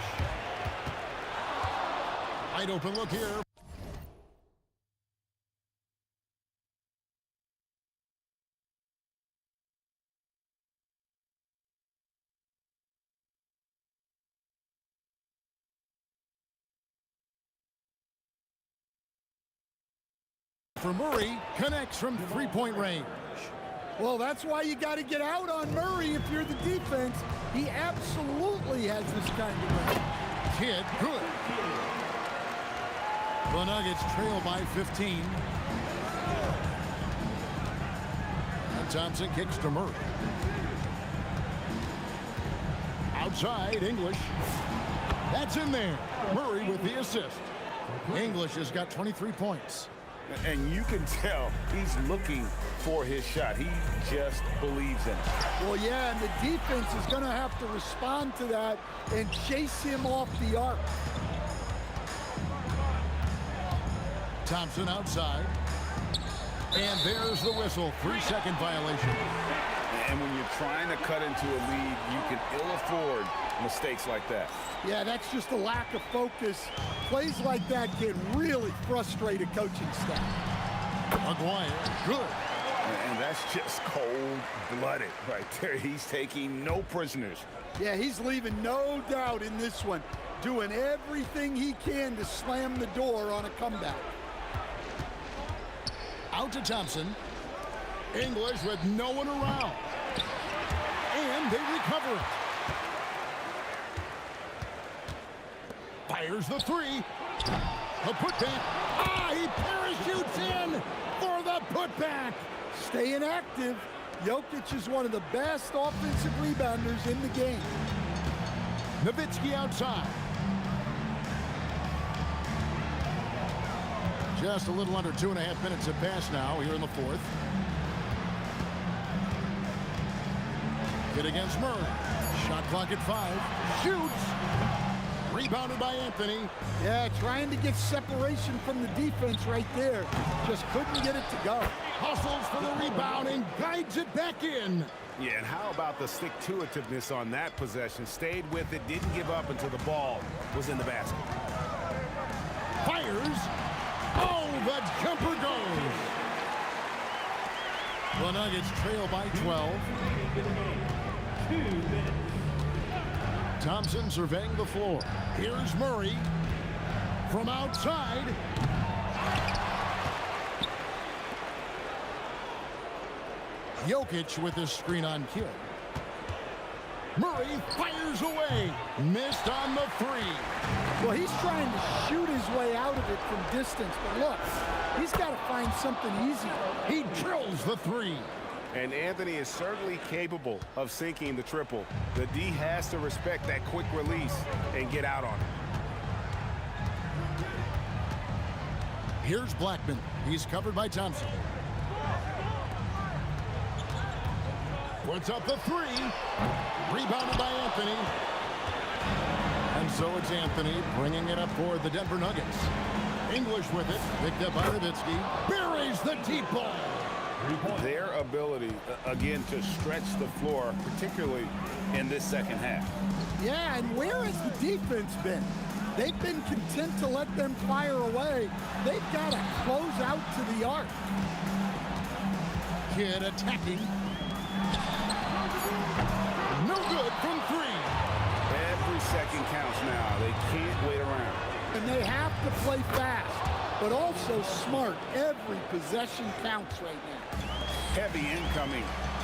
Wide open look here. For Murray, connects from 3-point range. Well, that's why you got to get out on Murray if you're the defense. He absolutely has this kind of range. Kidd, good. The Nuggets trail by 15. And Thompson kicks to Murray. Outside, English. That's in there. Murray with the assist. English has got 23 points. And you can tell he's looking for his shot. He just believes in it. Well, yeah, and the defense is going to have to respond to that and chase him off the arc. Thompson outside. And there's the whistle. 3-second violation. And when you're trying to cut into a lead, you can ill afford mistakes like that. Yeah, that's just a lack of focus. Plays like that can really frustrate a coaching staff. Aguirre, good. And that's just cold-blooded right there. He's taking no prisoners. Yeah, he's leaving no doubt in this one, doing everything he can to slam the door on a comeback. Out to Thompson. English with no one around. And they recover it. Fires the three. The putback. He parachutes in for the putback. Staying active. Jokic is one of the best offensive rebounders in the game. Nowitzki outside. Just a little under 2.5 minutes have passed now here in the fourth. Hit against Murray. Shot clock at 5. Shoots. Rebounded by Anthony. Yeah, trying to get separation from the defense right there. Just couldn't get it to go. Hustles for the rebound and guides it back in. Yeah, and how about the stick-to-itiveness on that possession? Stayed with it, didn't give up until the ball was in the basket. Fires. Oh, the jumper goes. The Nuggets trail by 12. 2 minutes. Thompson surveying the floor. Here's Murray from outside. Jokic with the screen on Kidd. Murray fires away. Missed on the three. Well, he's trying to shoot his way out of it from distance, but look, he's got to find something easy. He drills the three. And Anthony is certainly capable of sinking the triple. The D has to respect that quick release and get out on it. Here's Blackman. He's covered by Thompson. Puts up the three. Rebounded by Anthony. And so it's Anthony bringing it up for the Denver Nuggets. English with it. Picked up by Nowitzki. Buries the deep ball. Their ability, again, to stretch the floor, particularly in this second half. Yeah, and where has the defense been? They've been content to let them fire away. They've got to close out to the arc. Kidd attacking. No good from three. Every second counts now. They can't wait around. And they have to play fast, but also smart. Every possession counts right now. Heavy incoming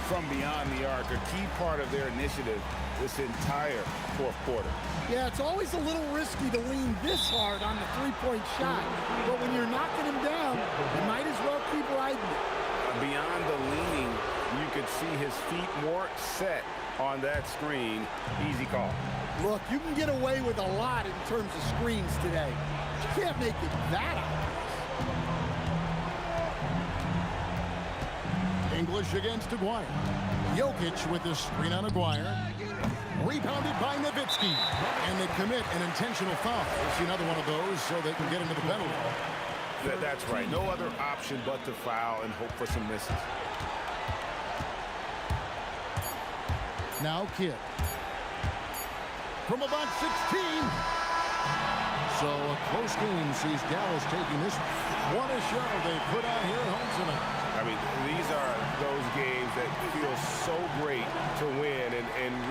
from beyond the arc, a key part of their initiative this entire fourth quarter. Yeah, it's always a little risky to lean this hard on the three-point shot, but when you're knocking him down, you might as well keep riding it. Beyond the leaning, you could see his feet more set on that screen. Easy call. Look, you can get away with a lot in terms of screens today. You can't make it that obvious. English against Aguirre. Jokic with the screen on Aguirre. Rebounded by Nowitzki. And they commit an intentional foul. We'll see another one of those so they can get into the penalty. That's right. No other option but to foul and hope for some misses. Now Kidd. From about 16. So a close game sees Dallas taking this. What a show they put on here at home tonight. I mean, these are those games that feel so great to win and